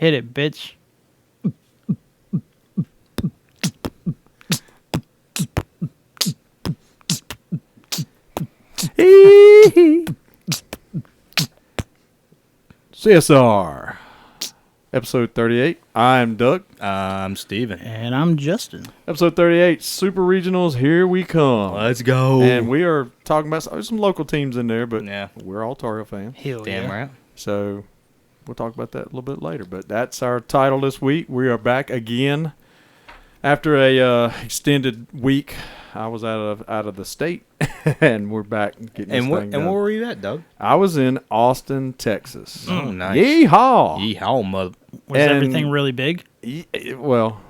Hit it, bitch. CSR, episode 38. I'm Doug. I'm Steven. And I'm Justin. Episode 38, Super Regionals, here we come. Let's go. And we are talking about some local teams in there, but Yeah. we're all Tar Heel fans. Hell Damn yeah. right. So we'll talk about that a little bit later. But that's our title this week. We are back again after a extended week. I was out of the state, and we're back getting this And thing done. where were you at, Doug? I was in Austin, Texas. Oh, nice. Yeehaw! Yeehaw, mother. Was And- everything really big? Well,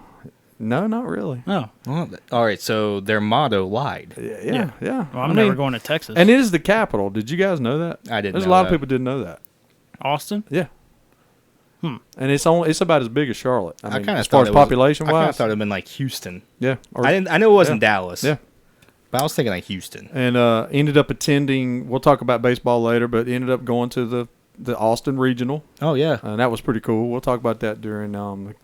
no, not really. Oh. Well, all right, so their motto lied. Yeah. Well, I'm I never mean, going to Texas. And it is the capital. Did you guys know that? I didn't There's know a lot that. of people didn't know that. Austin? Yeah. And it's about as big as Charlotte. I mean, kind of as far as population I kind of wise. thought it'd been like Houston. Yeah. Or- I know it wasn't yeah. Dallas. Yeah. But I was thinking like Houston. And ended up attending. We'll talk about baseball later, but ended up going to the Austin Regional, Oh yeah. and that was pretty cool. We'll talk about that during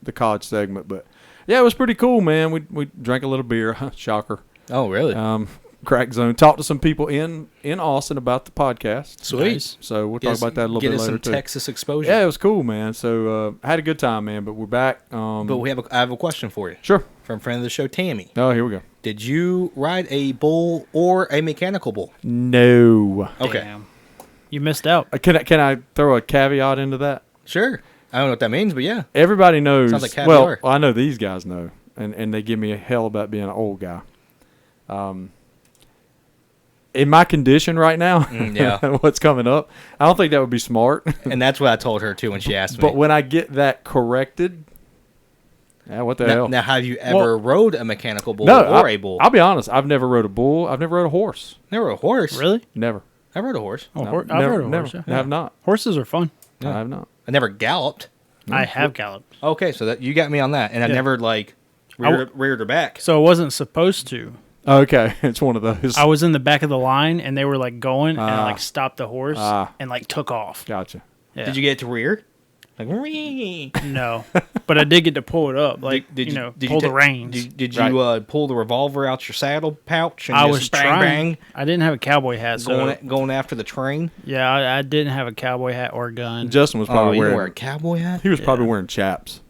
the college segment. But yeah, it was pretty cool, man. We drank a little beer. Shocker. Oh really? Crack Zone. Talked to some people in Austin about the podcast. Sweet. Nice. So we'll talk about that a little Get bit us later some too. Texas exposure. Yeah, it was cool, man. So I had a good time, man. But we're back. But I have a question for you Sure. from friend of the show, Tammy. Oh, here we go. Did you ride a bull or a mechanical bull? No. Okay. Damn. You missed out. Can I throw a caveat into that? Sure. I don't know what that means, but yeah. Everybody knows. Sounds like caviar. Well, I know these guys know, and they give me a hell about being an old guy. In my condition right now, yeah. what's coming up, I don't think that would be smart. And that's what I told her too when she asked me. But when I get that corrected, yeah, what the hell? Now, have you ever rode a mechanical bull No, or a bull? I'll be honest. I've never rode a bull. I've never rode a horse. Never a horse. Really? Never. I rode a horse. Oh, No, I've never, heard of never. horse. I have not. Horses are fun. I have not. I never galloped. I have galloped. Okay, so that you got me on that, and I Yeah. never like reared her back. So I wasn't supposed to. Okay, it's one of those. I was in the back of the line, and they were like going, and I Ah. like stopped the horse Ah. and like took off. Gotcha. Yeah. Did you get it to rear? Like, "Wee." No, but I did get to pull it up, like Did pull the ta- reins. Did you pull the revolver out your saddle pouch and I just was bang trying. bang I didn't have a cowboy hat, so going after the train? yeah, I didn't have a cowboy hat or gun. Justin was Oh, probably you didn't wearing. wear a cowboy hat? He was probably wearing chaps.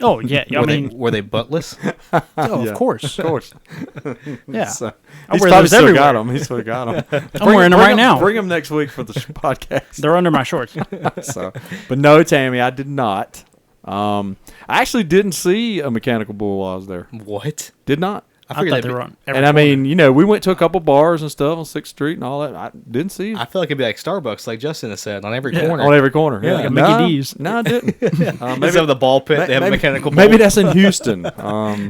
Oh yeah, I mean, Were they buttless? oh, Yeah, of course, Of course. yeah. So, I he's wear probably those still got everywhere. them. He's still got them. I'm wearing them right now. Bring them next week for the podcast. They're under my shorts. So, but no, Tammy, I did not. I actually didn't see a mechanical bull while I was there. What? Did not. I figured thought that'd they be- were on. Every And I corner. mean, we went to a couple bars and stuff on 6th Street and all that. I didn't see I feel like it'd be like Starbucks, like Justin has said, on every Yeah. corner. on every corner. Yeah, Yeah, like a Mickey no, D's. No, I didn't. Instead of the ball pit, they have a mechanical bull. Maybe that's in Houston,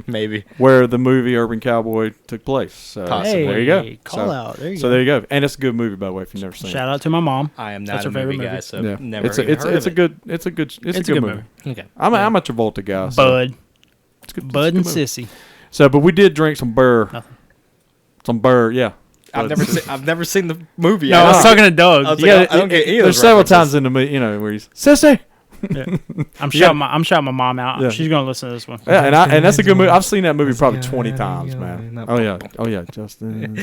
Maybe. where the movie Urban Cowboy took place. So Possibly. there you go. Hey, call out. There you So go. there you go. And it's a good movie, by the way, if you've never seen Shout out to my mom. I am That's not her a movie favorite guy, movie. so it. Yeah, never it's even heard of a it. good it's a good movie. Okay. I'm a Travolta guy. So Bud, it's good, Bud and it's a good movie. Sissy. So, but we did drink some burr. Nothing. Some burr, yeah. I've never seen the movie. No, I was talking to Doug. I was Yeah, like, I don't get any of there's those several references. times in the movie, where he's sissy. Yeah. I'm Yeah. shouting my mom out. Yeah. She's gonna listen to this one. Yeah, and that's a good movie. I've seen that movie probably 20 times, man. Oh yeah, Justin.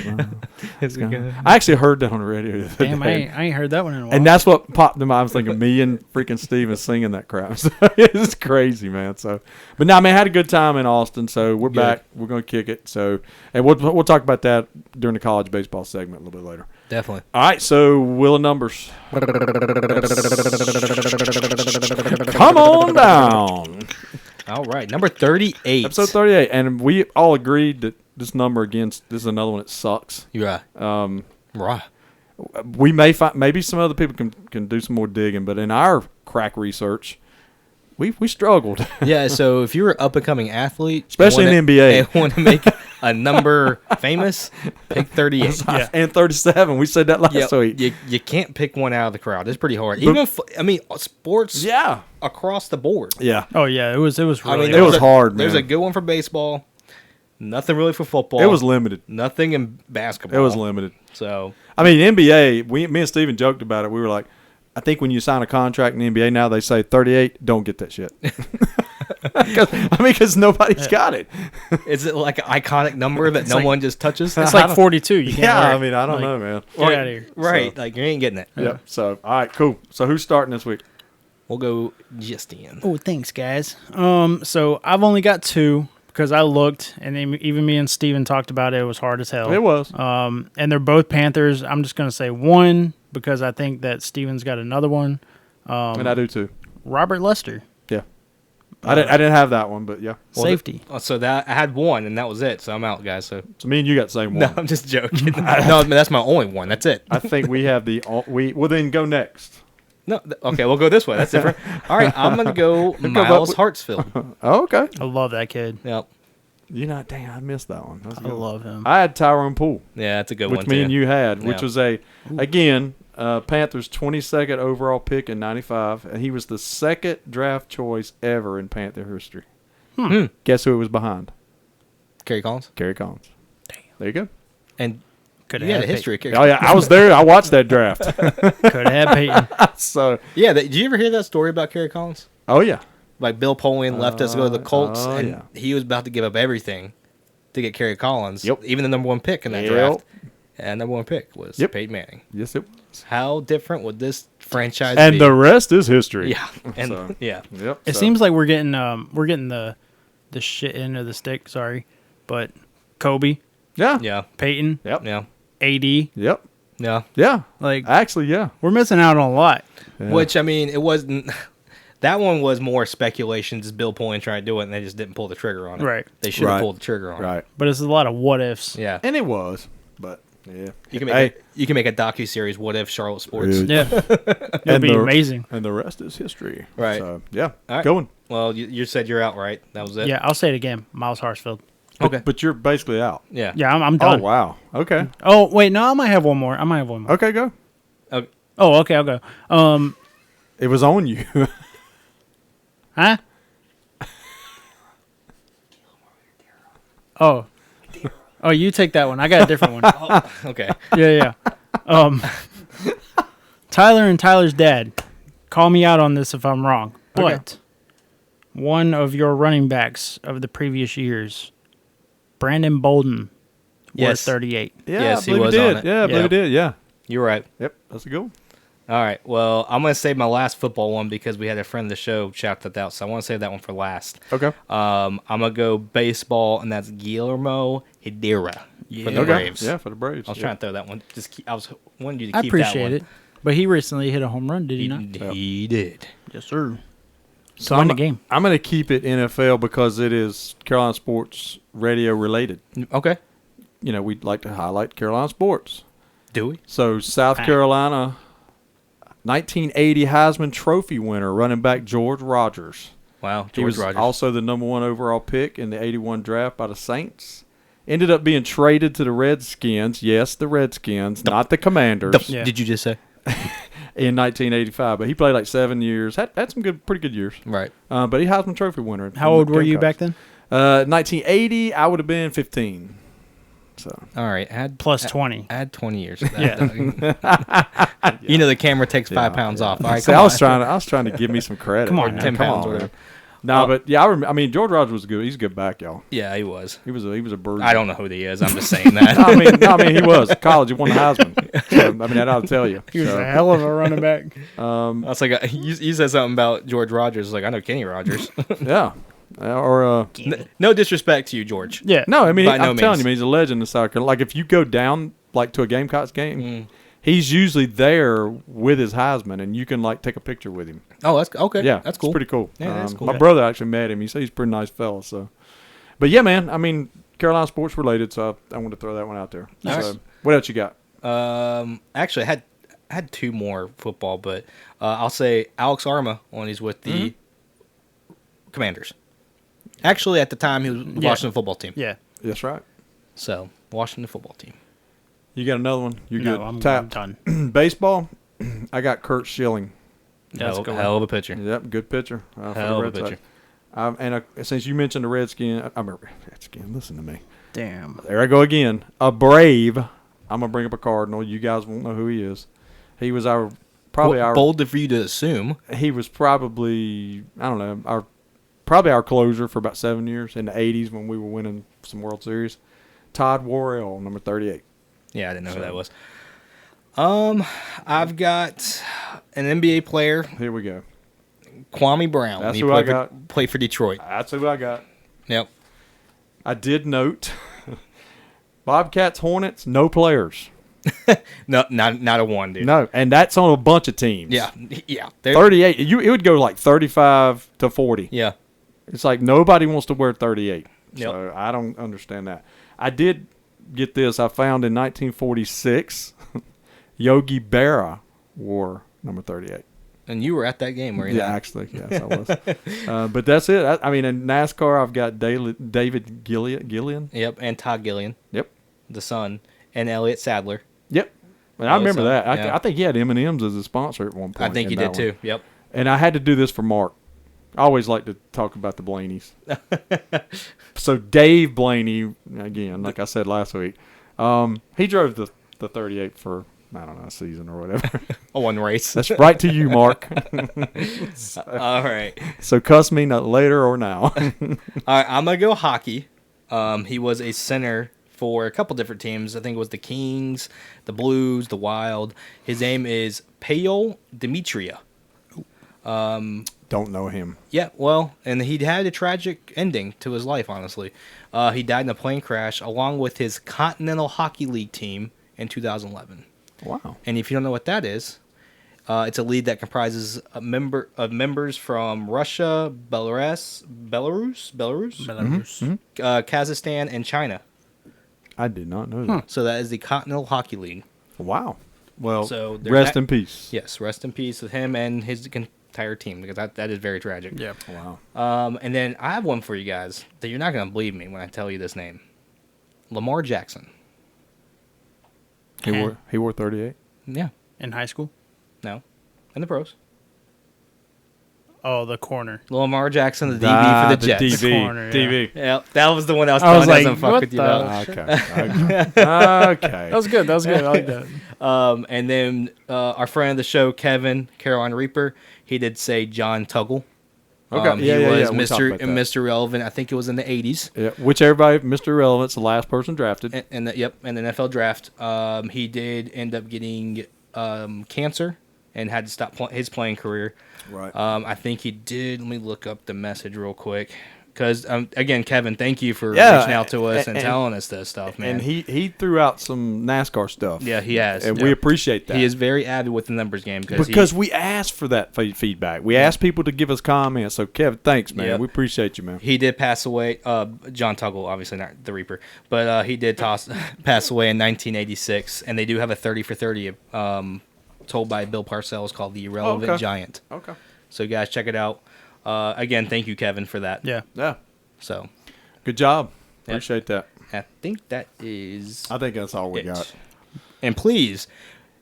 I actually heard that on the radio the other Damn, day. I ain't heard that one in a while. And that's what popped in my mind. I was thinking me and freaking Steven singing that crap. So it's crazy, man. So, but now, man, I had a good time in Austin. So we're back. We're gonna kick it. So, and we'll talk about that during the college baseball segment a little bit later. Definitely. All right. So wheel of numbers. Come on down. All right, number 38. Episode 38, and we all agreed that this number against this is another one that sucks. Yeah. Right. We may find maybe some other people can do some more digging, but in our crack research, we struggled. Yeah, so if you're an up-and-coming athlete, Especially in the NBA. and want to make a number famous, pick 38. Yeah. And 37. We said that last week. You can't pick one out of the crowd. It's pretty hard. Even sports Yeah. across the board. Yeah. Oh yeah, it was really. I mean, It was hard, There's man. a good one for baseball. Nothing really for football. It was limited. Nothing in basketball. It was limited. So I mean, NBA, me and Steven joked about it. We were like, I think when you sign a contract in the NBA now, they say 38. Don't get that shit. Because nobody's got it. Is it like an iconic number that no like- one just touches? It's like 42. You can't Yeah, wear it. I mean, I don't Like, know, man. Get out of here. Right, So- like you ain't getting it. Yep. So, all right, cool. So, who's starting this week? We'll go Justine. Oh, thanks, guys. So I've only got 2 because I looked, and even me and Steven talked about it. It was hard as hell. It was. And they're both Panthers. I'm just gonna say 1 because I think that Steven's got another one. And I do too. Robert Lester, Yeah. I didn't have that one, but yeah. safety. So that I had 1, and that was it. So I'm out, guys. So So, me and you got the same one. no, I'm just joking. No, I mean, that's my only one. That's it. I think we have well, then go next. No, okay, we'll go this way. That's different. All right, I'm gonna go Miles Hartsfield. Oh, okay. I love that kid. Yep. Dang, I missed that one. That's a I good one. love him. I had Tyrone Poole, Yeah, that's a good which one. me too. and you had, which Yeah. was again, Panthers' 22nd overall pick in '95, and he was the second draft choice ever in Panther history. Guess who it was behind? Kerry Collins. Gary Collins. There you go. And Could you had a have history of Kerry. Oh yeah, I was there. I watched that draft. Could have Peyton. So, Yeah, did you ever hear that story about Kerry Collins? oh yeah, Like Bill Polian left us to go to the Colts, oh, and yeah. he was about to give up everything to get Kerry Collins. Yep. Even the number 1 pick in that Yep. draft. And number 1 pick was Yep. Peyton Manning. yes it was. How different would this franchise And be? the rest is history. yeah, and So- yeah, Yep. It so- seems like we're getting the shit end of the stick. Sorry, but Kobe, Yeah. yeah, Peyton, Yep. yeah, AD, Yep. yeah. Yeah. like Actually, yeah. we're missing out on a lot. Yeah. Which I mean, it wasn't. That one was more speculation. Just Bill Polian trying to do it, and they just didn't pull the trigger on it. Right. They should have Right. pulled the trigger on it. Right. But it's a lot of what ifs. Yeah. And it was, but yeah. You can make Hey, you can make a docu series. What if Charlotte sports? Dude. Yeah, it'd And be the- amazing. and the rest is history. Right. So, yeah. All right. Going. Well, you said you're out, right? That was it. Yeah, I'll say it again. Miles Hartsfield. Okay. But you're basically out. Yeah. Yeah, I'm Oh, done. wow. Okay. Oh wait, no, I might have one more. Okay, go. Okay. Oh, okay, I'll go. It was on you. Huh? Oh. Oh, you take that one. I got a different one. Okay. Yeah. Tyler and Tyler's dad. Call me out on this if I'm wrong. Okay. But one of your running backs of the previous years, Brandon Bolden, wore Yes. 38. Yeah, Yes, I he believe was he on did. it. Yeah, I believe Yeah. he did. Yeah. You're right. Yep. That's a good one. All right. Well, I'm going to save my last football one because we had a friend of the show shout that out. So I want to save that one for last. Okay. I'm going to go baseball, and that's Guillermo Hedera for the Okay. Braves. Yeah, for the Braves. I was Yeah. trying to throw that one. I was wanting you to I keep that appreciate one. it. But he recently hit a home run, did he not? He did. Yes, sir. So Won I'm, the game. I'm going to keep it NFL because it is Carolina sports radio related. Okay. You know, we'd like to highlight Carolina sports. Do we? So South Carolina, 1980 Heisman Trophy winner, running back George Rogers. Wow. He George was Rogers. also the number 1 overall pick in the 81 draft by the Saints. Ended up being traded to the Redskins. Yes, the Redskins, not the Commanders, Yeah. Did you just say? in 1985. But he played like 7 years. Had some pretty good years. Right. But he Heisman Trophy winner. How old were you back then? 1980, I would have been 15. So All right. Add Plus 20. Add 20 years. Yeah. You know the camera takes 5 pounds off. All right. See, Come I on. was trying to give me some credit. Come on, man. 10 pounds, on, whatever. man. No, but yeah, I mean George Rogers was good. He's a good back, y'all. Yeah, he was. He was a bird. I don't know who he is. I'm just saying that. I mean, he was college. He won the Heisman. So, I mean, that ought to tell you. He was So, a hell of a running back. I was like, you said something about George Rogers. I was like, I know Kenny Rogers. yeah, or No disrespect to you, George. Yeah. no, I mean, By no I'm telling means. you, man, he's a legend in South Carolina. Like if you go down like to a Gamecocks game, Mm. he's usually there with his Heisman, and you can like take a picture with him. Oh, that's okay. Yeah, that's cool. It's pretty cool. Yeah, that's cool. My brother actually met him. He said he's a pretty nice fella. So, but yeah, man. I mean, Carolina sports related, so I want to throw that one out there. Nice. So, what else you got? Actually, I had 2 more football, but I'll say Alex Arma when he's with the Commanders. Actually, at the time, he was Washington football team. Yeah. That's right. So, Washington football team. You got another one? You're No, good. I'm Tap. done. Baseball. I got Kurt Schilling. That's a good one. Hell of a pitcher. Yep, good pitcher. For the Hell of a Red Sox. pitcher. And since you mentioned the Redskin, I'm a Redskin. Listen to me. Damn. There I go again. A Brave. I'm gonna bring up a Cardinal. You guys won't know who he is. He was our probably our bold for you to assume. he was probably I don't know probably our closer for about 7 years in the '80s when we were winning some World Series. Todd Worrell, number 38. Yeah, I didn't know who that was. I've got an NBA player, Here we go. Kwame Brown. That's He who I played for- got. Played for Detroit. That's who I got. Yep. I did note Bobcats, Hornets, no players. No, not a one, dude. No, and that's on a bunch of teams. Yeah, yeah. They're- 38. It would go like 35 to 40. Yeah. It's like nobody wants to wear 38. Yep. So I don't understand that. I did get this. I found in 1946, Yogi Berra wore number 38. And you were at that game, were you? Yeah, not? actually, yes, I was. But that's it. I mean, in NASCAR, I've got David Gillian. Yep, and Todd Gillian, Yep. the son, and Elliott Sadler. Yep. And I remember so, that. yeah. I think he had M&M's as a sponsor at one point. I think he in did that one. too. Yep. And I had to do this for Mark. I always like to talk about the Blaneys. So Dave Blaney, again, like I said last week, he drove the 38 for, I don't know, a season or whatever. One race. That's right to you, Mark. All right. So cuss me not later or now. All right, I'm gonna go hockey. He was a center for a couple different teams. I think it was the Kings, the Blues, the Wild. His name is Payol Demetria. Don't know him. Yeah, well, and he had a tragic ending to his life, honestly. He died in a plane crash along with his Continental Hockey League team in 2011. Wow. And if you don't know what that is, it's a league that comprises members from Russia, Belarus, Kazakhstan, and China. I did not know that. So that is the Continental Hockey League. Wow. Well, So there's rest that- in peace. Yes, rest in peace with him and his entire team, because that is very tragic. Yeah. Wow. And then I have one for you guys that you're not going to believe me when I tell you this name. Lamar Jackson. He wore 38. Yeah. In high school? No. In the pros. Oh, the corner. Lamar Jackson, the DB for the Jets. DB. Corner, yeah. DB. Yep, that was the one I was I telling was you like, doesn't fuck what with you the- about. Okay. That was good. That was good. I like that. And then our friend of the show, Kevin, Carolina Reaper, he did say John Tuggle. Okay. He Yeah, was we talked about that. Mr. Relevant. I think it was in the 80s. Yeah, which everybody, Mr. Relevant's the last person drafted. In the NFL draft. He did end up getting cancer and had to stop his playing career. Right. I think he did. Let me look up the message real quick. Because, again, Kevin, thank you for Yeah, reaching out to us and and- telling us this stuff, man. And he threw out some NASCAR stuff. Yeah, he has. And Yeah. we appreciate that. He is very avid with the numbers game. because we asked for that feedback. We asked people to give us comments. So, Kevin, thanks, man. Yep. We appreciate you, man. he did pass away. John Tuggle, obviously not the Reaper, but he did pass away in 1986. And they do have a 30 for 30 told by Bill Parcells called The Irrelevant Okay. Giant. Okay. So, guys, check it out. Again, thank you, Kevin, for that. Yeah. Yeah. So, Good job. Yep. Appreciate that. I think that is I think that's all we it. got. And please,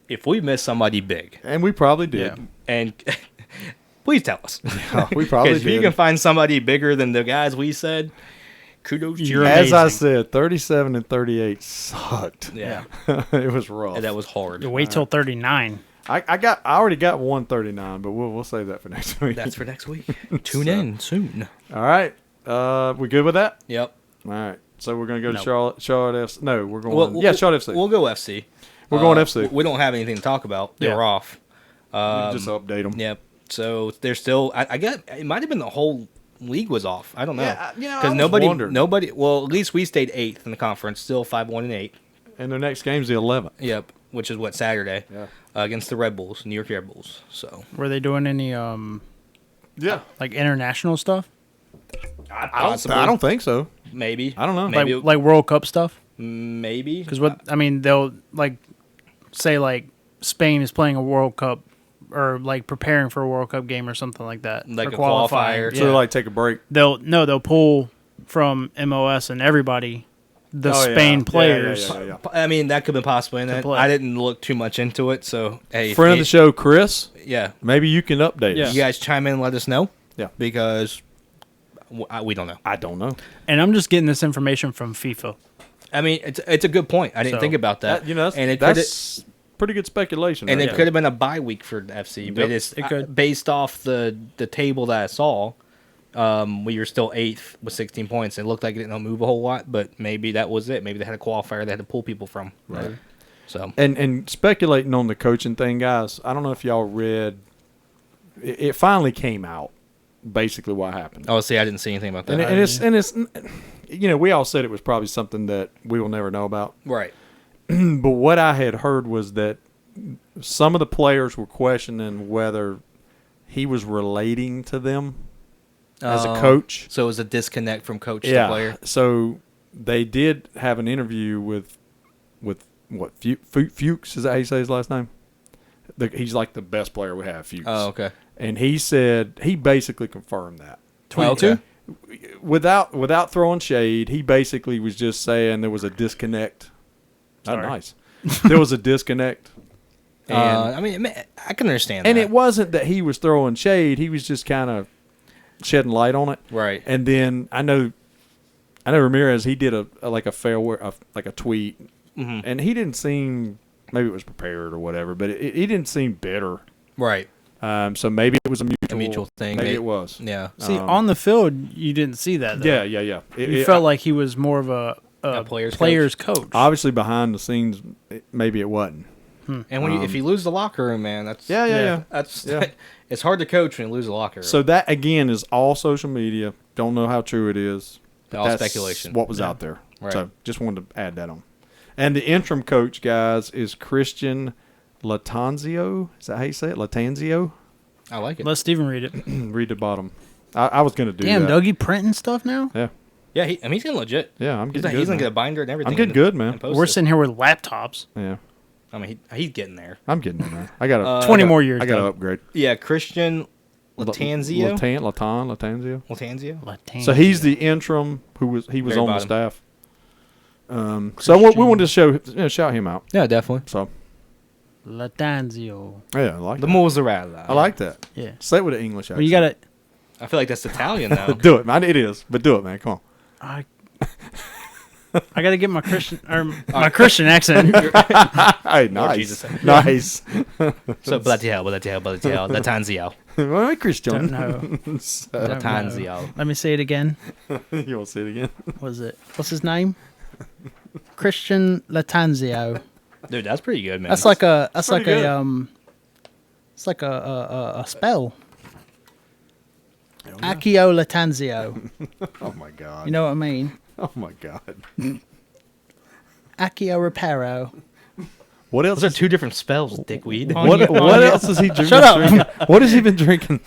if we miss somebody big, And we probably did. Yeah. and please tell us. We probably Because if you did. can find somebody bigger than the guys we said, kudos to you. You're As I amazing. said, 37 and 38 sucked. Yeah. It was rough. And that was hard. You wait till 39. I already got 139, but we'll save that for next week. That's for next week. Tune in soon. All right. We good with that? Yep. All right. So we're gonna go to No. Charlotte FC. No, we're going. Charlotte FC. We'll go FC. We're going FC. We don't have anything to talk about. They Yeah. were off. We can just update them. Yep. So they're still. I got. It might have been the whole league was off. I don't know. Yeah, I because was nobody. wondering. Nobody. Well, at least we stayed 8th in the conference. Still 5-1-8. And their next game's the 11th. Yep. Which is what Saturday. Yeah. Against the Red Bulls, New York Red Bulls. So Were they doing any Yeah. like international stuff? I don't think so. maybe. I don't know. Maybe. Like World Cup stuff? maybe. Because what I mean, they'll like say like Spain is playing a World Cup or like preparing for a World Cup game or something like that, Like or a qualifying. qualifier. So they like take a break. They'll pull from MOS and everybody the Oh, yeah. Spain Yeah, players. yeah. I mean, that could be possible in it. play. I didn't look too much into it, so hey, Friend of the show, Chris. yeah, Maybe you can update Yeah. us. you guys chime in and let us know. Yeah. Because we don't know. I don't know. And I'm just getting this information from FIFA. I mean, it's a good point. I didn't So, think about that. That's, and it that's pretty good speculation. And right it there. could have been a bye week for the FC, but Yep. it's It could. based off the table that I saw. We were still 8th with 16 points. It looked like it didn't move a whole lot, but maybe that was it. Maybe they had a qualifier they had to pull people from. Right. So And speculating on the coaching thing, guys. I don't know if y'all read. It finally came out. Basically, what happened. oh, see, I didn't see anything about that. And it's you know, we all said it was probably something that we will never know about. right. But what I had heard was that some of the players were questioning whether he was relating to them as a coach. So it was a disconnect from coach to player. So they did have an interview with what Fuchs, is that how you say his last name? He's like the best player we have, Fuchs. Oh, okay. And he said he basically confirmed that. 22? Okay. Without throwing shade, he basically was just saying there was a disconnect. Oh, Sorry. nice. There was a disconnect. And, I mean, I can understand and that. it wasn't that he was throwing shade. He was just kind of shedding light on it. Right. And then I know Ramirez, he did a tweet. Mhm. And he didn't seem, maybe it was prepared or whatever, but he didn't seem bitter. Right. So maybe it was a mutual thing. Maybe it was. Yeah. See, on the field, you didn't see that. Though. Yeah. You felt like he was more of a player's coach. Obviously, behind the scenes, maybe it wasn't. And when if you lose the locker room, man, that's Yeah. That's Yeah. it's hard to coach when you lose the locker room. So that again is all social media. Don't know how true it is. All That's speculation. What was out there. Right. So just wanted to add that on. And the interim coach, guys, is Christian Latanzio. Is that how you say it? Latanzio? I like it. Let Steven read it. Read the bottom. I was going to do Damn, that. Dougie printing stuff now? Yeah. Yeah, he's getting legit. Yeah, I'm He's getting good. gonna man. get a binder and everything. I'm getting good, man. and post We're it. sitting here with laptops. Yeah. I mean, he's getting there. I'm getting in there. I got to 20 more years. I got to though. upgrade. Yeah, Christian Latanzio. Latanzio. Latanzio. So he's the interim he was Very on the bottom. staff. So we wanted to shout him out. Yeah, definitely. So Latanzio. yeah, I like The that. mozzarella. I like that. Yeah. Say it with an English accent. Well, you got to. I feel like that's Italian now. do it, man. It is, but do it, man. Come on. I got to get my Christian Christian accent. Hey, nice, Jesus. nice. So Latanzio, Latanzio, Well, Christian. Don't know. Don't know. Latanzio. Let me say it again. You want to say it again? What's his name? Christian Latanzio. Dude, that's pretty good, man. It's like a spell. Accio Latanzio. Oh my god. You know what I mean? Oh my god. Accio Reparo. What else? Those are two different spells, dickweed. What else is he drinking? Shut up. Drinking? What has he been drinking?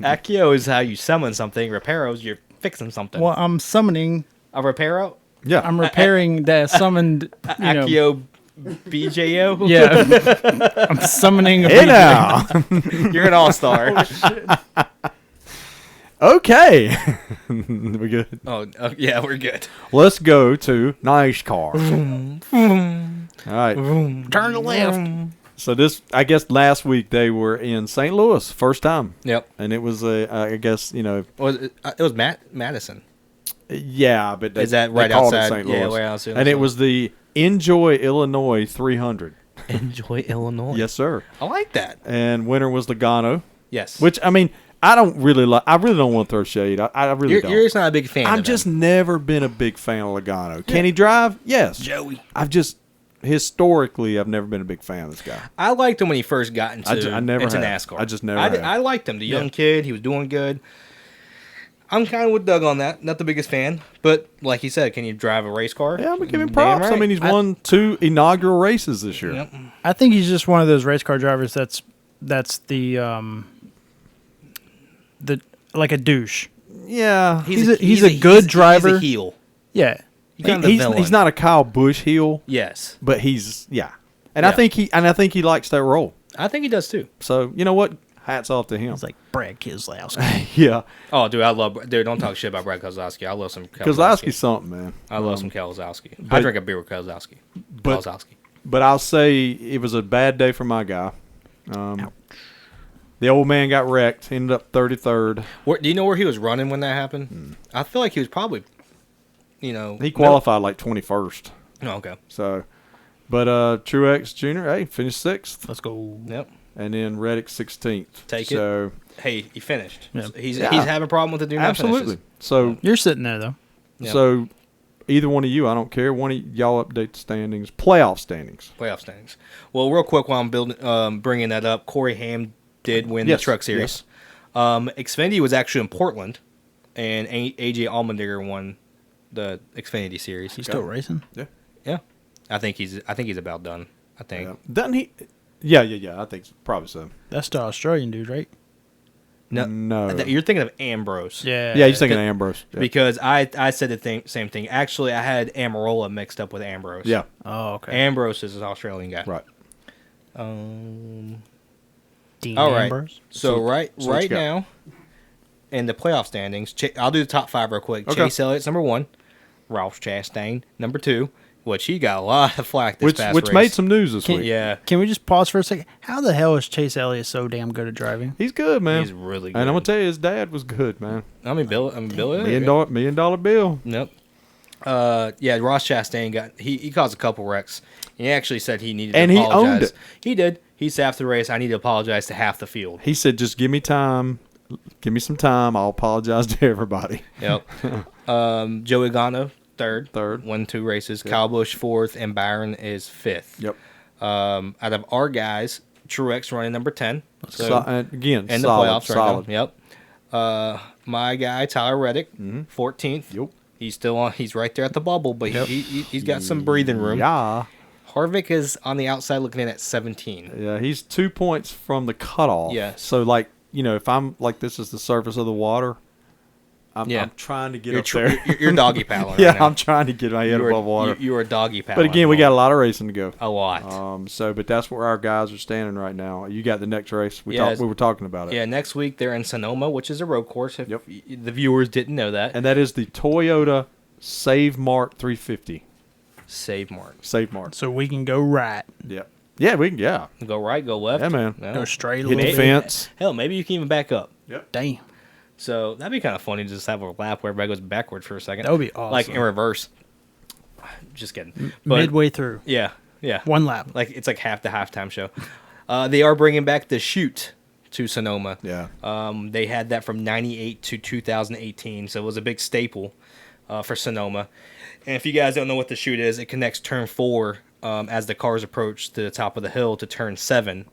Accio is how you summon something. Reparo is you're fixing something. Well, I'm summoning. A reparo? Yeah. I'm repairing the summoned. You know, Accio BJO? yeah. I'm summoning. A Hey beacon. now. You're an all-star. Okay. We good? Oh, yeah, we're good. Let's go to nice car. All right. Turn to left. So I guess last week they were in St. Louis, first time, Yep. and it was I guess It was Madison. yeah, but Is that they right called outside? it St. Yeah, Louis, right outside. and it was the Enjoy Illinois 300. Enjoy Illinois. Yes, sir. I like that. And winner was Logano, Yes. which I mean I don't really like. I really don't want to throw shade. I really don't. You're just not a big fan. I've of just him. never been a big fan of Logano. Can he drive? Yes. Joey. I've just historically I've never been a big fan of this guy. I liked him when he first got into I never into have. NASCAR. I just never I have. I liked him. The young kid, he was doing good. I'm kind of with Doug on that. Not the biggest fan, but like he said, can you drive a race car? Yeah, I'm gonna give him Damn props. right. I mean, he's won 2 inaugural races this year. Yep. I think he's just one of those race car drivers that's the like a douche. Yeah, He's a good driver. He's a heel. Yeah. He's kind of the he's villain. not a Kyle Busch heel, Yes, but he's and Yeah. I think he likes that role. I think he does too. So you know what? Hats off to him. It's like Brad Keselowski. Yeah, Oh, dude, don't talk shit about Brad Keselowski. I love some Keselowski's something, man. I love some Keselowski. I but- drink a beer with Keselowski. but- Keselowski. But I'll say it was a bad day for my guy. The old man got wrecked. Ended up 33rd. Do you know where he was running when that happened? I feel like he was probably, He qualified like 21st. Oh, okay. So, But Truex Jr. Hey, finished 6th, Let's go. Yep. and then Reddick 16th. Take it. so, Hey, he finished. Yeah. He's Yeah. having a problem with the do not absolutely. finishes. So You're sitting there though. Yep. so either one of you, I don't care. One of y'all update the standings, playoff standings. Playoff standings. Well, real quick while I'm bringing that up, Corey Haim did win Yes, the Truck Series. Xfinity was actually in Portland, and AJ Allmendinger won the Xfinity Series. He's still racing. Yeah, I think he's about done. I think. Yeah. Doesn't he? Yeah. I think probably so. That's the Australian dude, right? No. You're thinking of Ambrose. Yeah. Yeah, he's thinking of Ambrose. Yeah. Because I said the same thing. Actually, I had Amarola mixed up with Ambrose. Yeah. Oh, okay. Ambrose is an Australian guy. Right. Dean All right. Ambrose. So what you right got? now, in the playoff standings, I'll do the top 5 real quick. Okay. Chase Elliott's number 1, Ralph Chastain number 2, which he got a lot of flack this past Which race. made some news this week. Yeah, Can we just pause for a second? How the hell is Chase Elliott so damn good at driving? He's good, man. he's really good. And I'm gonna tell you, his dad was good, man. Bill. $1 million bill. Nope. Yeah, Ross Chastain got he caused a couple wrecks. He actually said he needed And to he apologize. owned it. He did. He said after the race, I need to apologize to half the field. He said, "Just give me time. Give me some time. I'll apologize to everybody." Yep. Joey Gano, third. Third. Won 2 races. Kyle Busch, 4th. And Byron is 5th. Yep. Out of our guys, Truex running number 10. And again, in the solid, playoffs solid. right now. Yep. My guy, Tyler Reddick, 14th. Yep. He's still on. He's right there at the bubble, but he's got some breathing room. Yeah. Harvick is on the outside looking in at 17. Yeah, he's 2 points from the cutoff. Yes. So, like, if I'm like, this is the surface of the water, I'm trying to get up there. You're doggy paddling. Yeah, right now. I'm trying to get my head above water. You are doggy But paddling. again, we got a lot of racing to go. a lot. But that's where our guys are standing right now. You got the next race. We Yes. were talking about it. Yeah, next week they're in Sonoma, which is a road course. If Yep. the viewers didn't know that. And that is the Toyota Save Mart 350. Save Mark. Save Mart. So we can go right, Yeah. Yeah, we can. Yeah. Go right, go left. Yeah, man. No. go straight a Hit little the bit. fence. Hell, maybe you can even back up. Damn, So that'd be kind of funny to just have a lap where everybody goes backwards for a second. that would be awesome. Like in reverse. Just kidding. But Midway through, yeah. one lap. Like it's like half the halftime show. They are bringing back the shoot to Sonoma. Yeah. They had that from 98 to 2018, so it was a big staple for Sonoma. And if you guys don't know what the chute is, it connects turn 4 as the cars approach to the top of the hill to turn 7,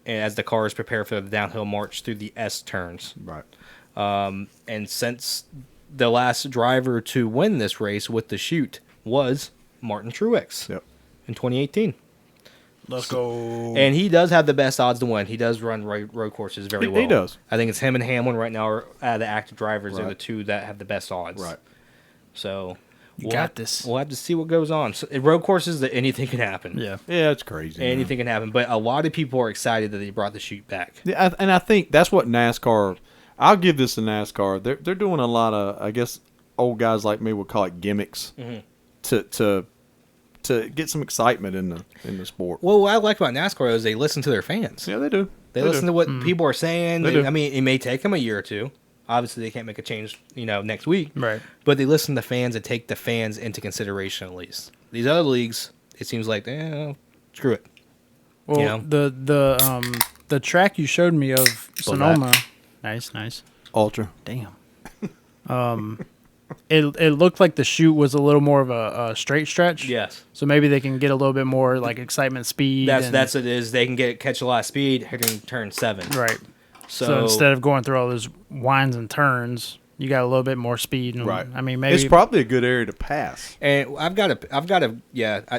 and as the cars prepare for the downhill march through the S turns. Right. And since the last driver to win this race with the chute was Martin Truex Yep. in 2018. Let's go. And he does have the best odds to win. He does run road courses very well. He does. I think it's him and Hamlin right now are out of the active drivers. They're Right. the two that have the best odds. Right. So You got this. We'll have to see what goes on. So, in road courses, that anything can happen. Yeah. Yeah, it's crazy. man. Anything can happen. But a lot of people are excited that they brought the chute back. Yeah, and I think that's what NASCAR. I'll give this to NASCAR. They're doing a lot of, I guess, old guys like me would call it gimmicks to get some excitement in the sport. Well, what I like about NASCAR is they listen to their fans. Yeah, they do. They listen do. to what people are saying. They do. I mean, it may take them a year or two. Obviously, they can't make a change, next week. Right. But they listen to fans and take the fans into consideration at least. These other leagues, it seems like, screw it. Well, You know? the track you showed me of Sonoma, nice. Ultra. Damn. It looked like the chute was a little more of a straight stretch. Yes. So maybe they can get a little bit more like excitement, speed. That's and- what it is. They can catch a lot of speed hitting turn 7. right. So, So instead of going through all those winds and turns, you got a little bit more speed. And, Right. I mean, maybe It's probably a good area to pass. and I've got a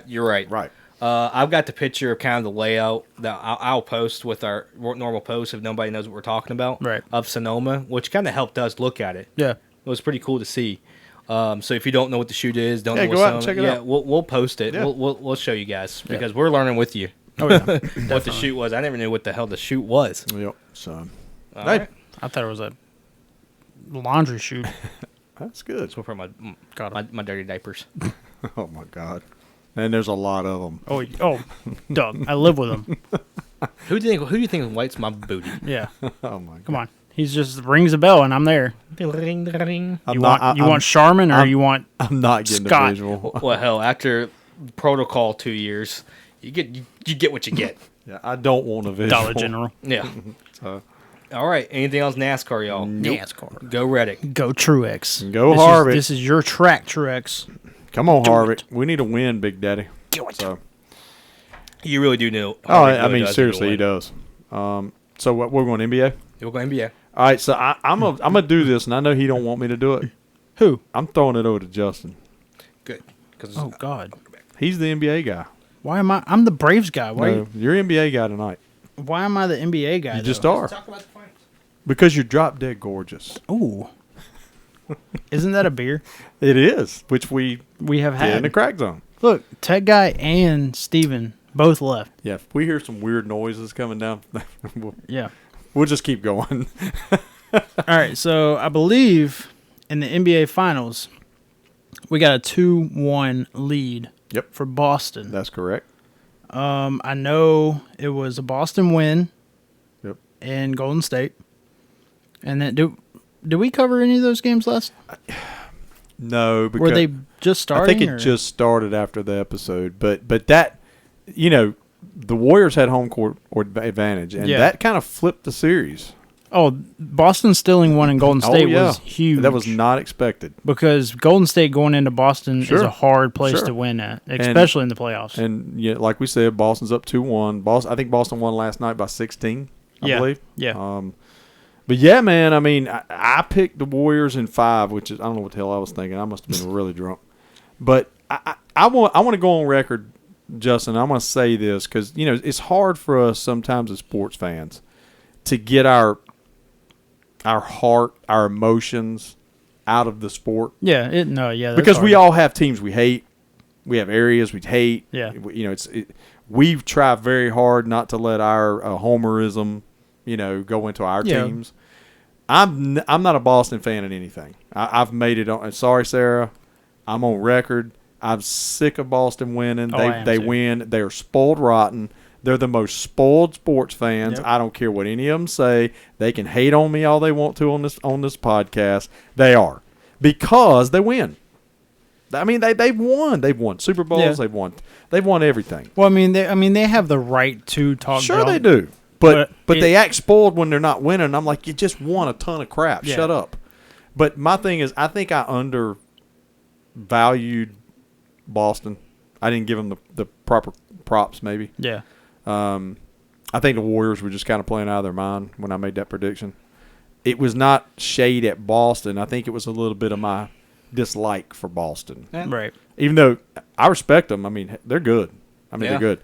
you're right. Right. I've got the picture of kind of the layout that I'll post with our normal post if nobody knows what we're talking about. Right. Of Sonoma, which kind of helped us look at it. yeah. It was pretty cool to see. So if you don't know what the chute is, don't Yeah, know go what out and Sonoma, check it out. we'll post it. Yeah. We'll show you guys because we're learning with you Oh yeah. what the chute was. I never knew what the hell the chute was. Yep. So All Hey. right. I thought it was a laundry chute. that's good. So for my Got my dirty diapers. Oh my God. And there's a lot of them. Oh, Doug, I live with him. Who do you think wipes my booty? Yeah. Oh my God. Come on. He's just rings a bell and I'm there. Ring, ring. I'm You not, want Charmin or I'm- you want I'm not getting Scott. the visual. Well, hell, after protocol 2 years. You get what you get. Yeah, I don't want a visual. Dollar General. Yeah. So, All right. Anything else NASCAR, y'all? NASCAR. Go Reddick. Go Truex. Go this Harvick. This is your track, Truex. come on, Do Harvick. it. We need a win, Big Daddy. Do it. So, You really do know. oh, I mean, seriously, he does. So what, we're going NBA. You're going NBA. All right, so I'm gonna do this, and I know he don't want me to do it. Who? I'm throwing it over to Justin. Good. Because Oh God. He's the NBA guy. Why am I? I'm the Braves guy. Why? No, you're NBA guy tonight. Why am I the NBA guy? You just though? are talk about the finals. because you're drop dead gorgeous. Ooh. Isn't that a beer? It is, which we We have did in had. the crack zone. Look, Tech Guy and Steven both left. Yeah, if we hear some weird noises coming down, Yeah. we'll just keep going. All right. So I believe in the NBA Finals, we got a 2-1 lead. Yep. For Boston. That's correct. I know it was a Boston win. Yep. In Golden State. And then did we cover any of those games last? No, because Were they just starting? I think it just started after the episode, but that, the Warriors had home court advantage, and Yeah. that kind of flipped the series. Oh, Boston stealing one in Golden State was huge. That was not expected. because Golden State going into Boston is Sure. a hard place Sure. to win at, especially in the playoffs. And yeah, like we said, Boston's up 2-1. I think Boston won last night by 16. I Yeah. believe. Yeah. But yeah, man. I mean, I picked the Warriors in 5, which is I don't know what the hell I was thinking. I must have been really drunk. But I want to go on record, Justin. I'm going to say this because it's hard for us sometimes as sports fans to get our heart, our emotions out of the sport. yeah. That's Because we hard. all have teams we hate. We have areas we hate. Yeah. We try very hard not to let our homerism, go into our Yeah. teams. I'm not a Boston fan in anything. I've made it on. Sorry, Sarah. I'm on record. I'm sick of Boston winning. Oh, I am They too. win. They're spoiled rotten. They're the most spoiled sports fans. Yep. I don't care what any of them say. They can hate on me all they want to on this podcast. They are because they win. I mean, they've won. They've won Super Bowls. Yeah. They've won everything. Well, they have the right to talk. Sure, junk. they do. But But they act spoiled when they're not winning. I'm like, you just won a ton of crap. Yeah. Shut up. But my thing is, I think I undervalued Boston. I didn't give them the proper props, maybe. Yeah. I think the Warriors were just kind of playing out of their mind when I made that prediction. It was not shade at Boston. I think it was a little bit of my dislike for Boston. Right. Even though I respect them. I mean, they're good. They're Yeah. good.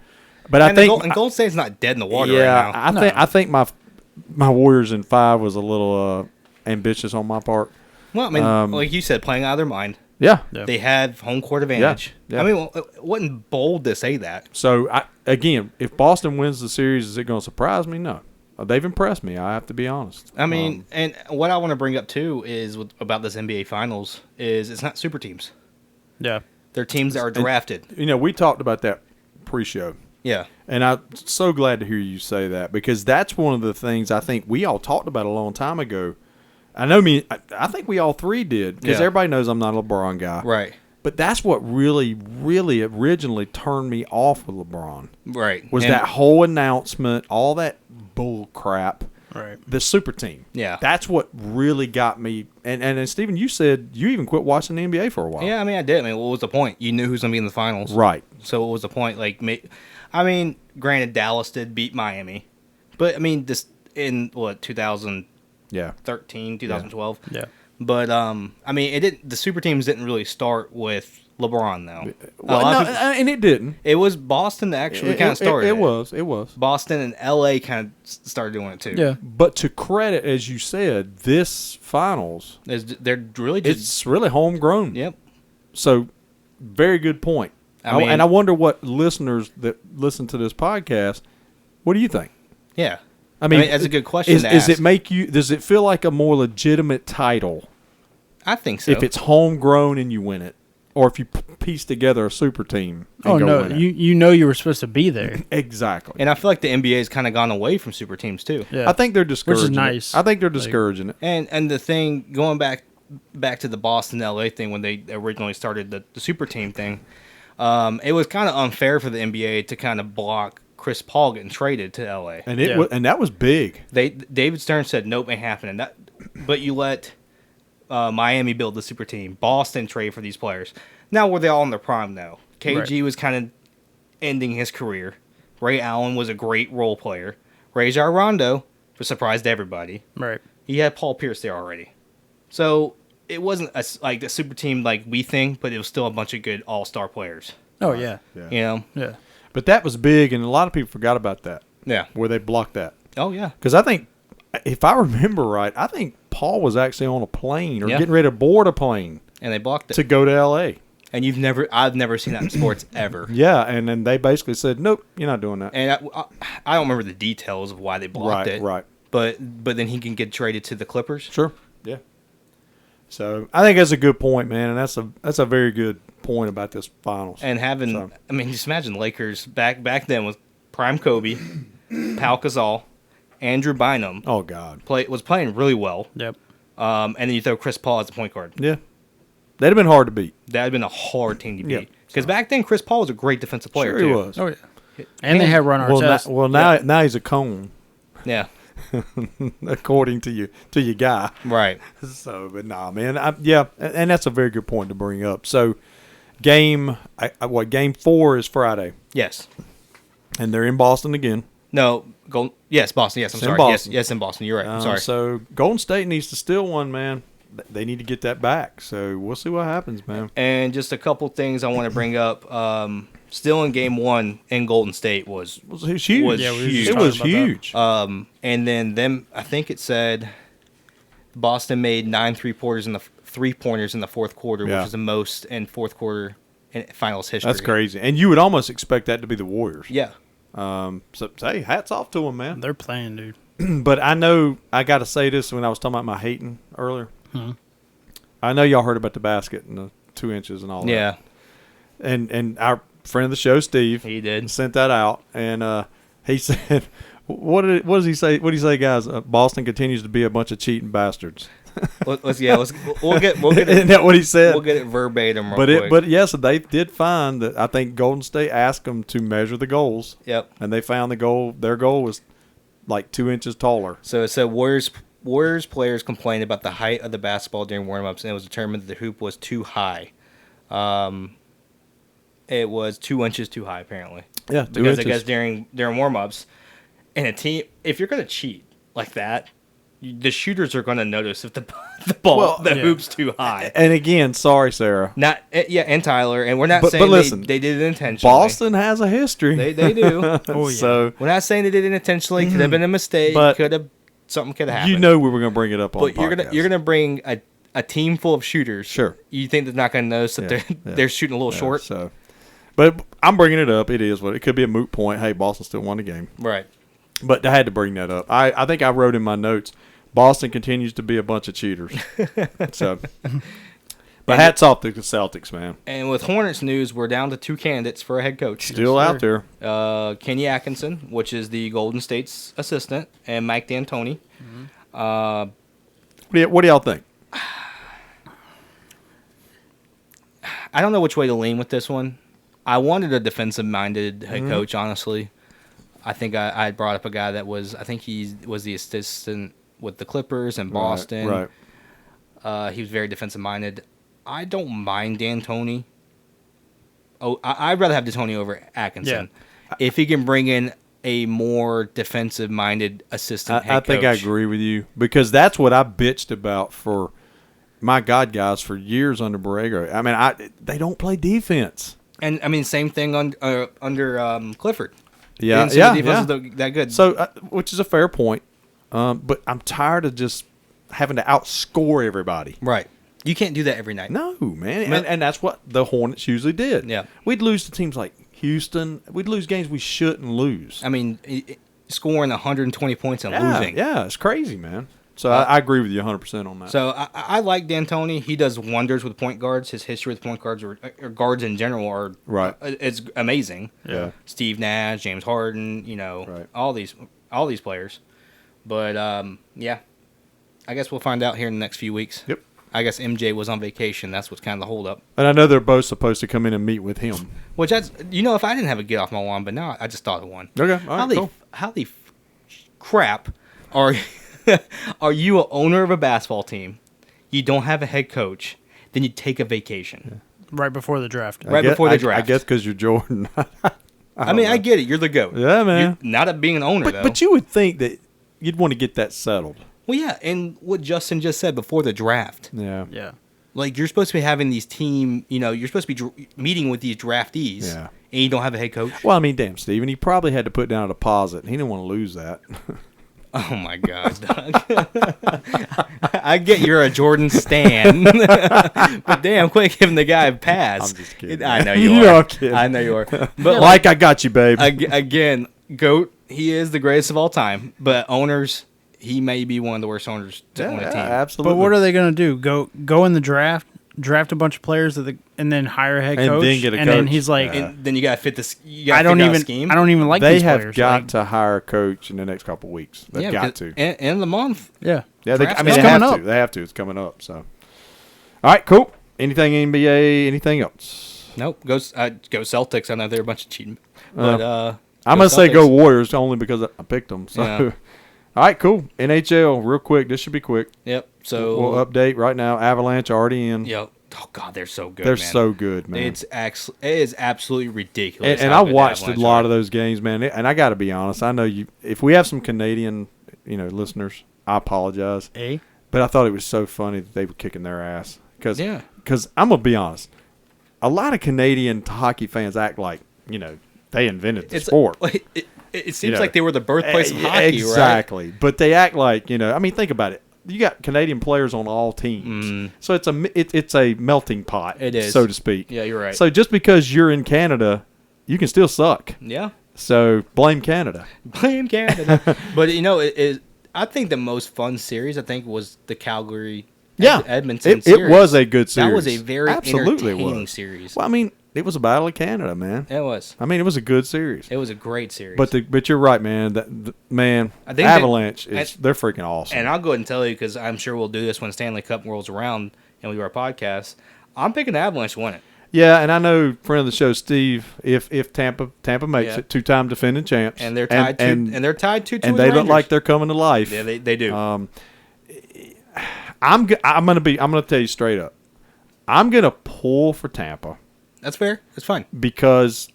But I think Golden State's not dead in the water yeah, right now. I think my Warriors in 5 was a little ambitious on my part. Well, I mean, like you said, playing out of their mind. Yeah. Yeah. They had home court advantage. Yeah. I mean, it wasn't bold to say that. So again, if Boston wins the series, is it going to surprise me? No. They've impressed me. I have to be honest. I mean, and what I want to bring up too is about this NBA Finals is it's not super teams. Yeah. They're teams that are drafted. We talked about that pre-show. Yeah. And I'm so glad to hear you say that because that's one of the things I think we all talked about a long time ago. I think we all three did because Yeah. everybody knows I'm not a LeBron guy. Right. But that's what really, really originally turned me off with LeBron Right. was And- that whole announcement, all that bull crap, Right. the super team. Yeah. That's what really got me. And Stephen, you said you even quit watching the NBA for a while. Yeah, I mean, I did. I mean, what was the point? You knew who's going to be in the finals. Right. So what was the point? Granted, Dallas did beat Miami. But, I mean, this in, 2013, Yeah. 2012. Yeah. But, the super teams didn't really start with LeBron, though. Well, and it didn't. It was Boston that actually kind of started It was. Boston and LA kind of started doing it, too. Yeah. But to credit, as you said, this finals, They're really just... it's really homegrown. Yep. So, very good point. I mean- and I wonder what listeners that listen to this podcast, what do you think? Yeah. I mean, that's a good question to Does ask. does it feel like a more legitimate title I think so. if it's homegrown and you win it, or if you piece together a super team? And Oh go no, win it? you were supposed to be there. Exactly. And I feel like the NBA has kind of gone away from super teams, too. Yeah. I think they're discouraging. nice. I think they're discouraging it. And the thing, going back to the Boston LA thing when they originally started the super team thing, It was kind of unfair for the NBA to kind of block Chris Paul getting traded to LA. And Yeah. and that was big. David Stern said nope, ain't happening. But you let Miami build the super team, Boston trade for these players. Now were they all in their prime? No. KG was kind of ending his career. Ray Allen was a great role player. Rajon Rondo surprised everybody. Right. He had Paul Pierce there already. So it wasn't like a super team like we think, but it was still a bunch of good all-star players. Oh yeah. Yeah. You know? Yeah. But that was big, and a lot of people forgot about that, Yeah. where they blocked that. Oh, yeah. Because I think, if I remember right, I think Paul was actually on a plane or Yeah. getting ready to board a plane And they blocked it. to go to L.A. And I've never seen that in sports ever. Yeah, and then they basically said, nope, you're not doing that. And I don't remember the details of why they blocked it. Right. But then he can get traded to the Clippers. Sure. Yeah. So I think that's a good point, man, and that's a very good point about this finals. And having, So- I mean, just imagine the Lakers back then with prime Kobe, Pau Gasol, Andrew Bynum Oh God. was playing really well. Yep. And then you throw Chris Paul as the point guard. Yeah. That'd have been hard to beat. That would have been a hard team to Yeah. beat. Because back then, Chris Paul was a great defensive player, Sure too. he was. Oh yeah. And they had Ron Well, Artest. now he's a cone, Yeah, according to your guy. right. So, but nah, man. And that's a very good point to bring up. So, game 4 is Friday, Yes. and they're in Boston again. No, yes, Boston. Yes, I'm It's in sorry. Boston. Yes, in Boston. You're right. I'm sorry. So Golden State needs to steal one, man. They need to get that back. So we'll see what happens, man. And just a couple things I want to bring up. Still in game 1 in Golden State was It was huge. Was Yeah, we were huge. just It was talking about that. huge. and then them. I think it said Boston made 9 3-pointers in the 3-pointers in the fourth quarter, Yeah. which is the most in fourth quarter in finals history. That's crazy. And you would almost expect that to be the Warriors. Yeah. So hey, hats off to them, man. They're playing, dude. But I know I got to say this when I was talking about my hating earlier. Hmm. I know y'all heard about the basket and the 2 inches and all that. Yeah. And our friend of the show, Steve, He did. sent that out, and he said, "What does he say? What do you say, guys? Boston continues to be a bunch of cheating bastards." We'll get Isn't that what he said? we'll get it verbatim real quick. But yes, they did find that. I think Golden State asked them to measure the goals, Yep. and they found their goal was like 2 inches taller. So it said Warriors players complained about the height of the basketball during warm-ups, and it was determined that the hoop was too high. It was 2 inches too high, apparently. Yeah, 2 Because I inches. guess during warm-ups, in a team, if you're going to cheat like that, the shooters are going to notice if the Well, hoop's too high. And again, sorry, Sarah. And Tyler, and we're not But saying listen, they did it intentionally. Boston has a history. They do. Oh, yeah. So We're not saying they did it intentionally. Could have been a mistake. But Something could have happened. you know we were going to bring it up on. But the you're podcast. gonna bring a team full of shooters. Sure. You think they're not gonna notice that Yeah, they're shooting a little Yeah, short? So, but I'm bringing it up. It is what it could be a moot point. Hey, Boston still won the game, Right. but I had to bring that up. I think I wrote in my notes. Boston continues to be a bunch of cheaters. So, but hats off to the Celtics, man. And with Hornets news, we're down to 2 candidates for a head coach. Still out there. Kenny Atkinson, which is the Golden State's assistant, and Mike D'Antoni. What do y'all think? I don't know which way to lean with this one. I wanted a defensive-minded head Mm-hmm. coach, honestly. I think I had brought up a guy that I think he was the assistant with the Clippers and Boston. Right. He was very defensive-minded. I don't mind D'Antoni. Oh, I'd rather have D'Antoni over Atkinson. If he can bring in a more defensive-minded assistant head I think I coach. agree with you because that's what I bitched about for my God guys for years under Borrego. I mean, they don't play defense. And, I mean, same thing under Clifford. Yeah, Didn't seem the defense was that good. So, which is a fair point, but I'm tired of just having to outscore everybody. Right. You can't do that every night. No, man, Man. and that's what the Hornets usually did. Yeah. We'd lose to teams like Houston. We'd lose games we shouldn't lose. I mean, scoring 120 points and losing. Yeah, it's crazy, man. So I agree with you 100% on that. So I like D'Antoni. He does wonders with point guards. His history with point guards or guards in general are Right. It's amazing. Yeah. Steve Nash, James Harden, Right. all these players. But yeah, I guess we'll find out here in the next few weeks. Yep. I guess MJ was on vacation. That's what's kind of the holdup. And I know they're both supposed to come in and meet with him. Which that's if I didn't have a get off my lawn, but now I just thought of one. Okay, all right, cool. How the crap are are you a owner of a basketball team? You don't have a head coach, then you take a vacation Right before the draft. Right before the draft. I guess because you're Jordan. I get it. You're the GOAT. Yeah, man. You're not being an owner, though. But you would think that you'd want to get that settled. Well, yeah, and what Justin just said before the draft. Yeah. Yeah. Like, you're supposed to be having these you're supposed to be meeting with these draftees, Yeah. and you don't have a head coach. Well, I mean, damn, Steven, he probably had to put down a deposit, and he didn't want to lose that. Oh, my God, Doug. I get you're a Jordan stan, but damn, quit giving the guy a pass. I'm just kidding. I know you You are. know I'm kidding. I know you are. But Like, I got you, babe. again, GOAT, he is the greatest of all time, but owners, he may be one of the worst owners to own a team. absolutely. But what are they going to do? Go in the draft a bunch of players and then hire a head And coach, then get a and then coach. he's like, And then you got to fit this. You I got don't to even scheme. I don't even like They these have players. got Like, to hire a coach in the next couple of weeks. They've got because- to. And the month. Yeah. Yeah, Draft's they coming have up. to. They have to. It's coming up. So, all right, cool. Anything NBA? Anything else? Nope. Go Celtics. I know they're a bunch of cheating. But I'm gonna say go Warriors only because I picked them. So, Yeah. all right, cool. NHL, real quick. This should be quick. Yep. So We'll update right now. Avalanche already in. Yep. Oh God, they're so good. They're man. so good, man. It is absolutely ridiculous. And how I good the watched a Avalanche lot are. of those games, man. And I got to be honest. I know you. If we have some Canadian, listeners, I apologize. But I thought it was so funny that they were kicking their ass. Because I'm going to be honest. A lot of Canadian hockey fans act like, they invented the sport. It seems like they were the birthplace of hockey, exactly. Right? But they act like, think about it. You got Canadian players on all teams. So it's a melting pot, It is. so to speak. Yeah, you're right. So just because you're in Canada, you can still suck. Yeah. So blame Canada. Blame Canada. But I think the most fun series was the Calgary Edmonton series. It was a good series. That was a very Absolutely entertaining series. Well, I mean, it was a battle of Canada, man. It was. I mean, it was a good series. It was a great series. But you're right, man. I think Avalanche they're freaking awesome. And I'll go ahead and tell you, because I'm sure we'll do this when Stanley Cup rolls around and we do our podcast. I'm picking the Avalanche to win it. Yeah, and I know friend of the show Steve. If Tampa makes it, 2-time defending champs, and they're tied and they're tied to and they look like they're coming to life. Yeah, they do. I'm gonna tell you straight up. I'm gonna pull for Tampa. That's fair. That's fine. Because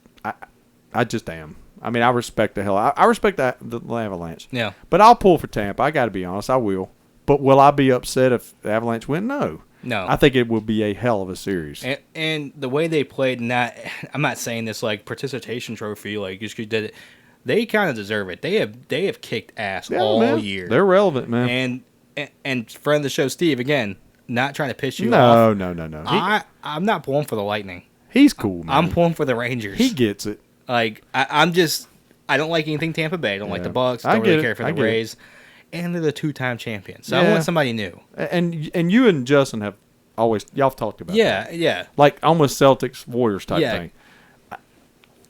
I just am. I mean, I respect the hell. I respect the Avalanche. Yeah. But I'll pull for Tampa. I got to be honest. I will. But will I be upset if the Avalanche win? No. No. I think it will be a hell of a series. And the way they played, I'm not saying this like participation trophy, like just 'cause you did it. They kind of deserve it. They have kicked ass all year. They're relevant, man. And friend of the show, Steve, again, not trying to piss you off. No. I'm not pulling for the Lightning. He's cool, man. I'm pulling for the Rangers. He gets it. Like I don't like anything Tampa Bay. I don't like the Bucks. I Don't get really it. care for I the get it. Rays. And they're the 2-time champions. So I Yeah. want somebody new. And you and Justin have always y'all have talked about that. Yeah. Like almost Celtics Warriors type Yeah. thing.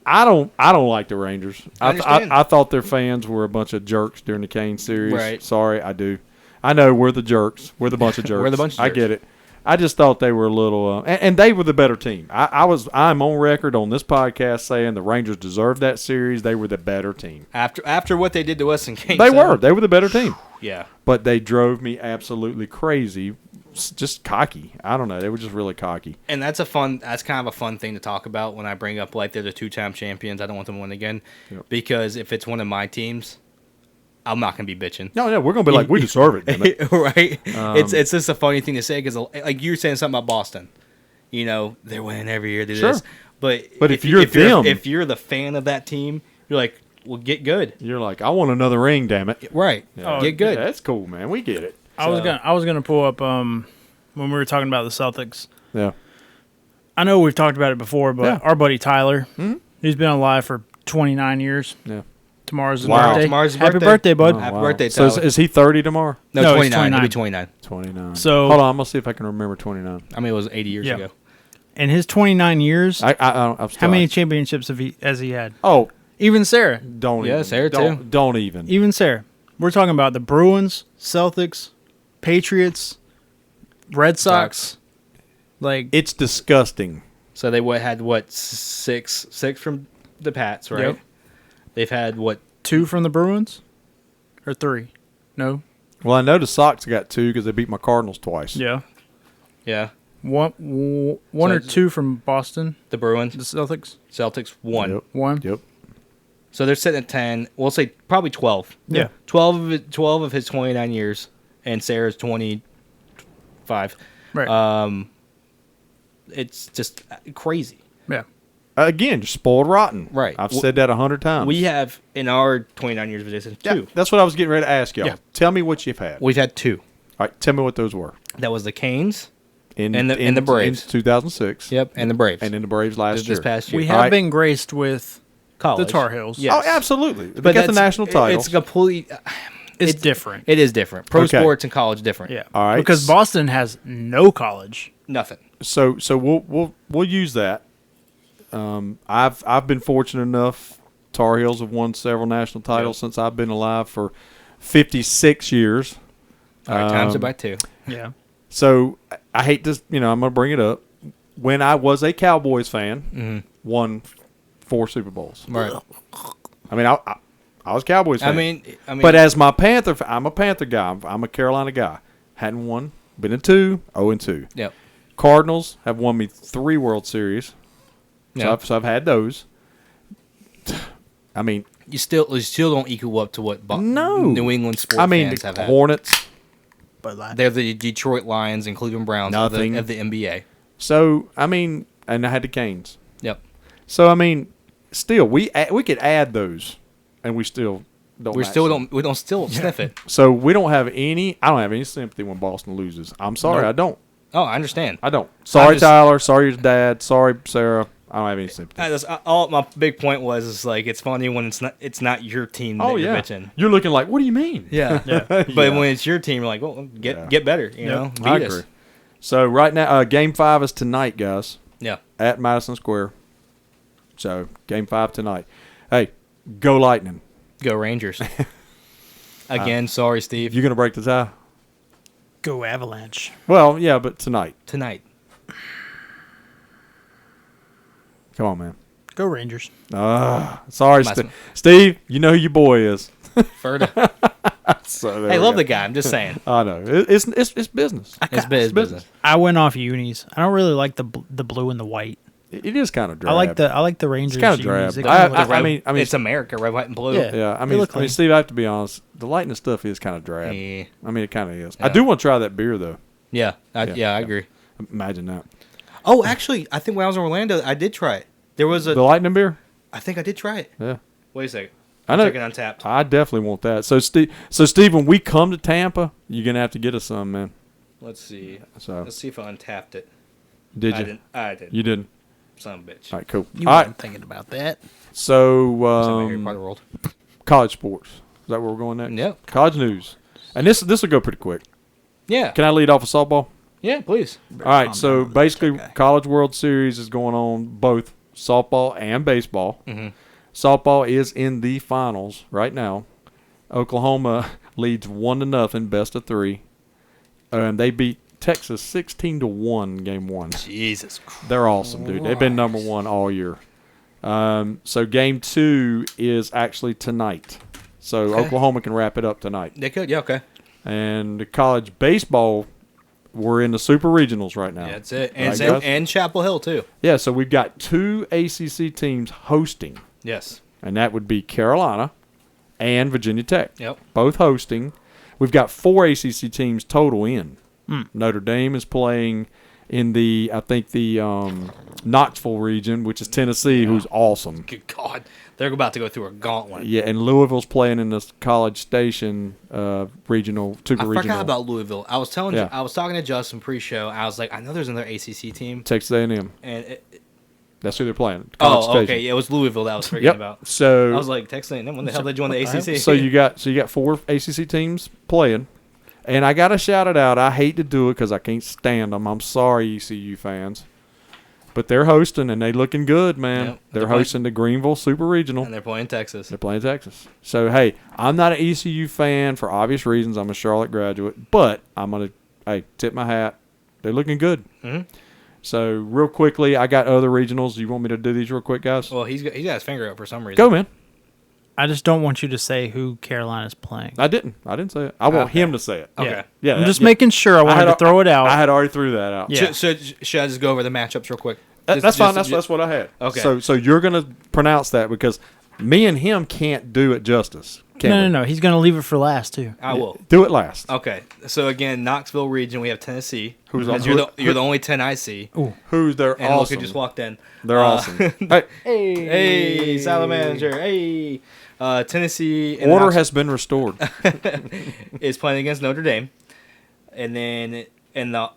I don't like the Rangers. I understand. I thought their fans were a bunch of jerks during the Kane series. Right. Sorry, I do. I know we're the jerks. We're the bunch of jerks. We're the bunch of I jerks. get it. I just thought they were a little, and they were the better team. I'm on record on this podcast saying the Rangers deserved that series. They were the better team. After what they did to us in Game They 7. were. They were the better team. Yeah. But they drove me absolutely crazy. Just cocky. I don't know. They were just really cocky. And that's kind of a fun thing to talk about when I bring up like they're the 2-time champions. I don't want them to win again. Yep. Because if it's one of my teams, I'm not going to be bitching. No, we're gonna be like, we deserve it, damn it. Right? It's just a funny thing to say because like you were saying something about Boston. They're winning every year. They do Sure. this. But if you're them- if you're the fan of that team, you're like, well, get good. You're like, I want another ring, damn it. Right. Get good. Yeah, that's cool, man. We get it. I was gonna pull up when we were talking about the Celtics. Yeah. I know we've talked about it before, but Yeah. our buddy Tyler, he's been alive for 29 years. Yeah. Tomorrow's his Wow. birthday. Tomorrow's his Happy birthday. birthday, bud. Oh, Happy wow. birthday, So Tyler. is he 30 tomorrow? No, No, he's 29. He'll be 29. 29. 29. So- hold on, I'm gonna see if I can remember 29. I mean, it was 80 years Yeah. ago. In his 29 years, I'm still, how many championships has he had? Oh, Even Sarah. don't Yeah, even. Sarah, don't, too. Don't even. Even Sarah. We're talking about the Bruins, Celtics, Patriots, Red Sox, like It's disgusting. So they had six from the Pats, right? Yep. They've had what? 2 from the Bruins, or 3? No. Well, I know the Sox got 2 because they beat my Cardinals twice. Yeah. Yeah, One or it's- 2 from Boston, the Bruins, the Celtics. Celtics, 1. Yep. 1. Yep. So they're sitting at 10. We'll say probably 12. Yeah. 12 of his 29 years, and Sarah's 25. Right. It's just crazy. yeah. Again, just spoiled rotten. Right. I've said that 100 times. We have, in our 29 years of existence, Yeah, 2. that's what I was getting ready to ask y'all. Yeah. Tell me what you've had. We've had 2. All right, tell me what those were. That was the Canes. In And the Braves. in 2006. Yep, and the Braves. And then the Braves last this year. past year. We All have right. been graced with College. the Tar Heels. Yeah. Oh, absolutely. They But got the that's- national title. It's completely. It's different. It is different. Pro Okay. sports and college different. Yeah. All right. Because Boston has no college. Nothing. So we'll use that. I've been fortunate enough. Tar Heels have won several national titles since I've been alive for 56 years. All right, times it by 2. Yeah. So I hate to, I'm going to bring it up. When I was a Cowboys fan, won 4 Super Bowls. Right. I mean, I was a Cowboys fan. I mean, But as my Panther, I'm a Panther guy. I'm a Carolina guy. Hadn't won. Been in 2, 0-2. Yep. Cardinals have won me 3 World Series. Yeah. So I've had those. I mean, You still don't equal up to what No. New England sports fans the have had. Hornets. But They're the Detroit Lions and Cleveland Browns Nothing. of the NBA. So I mean, and I had the Canes. Yep. So I mean, still we could add those, and we still don't. We match still them. don't still sniff it. So we don't have any. I don't have any sympathy when Boston loses. I'm sorry, Nope. I don't. Oh, I understand. I don't. Sorry, just- Tyler. Sorry, your dad. Sorry, Sarah. I don't have any sympathy. All my big point was is like it's funny when it's not your team that Oh you're yeah, bitching. you're looking like, what do you mean? Yeah. Yeah. But Yeah. when it's your team, you're like, well, get Yeah. better. You know, beat I us. agree. So right now, Game 5 is tonight, guys, Yeah. at Madison Square. So Game 5 tonight. Hey, go Lightning! Go Rangers. Again, sorry, Steve. You gonna break the tie? go Avalanche. Well, yeah, but tonight. Tonight. Come on, man. Go Rangers. Sorry, Last one. Steve. You know who your boy is. Ferda. So Hey, love the guy. I'm just saying. I know it's business. It's business. I went off unis. I don't really like the blue and the white. It is kind of drab. I like the Rangers. It's kind of unis. drab. They I- kinda look- I mean, it's America, red, white, and blue. Yeah. Yeah, I They mean, look clean. Steve, I have to be honest. The Lightning stuff is kind of drab. Yeah. I mean, it kind of is. Yeah. I do want to try that beer though. Yeah, I Yeah. agree. Imagine that. Oh, actually, I think when I was in Orlando, I did try it. There was The a. Lightning beer. I think I did try it. Yeah, Wait a second. I know. Checking Untapped. I definitely want that. So Steve, when we come to Tampa, you're gonna have to get us some, man. Let's see. So Let's see if I untapped it. did I you? didn't. I didn't. You didn't. Son of a bitch. All right, cool. You All right. weren't thinking about that. So Some Harry Potter world. college sports. Is that where we're going next? Yep. College news, and this will go pretty quick. Yeah. Can I lead off with softball? Yeah, please. All right, calm so down with basically, this, okay. College World Series is going on both softball and baseball. Mm-hmm. Softball is in the finals right now. Oklahoma leads 1-0, best of 3, and they beat Texas 16-1 game 1. Jesus Christ. They're awesome, dude. They've been number 1 all year. So game 2 is actually tonight. So Okay. Oklahoma can wrap it up tonight. They could. Yeah. Okay. And the college baseball, we're in the super regionals right now. Yeah, that's it. Right, And guys? and Chapel Hill too. Yeah, so we've got 2 ACC teams hosting, Yes. and that would be Carolina and Virginia Tech. Yep. Both hosting. We've got 4 ACC teams total in. Notre Dame is playing in the Knoxville region, which is Tennessee, who's awesome. Good God, they're about to go through a gauntlet. Yeah, and Louisville's playing in this College Station regional, super I regional. forgot about Louisville. I was telling Yeah. you, I was talking to Justin pre-show. I was like, I know there's another ACC team, Texas A&M. and That's who they're playing. College oh, Station. okay, yeah, it was Louisville that I was forgetting Yep. about. So I was like, Texas A&M, when the hell they joined the ACC? So you got 4 ACC teams playing, and I gotta shout it out. I hate to do it because I can't stand them. I'm sorry, ECU fans, but they're hosting and they looking good, man. Yep. They're They're playing- hosting the Greenville Super Regional. and they're playing Texas. They're playing Texas. So hey, I'm not an ECU fan for obvious reasons. I'm a Charlotte graduate, but I'm gonna tip my hat they're looking good. Mhm. So real quickly, I got other regionals. You want me to do these real quick, guys? Well, he's got his finger up for some reason. Go, man. I just don't want you to say who Carolina's playing. I didn't say it. I want Okay. him to say it. Okay. Yeah, I'm just yeah. making sure. I wanted to throw it out. I had already threw that out. Yeah. Should I just go over the matchups real quick? That's fine. That's what I had. Okay. So you're gonna pronounce that because me and him can't do it justice. Can we? No. He's going to leave it for last, too. I will. Do it last. Okay. So again, Knoxville region, we have Tennessee. Who's Because on- you're the only 10 I see. Who's they're And look awesome. who just walked in. They're awesome. Hey, Hey, Salamander. Hey. Tennessee in order Knox- has been restored. is playing against Notre Dame. And then in the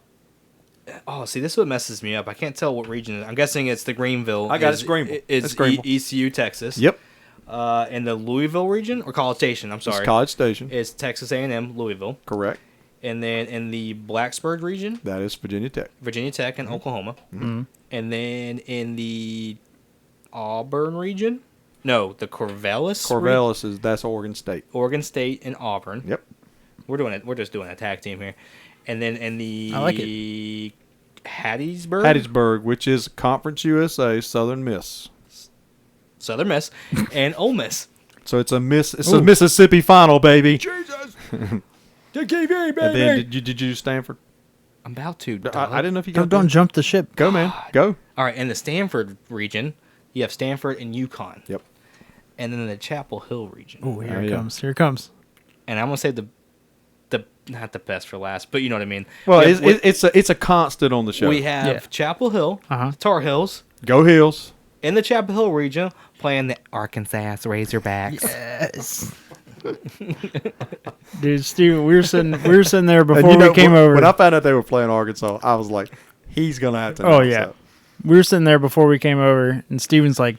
see, this is what messes me up. I can't tell what region. I'm guessing it's the Greenville. I got it. It's Greenville. It's It's Greenville. ECU, Texas. Yep. In the Louisville region or College Station. I'm sorry. It's College Station. It's Texas A&M, Louisville. Correct. And then in the Blacksburg region, That is Virginia Tech. Virginia Tech and Oklahoma. And then in the Auburn region, no, the Corvallis is that's Oregon State. Oregon State and Auburn. Yep. We're doing it. We're just doing a tag team here. And then in the I like Hattiesburg, Hattiesburg, which is Conference USA, Southern Miss. Southern Miss, and Ole Miss. So it's a Mississippi final, baby. Jesus, And then did you do Stanford? I'm about to. I didn't know if you got Don't jump the ship. Go, man. Go. All right, in the Stanford region, you have Stanford and Yukon. Yep. And then in the Chapel Hill region. Oh, here Oh, it yeah. comes. Here it comes. And I'm gonna say the not the best for last, but you know what I mean. Well, We have- it's a constant on the show. we have Yeah. Chapel Hill, Uh-huh. Tar Heels, Go Heels. in the Chapel Hill region playing the Arkansas Razorbacks. Yes. Dude, Steven, we were sitting there before And we came over. When I found out they were playing Arkansas, I was like, he's gonna have to. Oh, announce yeah. that. We were sitting there before we came over, and Steven's like,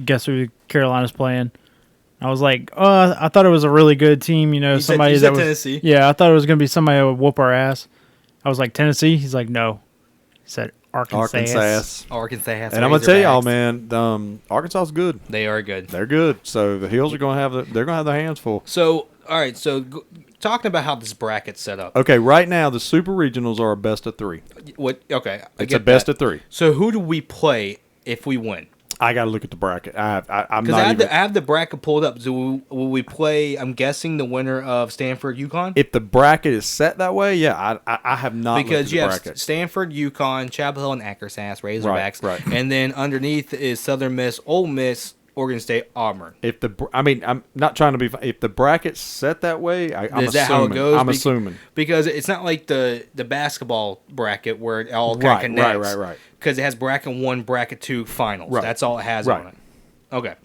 guess who Carolina's playing? I was like, I thought it was a really good team. You know, You said- somebody you that said was. Tennessee. Yeah, I thought it was going to be somebody that would whoop our ass. I was like, Tennessee? He's like, no. He said, Arkansas. Arkansas. And I'm gonna tell y'all, man, Arkansas is good. They are good. They're good. So the Heels are gonna have they're gonna have their hands full. So, all right. So, talking about how this bracket's set up. Okay, right now the Super Regionals are a best of 3. What? Okay, I It's get a best that. of 3. So, who do we play if we win? I got to look at the bracket. I'm Because not even. I have the bracket pulled up. So, will we play? I'm guessing the winner of Stanford, UConn. If the bracket is set that way, yeah, I have not looked at Because the you have bracket. Stanford, UConn, Chapel Hill, and Ackersass Razorbacks, right. and then underneath is Southern Miss, Ole Miss, Oregon State, Auburn. I'm not trying to be. If the bracket's set that way, I'm Is assuming. that how it goes? I'm assuming. Because it's not like the basketball bracket where it all kind of Right, connects. right. Because it has bracket 1, bracket 2, finals. Right. That's all it has Right. on it. Okay.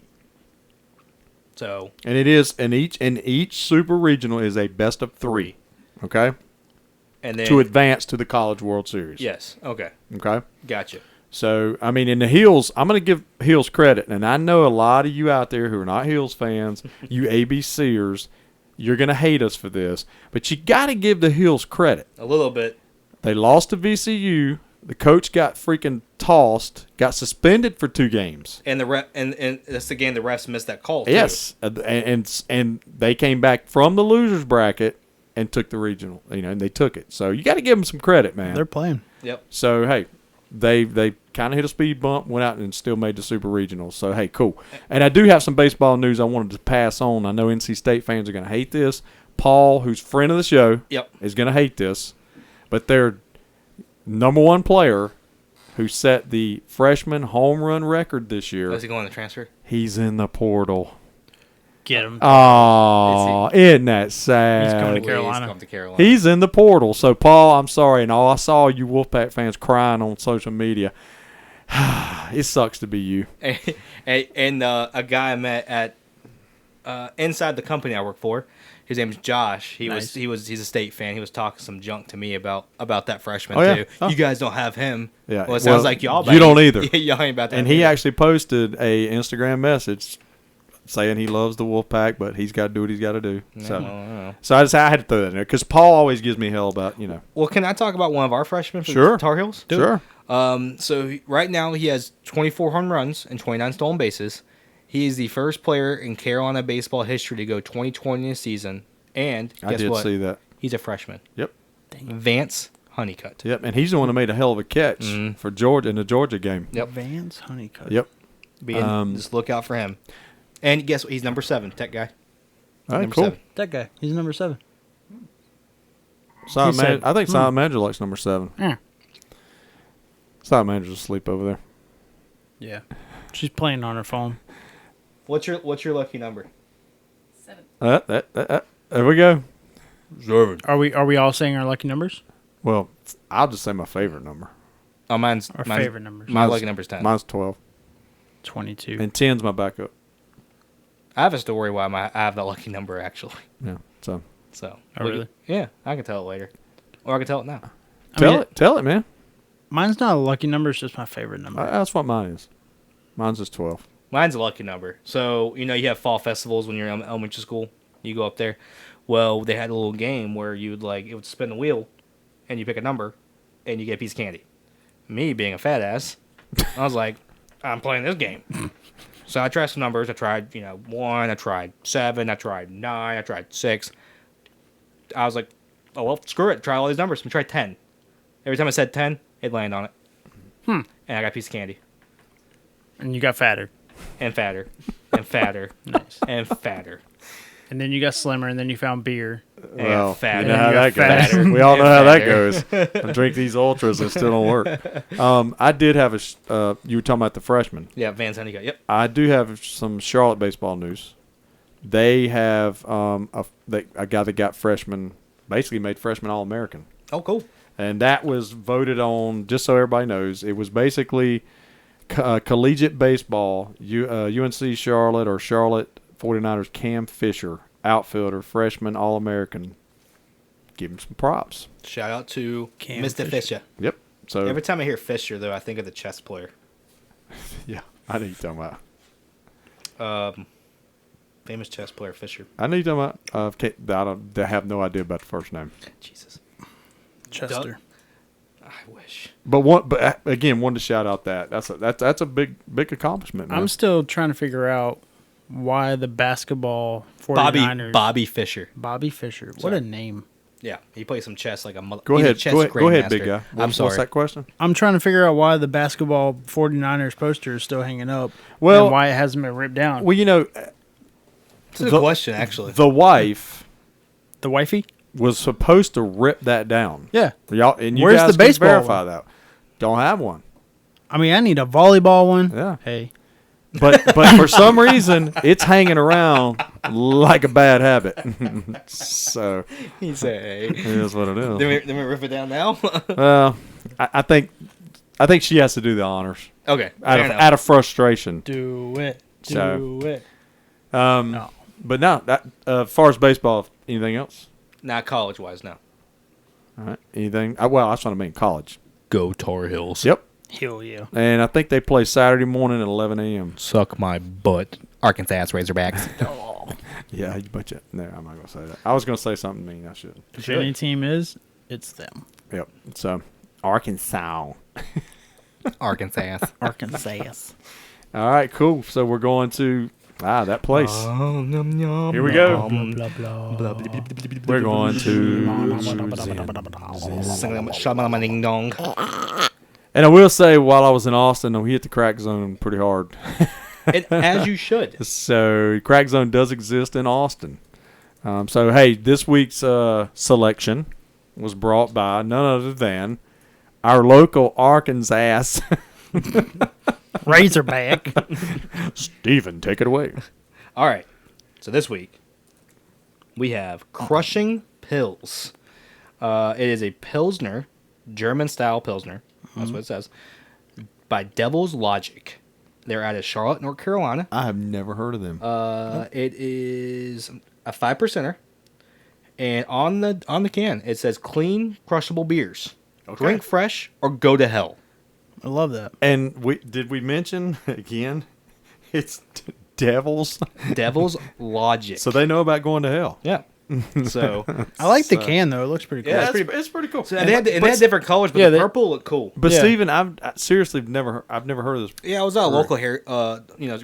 So And it is, and each Super Regional is a best of 3. Okay, and then to advance to the College World Series. yes, okay, Okay. gotcha. So, I mean, in the Heels, I'm going to give Heels credit. And I know a lot of you out there who are not Heels fans, you ABCers, you're going to hate us for this. But you got to give the Heels credit. A little bit. They lost to VCU. The coach got freaking tossed, got suspended for 2 games. And and that's the game the refs missed that call. Too. Yes. And they came back from the losers bracket and took the regional, and they took it. So you got to give them some credit, man. They're playing. Yep. So, hey, they kind of hit a speed bump, went out and still made the Super Regionals. So, hey, cool. And I do have some baseball news I wanted to pass on. I know NC State fans are going to hate this. Paul, who's friend of the show, Yep. is going to hate this. But their number 1 player who set the freshman home run record this year, Is he going to transfer? he's in the portal. Get him. Oh, isn't that sad? He's coming to Please Carolina. come to Carolina. He's in the portal. So, Paul, I'm sorry. And I saw you Wolfpack fans crying on social media. It sucks to be you. and a guy I met at inside the company I work for. His name's Josh. Nice. He's a State fan. He was talking some junk to me about that freshman Oh, yeah. too. Oh. You guys don't have him. Yeah. Well, it sounds Well, like y'all. you don't either. Y'all ain't about that. And he either. actually posted a Instagram message saying he loves the Wolfpack, but he's got to do what he's got to do. So, No. I had to throw that in there because Paul always gives me hell about Well, can I talk about one of our freshmen for Sure. the Tar Heels? Sure. Right now he has 24 home runs and 29 stolen bases. He is the first player in Carolina baseball history to go 20-20 in a season. And I guess did what? see that. He's a freshman. Yep. Vance Honeycutt. Yep, and he's the one that made a hell of a catch for Georgia in the Georgia game. Yep. Vance Honeycutt. Yep. Just look out for him. And guess what? He's number 7, tech guy. All right, Number cool. 7. That guy. He's number 7. Silent He said, I think Silent Manager likes number 7. Yeah. Silent Manager's asleep over there. Yeah. She's playing on her phone. What's your lucky number? 7. There we go. 7. Are we all saying our lucky numbers? Well, I'll just say my favorite number. Oh, mine's Our favorite numbers. My lucky number's 10. Mine's 12. 22. And 10's my backup. I have a story why I have that lucky number actually. Yeah. So So. Oh, really? Yeah, I can tell it later, or I can tell it now. tell it, man. Mine's not a lucky number. It's just my favorite number. That's what mine is. Mine's just 12. Mine's a lucky number. So, you have fall festivals when you're in elementary school. You go up there. Well, they had a little game where it would spin the wheel, and you pick a number, and you get a piece of candy. Me, being a fat ass, I was like, I'm playing this game. So I tried some numbers. I tried, 1, I tried 7, I tried 9, I tried 6. I was like, oh, well, screw it. Try all these numbers. I tried 10. Every time I said 10, it landed on it. And I got a piece of candy. And you got fatter. And fatter. And fatter. Nice. And fatter. And then you got slimmer, and then you found beer. Well, fatter. you know how that Fatter. goes. We all know And how that fatter. goes. I drink these ultras and it still don't work. I did have you were talking about the freshmen. Yeah, Vance Honeycutt. Yep. I do have some Charlotte baseball news. They have a guy that got freshman, basically made freshman All-American. Oh, cool. And that was voted on, just so everybody knows, it was basically collegiate baseball, UNC Charlotte or Charlotte 49ers Cam Fisher, outfielder, freshman All-American. Give him some props. Shout out to Cam Mr. Fisher. Yep. So Every time I hear Fisher, though, I think of the chess player. yeah, I know you're talking about. Famous chess player, Fisher. I know you're talking about. I have no idea about the first name. Jesus. Chester. I wish. But again, wanted to shout out that that's a big accomplishment, man. I'm still trying to figure out why the basketball 49ers. Bobby Fischer. Bobby Fisher. What Sorry. a name. Yeah, he plays some chess like a mother. Go he's a ahead, chess go ahead, big grandmaster. guy. I'm sorry. What's that question? I'm trying to figure out why the basketball 49ers poster is still hanging up. Well- and why it hasn't been ripped down. Well, It's a good question, actually. the wife The wifey? was supposed to rip that down. Yeah. Y'all, and you Where's guys the can baseball verify one? that. Don't have one. I mean, I need a volleyball one. Yeah. Hey. But for some reason, it's hanging around like a bad habit. So He said, it is what it is. Then we rip it down now? Well, I think she has to do the honors Okay. out of frustration. Do it. Do So- it. No. But no, that as far as baseball, anything else? Not college-wise, no. All right. Anything? Well, that's what I mean. College. Go Tar Heels. Yep. Hell yeah. And I think they play Saturday morning at 11 a.m. Suck my butt. Arkansas Razorbacks. Yeah, you betcha. No, I'm not gonna say that. I was gonna say something mean. I shouldn't. If any team is, it's them. Yep. So, Arkansas. Arkansas. Arkansas. All right, cool. So we're going to that place. Oh, num, num, Here we go. blah, blah, blah. We're going to. Ding dong. And I will say, while I was in Austin, we hit the crack zone pretty hard. As you should. So, crack zone does exist in Austin. So, hey, this week's selection was brought by none other than our local Arkansas. Razorback. Steven, take it away. All right. So this week, we have Crushing Pills. It is a Pilsner, German-style Pilsner. That's what it says. By Devil's Logic. They're out of Charlotte, North Carolina. I have never heard of them. It is a 5%er. And on the can, it says clean, crushable beers. Okay. Drink fresh or go to hell. I love that. And did we mention again? It's devils, Devil's Logic. so they know about going to hell. Yeah. So I like the can, though. It looks pretty cool. Yeah, it's pretty cool. So they had different colors, but yeah, the they- purple looked cool. But Yeah. Steven, I've seriously never heard of this. Yeah, I was at a local hair,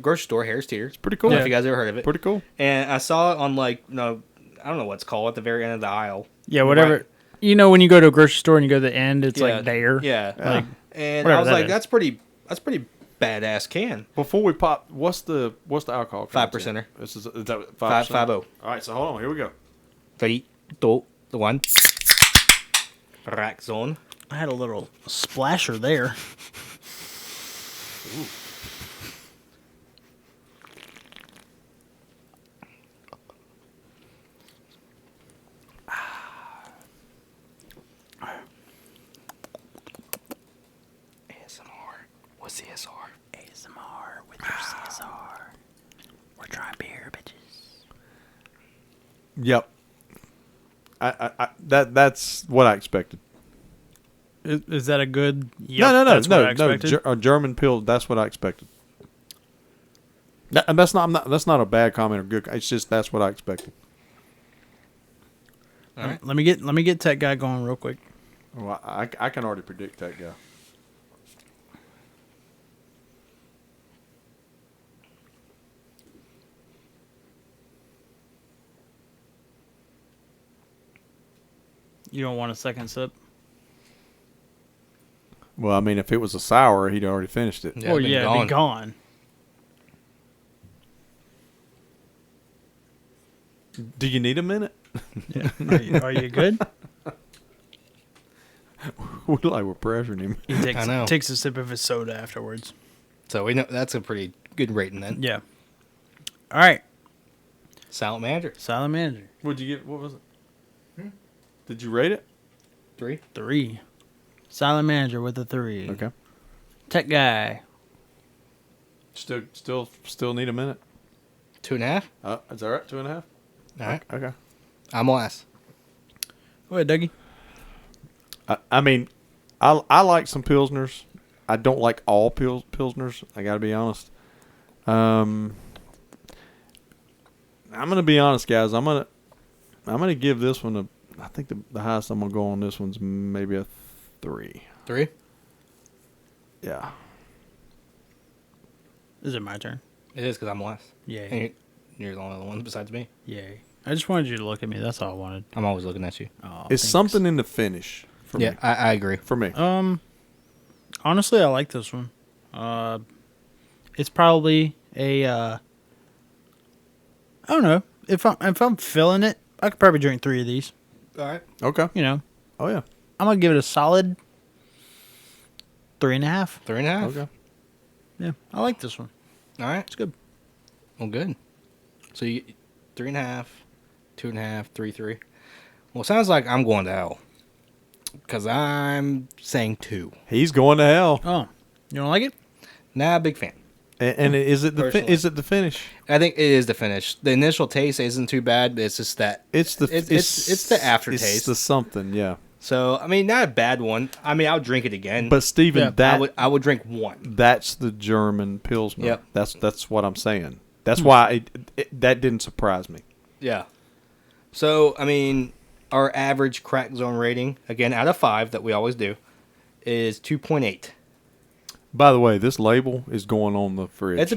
grocery store, Harris Teeter. It's pretty cool. I don't know if you guys ever heard of it. Pretty cool. And I saw it on I don't know what it's called, at the very end of the aisle. Yeah, whatever. Right. you know when you go to a grocery store and you go to the end, it's Yeah. like there. Yeah. Like, And whatever I was that like, is. that's pretty badass can. Before we pop, what's the alcohol? 5%er. This is that 5%? 5-0. All right, so hold on. Here we go. 3, 2, 1. Rack zone. I had a little splasher there. ASMR. What's CSR? ASMR with your CSR. We're trying beer, bitches. Yep. That's what I expected. Is that a good? Yep, no. That's what I expected? A German pill. That's what I expected. And that's not a bad comment or good. It's just that's what I expected. All right. Let me get Tech Guy going real quick. Well, I can already predict that guy. You don't want a second sip? Well, I mean, if it was a sour, he'd already finished it. Yeah, Oh been yeah, gone. be gone. Do you need a minute? Are you good? We're pressuring him. He I know. takes a sip of his soda afterwards. So we know that's a pretty good rating then. Yeah. All right, Silent Manager. Silent Manager. What'd you get? What was it? Did you rate it? 3. 3. Silent Manager with a 3. Okay. Tech Guy. Still need a minute. 2.5. Is that right? 2.5. All right. Okay. I'm last. Go ahead, Dougie. I mean, I like some pilsners. I don't like all pilsners. I got to be honest. I'm gonna be honest, guys. I'm gonna give this one a. I think the highest I'm gonna go on this one's maybe a 3. 3. Yeah. Is it my turn? It is because I'm last. Yay. And you're the only one besides me. Yay. I just wanted you to look at me. That's all I wanted. I'm always looking at you. Oh, It's thanks. something in the finish for Yeah, me. I agree. For me. Honestly, I like this one. It's probably a. I don't know if I'm feeling it. I could probably drink 3 of these. All right. Okay. You know, Oh yeah. I'm gonna give it a solid 3.5. 3.5. Okay. Yeah, I like this one. All right. It's good. Well, good. So you 3.5, 2.5, 3, 3. Well, it sounds like I'm going to hell because I'm saying 2. He's going to hell. Oh, you don't like it? Nah, big fan. And is it Personally. is it the finish? I think it is the finish. The initial taste isn't too bad, but it's just that. It's the It's the aftertaste. It's the something, yeah. So I mean, not a bad one. I mean, I'll drink it again. But Steven, Yeah, that I would drink 1. that's the German Pilsner. Yep. That's what I'm saying. That's why that didn't surprise me. Yeah. So I mean, our average crack zone rating, again out of 5 that we always do, is 2.8. By the way, this label is going on the fridge. It's a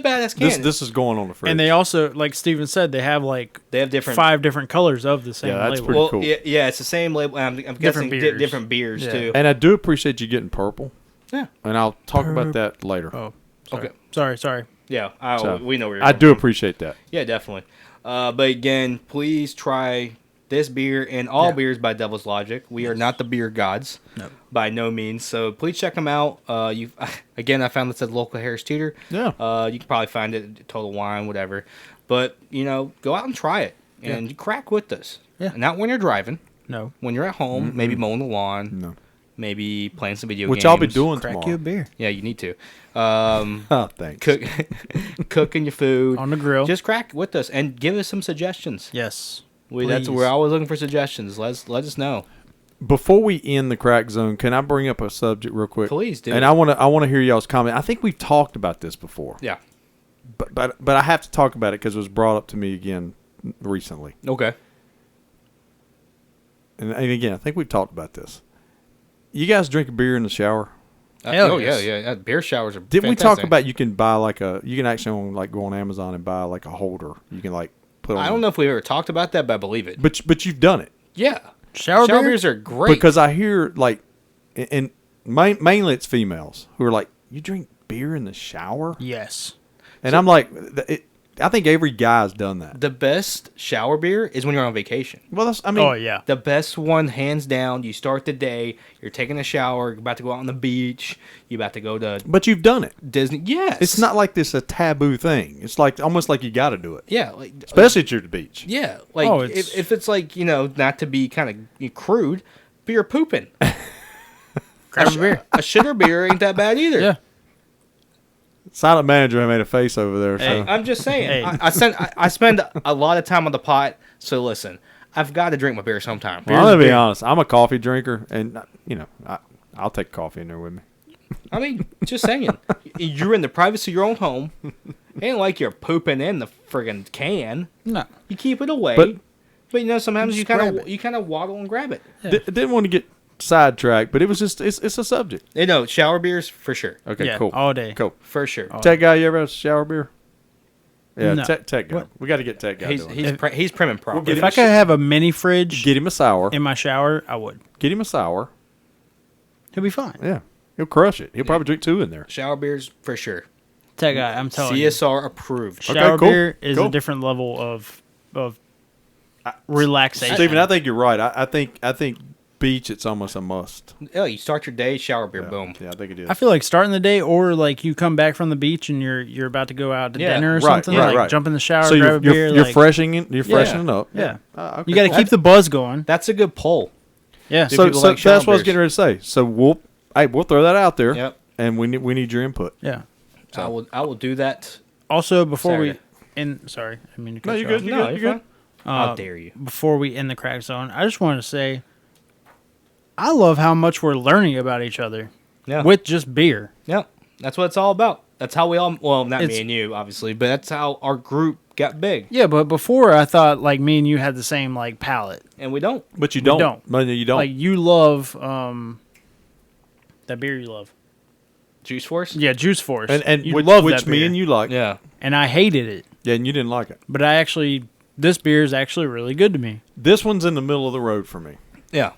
badass can. This is going on the fridge. And they also, like Steven said, they have like They have different 5 different colors of the same Yeah, that's label. pretty Well, cool. yeah, it's the same label. I'm guessing beers. different beers Yeah. too. And I do appreciate you getting purple. Yeah. And I'll talk about that later. Oh, sorry. Okay. Sorry. Yeah, So, we know where you're I coming do from. appreciate that. Yeah, definitely. But again, please try this beer and all Yeah. beers by Devil's Logic. We are not the beer gods, No. by no means. So please check them out. You again, I found this at local Harris Teeter. Yeah. You can probably find it at Total Wine, whatever. But go out and try it and you crack with us. Yeah. Not when you're driving. No. When you're at home, maybe mowing the lawn, No. maybe playing some video Which games. I'll be doing Crack tomorrow. you a beer Yeah, you need to. Oh, thanks. Cooking your food on the grill. Just crack with us and give us some suggestions. yes. That's Please. we're always looking for suggestions. Let us know. Before we end the crack zone, can I bring up a subject real quick? Please do. And I want to hear y'all's comment. I think we've talked about this before. Yeah. But I have to talk about it because it was brought up to me again recently. Okay. And again, I think we've talked about this. You guys drink a beer in the shower? Hell oh yes. yeah. Beer showers are. Didn't we fantastic. talk about you can buy you can actually go on Amazon and buy like a holder. You can put on. I don't know if we ever talked about that, but I believe it. But you've done it. Yeah. Shower beer? beers are great. because I hear like, and mainly it's females who are like, "You drink beer in the shower?" Yes. And I'm like, I think every guy's done that. the best shower beer is when you're on vacation. Well, that's I mean, Oh yeah. The best one, hands down. You start the day, you're taking a shower, you're about to go out on the beach, you're about to go to but you've done it. Disney. Yes. It's not like this a taboo thing. It's like almost like you got to do it, Yeah. Like, especially at your beach. yeah. Like, Oh, it's- if it's like, not to be kind of crude, but you're pooping. Grab a beer. A shitter beer ain't that bad either. Yeah. Silent manager made a face over there. Hey. So I'm just saying. Hey. I spend a lot of time on the pot, so listen, I've got to drink my beer sometime. well, I'm gonna be beer. honest. I'm a coffee drinker, and I'll take coffee in there with me. I mean, just saying. You're in the privacy of your own home. Ain't like you're pooping in the friggin' can. No. You keep it away. But- But sometimes you Just grab kind of waddle and grab it. Yeah. Didn't want to get sidetracked, but it was just it's a subject. Shower beers for sure. Okay, Yeah, cool, all day. cool. For sure. Tech guy, you ever had a shower beer? Yeah, No. tech guy. What? We got to get tech guy. doing it. He's prim and proper. get If him I a could have a mini fridge Get him a sour. in my shower, I would. Get him a sour. He'll be fine. Yeah, he'll crush it. He'll probably drink 2 in there. Shower beers for sure. Tech guy, I'm telling you. CSR approved. Okay, Shower cool, beer is cool. a different level of relaxation. Stephen, I think you're right. I think beach, it's almost a must. Oh, you start your day, shower beer, boom. Yeah, I think it is. I feel like starting the day, or like you come back from the beach and you're about to go out to Yeah, dinner or right, something. right, like right. jump in the shower, So grab a beer. you're like, freshening you're Yeah. freshening up. Yeah. Okay. You got to Well, keep the buzz going. That's a good poll. Yeah. Do So, people so like shower that's what I was beers? getting ready to say. So we'll throw that out there. Yep. And we need your input. Yeah. I will do that. Also, before Saturday. we end, sorry, I mean to cut No, you you're off. good. No, You're you're good. How dare you? Before we end the crack zone, I just wanted to say, I love how much we're learning about each other Yeah. with just beer. Yeah. That's what it's all about. That's how we all, well, not It's- me and you, obviously, but that's how our group got big. Yeah, but before I thought like me and you had the same like palate. And we don't. But you don't. don't. No, you don't. Like you love that beer you love. Juice Force? Yeah, Juice Force. and you which, love which that me beer. and you like. Yeah. And I hated it, Yeah, and you didn't like it. but this beer is actually really good to me. This one's in the middle of the road for me. Yeah.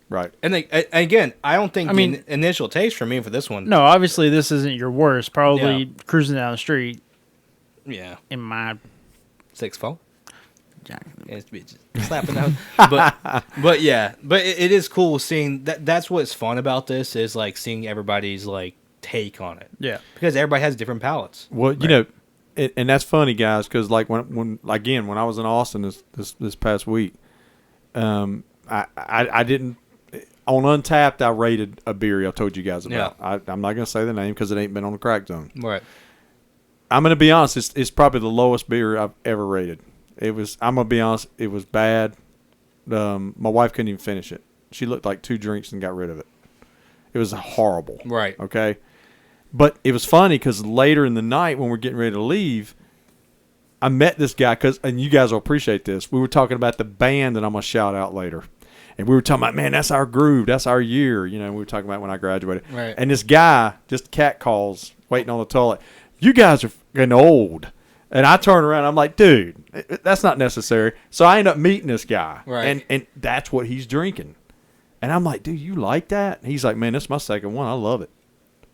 Right. And again, I don't think I mean- the initial taste for me for this one. No, obviously this isn't your worst. Probably Yeah. cruising down the street Yeah. in my 6'4". It's bitches slapping out. But yeah, but it is cool seeing that. That's what's fun about this is like seeing everybody's like take on it yeah. because everybody has different palates. Well, you know, and that's funny, guys, because like when I was in Austin this past week, I didn't on Untapped. I rated a beer I told you guys about. Yeah. I'm not gonna say the name because it ain't been on the Crack Zone. Right. I'm gonna be honest. It's probably the lowest beer I've ever rated. I'm gonna be honest. It was bad. My wife couldn't even finish it. She looked like 2 drinks and got rid of it. It was horrible. Right. Okay. But it was funny because later in the night when we're getting ready to leave, I met this guy and you guys will appreciate this. We were talking about the band that I'm gonna shout out later, and we were talking about, man, that's our groove, that's our year. You know, we were talking about when I graduated. Right. And this guy just cat calls, waiting on the toilet. You guys are getting old. And I turn around, I'm like, dude, that's not necessary. So I end up meeting this guy, Right. and that's what he's drinking. And I'm like, dude, you like that? He's like, man, this is my second one. I love it.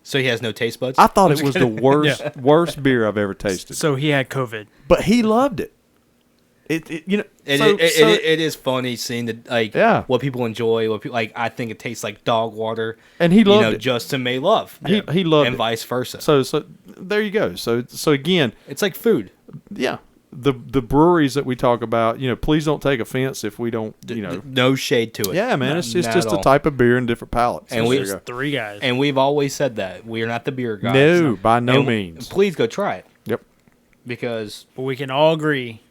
So he has no taste buds. I thought it was the worst beer I've ever tasted. So he had COVID. But he loved it. It is funny seeing the Yeah. what people enjoy. What people like. I think it tastes like dog water. And he loved it. Justin may love. He loved and it. vice versa. So there you go. So again, It's like food. yeah, the breweries that we talk about, please don't take offense if we don't, No shade to it. yeah, man, No, it's not just at a all. type of beer and different palates. And So we- there you Just go. 3 guys. And we've always said that we are not the beer guys. No, by no And means. Please go try it Yep. because But we can all agree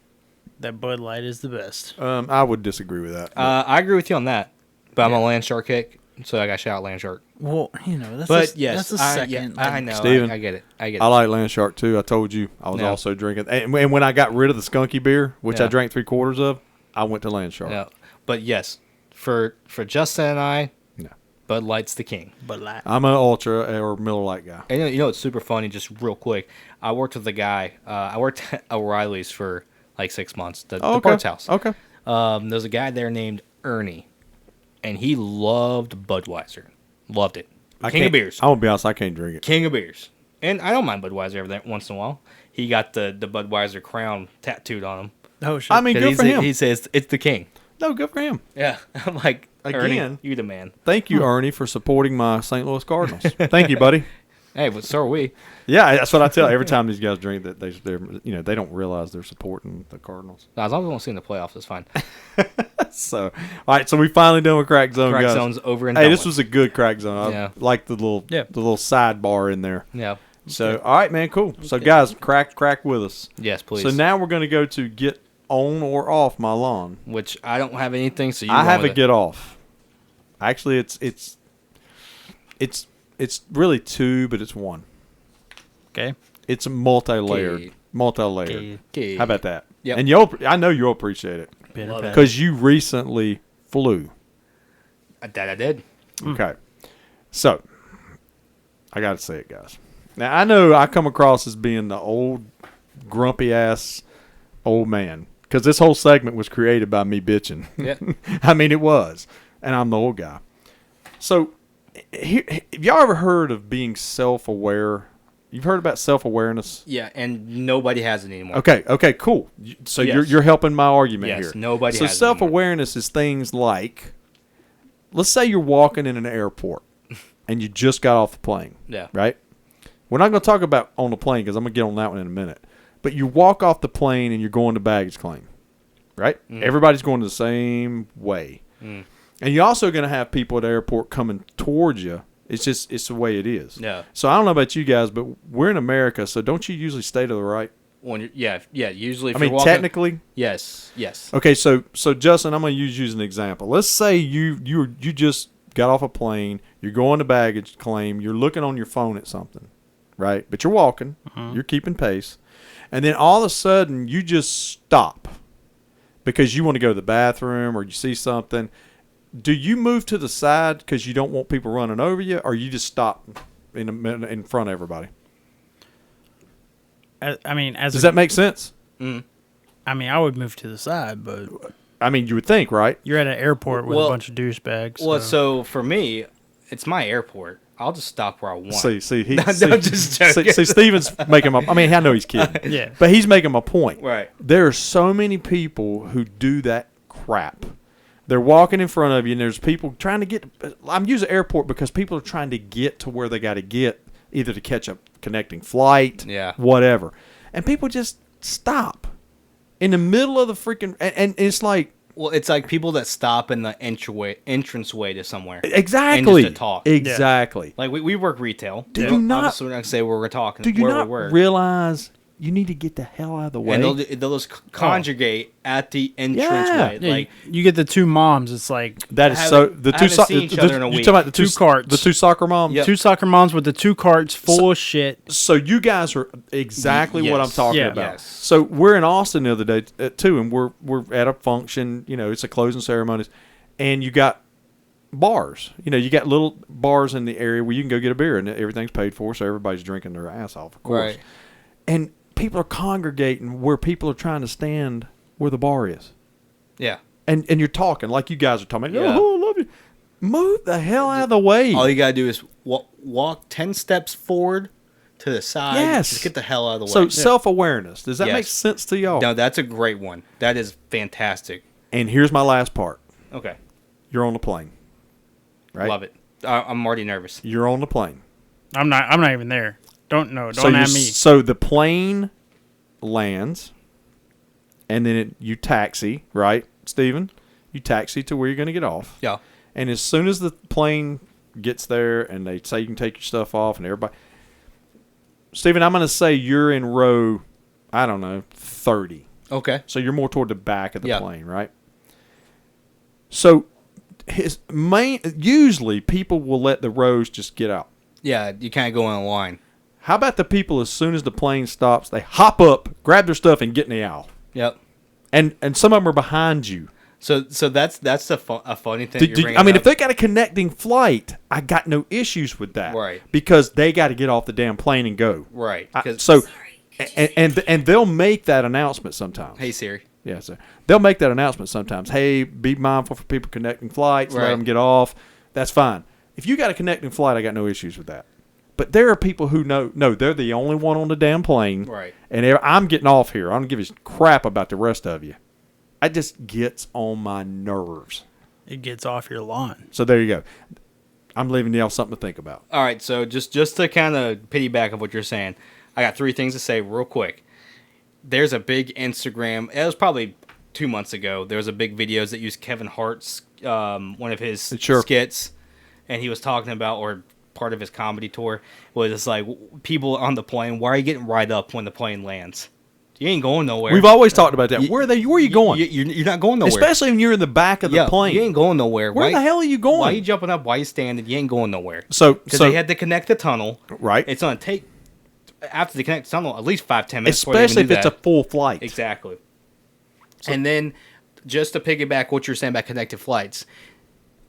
that Bud Light is the best. I would disagree with that. I agree with you on that. But I'm a Land Shark kick, so I got to shout out Land Shark. Well, that's But a, yes, that's a second. I know. Steven, I get it. I get it. I like Landshark too. I told you I was Yeah. also drinking, and when I got rid of the skunky beer, which I Yeah. drank 3/4 of, I went to Landshark. No, but yes, for Justin and I, No. Bud Light's the king. Bud Light. I'm an Ultra or Miller Lite guy. And it's super funny. Just real quick, I worked with a guy. I worked at O'Reilly's for like 6 months. The okay. parts house. Okay. There's a guy there named Ernie. and he loved Budweiser. Loved it. I King of can't- beers. I'm gonna be honest, I can't drink it. King of beers. And I don't mind Budweiser every once in a while. He got the Budweiser crown tattooed on him. Oh shit. I mean, 'Cause good for him. He says it's the king. No, good for him. Yeah. I'm like, Again. Ernie, you the man. Thank you, Ernie, for supporting my St. Louis Cardinals. Thank you, buddy. Hey, but so are we. Yeah, that's what I tell every time these guys drink that they're they don't realize they're supporting the Cardinals. As long as we don't see in the playoffs, it's fine. So, all right, so we finally done with crack zone, Crack guys. zone's over and Hey, done this with. was a good crack zone. I Yeah. like the little sidebar in there. Yeah. So, all right, man, cool. So, guys, crack with us. Yes, please. So now we're going to go to get on or off my lawn. Which I don't have anything, so you I run have with a get off. Actually, it's really two, but it's one. Okay. It's multi-layered. Okay. Multi-layered. Okay. Okay. How about that? Yep. And I know you'll appreciate it Bitter Love it. pat. because you recently flew. That I did. Okay. So, I got to say it, guys. Now, I know I come across as being the old, grumpy-ass old man because this whole segment was created by me bitching. Yeah. I mean, it was. And I'm the old guy. So, have y'all ever heard of being self-aware? You've heard about self-awareness? Yeah, and nobody has it anymore. Okay, cool. So Yes. you're helping my argument Yes, here. nobody So has it anymore. self-awareness is things like, let's say you're walking in an airport and you just got off the plane. Yeah. Right? We're not going to talk about on the plane because I'm going to get on that one in a minute. But you walk off the plane and you're going to baggage claim. Right? Everybody's going the same way. And you're also going to have people at the airport coming towards you. It's the way it is. Yeah. So I don't know about you guys, but we're in America, so don't you usually stay to the right? When you're, yeah. Usually, if I you're mean, walking, technically. yes. Okay, so Justin, I'm going to use you as an example. Let's say you just got off a plane, you're going to baggage claim, you're looking on your phone at something, right? But you're walking, you're keeping pace, and then all of a sudden you just stop because you want to go to the bathroom or you see something. Do you move to the side because you don't want people running over you, or you just stop in front of everybody? I mean, Does that make sense? I mean, I would move to the side, but I mean, you would think, right? you're at an airport with Well- a bunch of douchebags. Well, so for me, it's my airport. I'll just stop where I want. See, he. No, I'm just joking. See, Steven's making my. I mean, I know he's kidding. Yeah. But he's making my point. Right. There are so many people who do that crap. They're walking in front of you, and there's people trying to get. I'm using airport because people are trying to get to where they got to get, either to catch a connecting flight, Yeah. whatever, and people just stop in the middle of the freaking. And it's like Well, it's like people that stop in the entranceway to somewhere. exactly And just to talk. exactly. Like we work retail. Do you not- Obviously, we're not gonna say where we're talking. Do you where not we work. realize you need to get the hell out of the way? And they'll just conjugate at the entranceway. yeah, Like you get the two moms. It's like That is I so. haven't- The I two haven't seen each other in a you week. talking about the Two carts. the two soccer moms. Yep. two soccer moms with the two carts full of shit. So you guys are exactly what I'm Yes. talking Yeah. about. Yes. So we're in Austin the other day too, and we're at a function. You know, it's a closing ceremonies, and you got bars. You know, you got little bars in the area where you can go get a beer, and everything's paid for, so everybody's drinking their ass off, of course. Right. And people are congregating where people are trying to stand where the bar is. yeah. And you're talking like you guys are talking. Yeah. Oh, I love you. Move the hell out of the way. All you gotta do is walk 10 steps forward to the side. Yes. Just get the hell out of the way. So self-awareness. Does that Yes. make sense to y'all? No, that's a great one. That is fantastic. And here's my last part. Okay. You're on the plane. Right? Love it. I'm already nervous. You're on the plane. I'm not even there. Don't So have me. So the plane lands, and then you taxi, right, Steven? You taxi to where you're going to get off. Yeah. And as soon as the plane gets there and they say you can take your stuff off and everybody... Steven, I'm going to say you're in row, I don't know, 30. Okay. So you're more toward the back of the Yeah. plane, right? So usually people will let the rows just get out. Yeah, you can't go in a line. How about the people, as soon as the plane stops, they hop up, grab their stuff, and get in the aisle? Yep. And some of them are behind you. So that's a funny thing. you're bringing I mean, up. if they got a connecting flight, I got no issues with that. Right. Because they got to get off the damn plane and go. Right. 'cause- So, and they'll make that announcement sometimes. Hey Siri. Yeah, so they'll make that announcement sometimes. Hey, be mindful for people connecting flights. Let Right. them get off. That's fine. If you got a connecting flight, I got no issues with that. But there are people who know, no, they're the only one on the damn plane. Right. And I'm getting off here. I don't give a crap about the rest of you. It just gets on my nerves. It gets off your lawn. So there you go. I'm leaving y'all something to think about. All right, so just to kind of piggyback of what you're saying, I got 3 things to say real quick. There's a big Instagram. It was probably 2 months ago. There was a big videos that used Kevin Hart's one of his Sure. skits, and he was talking about, or part of his comedy tour was just like, people on the plane. Why are you getting right up when the plane lands? You ain't going nowhere. We've always talked about that. You- Where are you going? You're not going nowhere. Especially when you're in the back of the plane. You ain't going nowhere. Where the hell are you going? Why you jumping up? Why you standing? You ain't going nowhere. So Because they had to connect the tunnel. right. It's going to take, after they connect the tunnel, at least 5-10 minutes. before they Especially if even do it's a that. full flight. Exactly. And then, just to piggyback what you're saying about connected flights,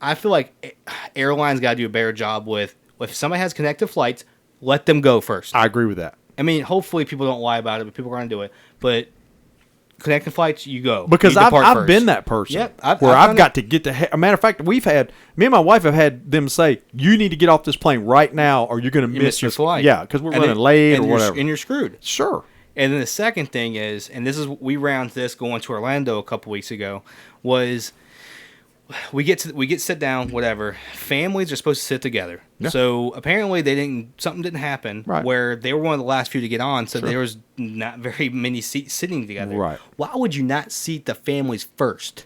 I feel like airlines got to do a better job with, if somebody has connected flights, let them go first. I agree with that. I mean, hopefully people don't lie about it, but people are going to do it. But connected flights, you go. Because You I've depart first. been that person. Yep, where I've I've done got to get to. A matter of fact, me and my wife have had them say, "You need to get off this plane right now, or you're going to You miss your this flight. Yeah, because we're And running then- late and or you're- whatever. And you're screwed. Sure. And then the second thing is, and this is, we round this going to Orlando a couple weeks ago, was we get sit down, whatever. Families are supposed to sit together. Yeah. So apparently something didn't happen Right. where they were one of the last few to get on, so there was not very many seats sitting together. Right. Why would you not seat the families first?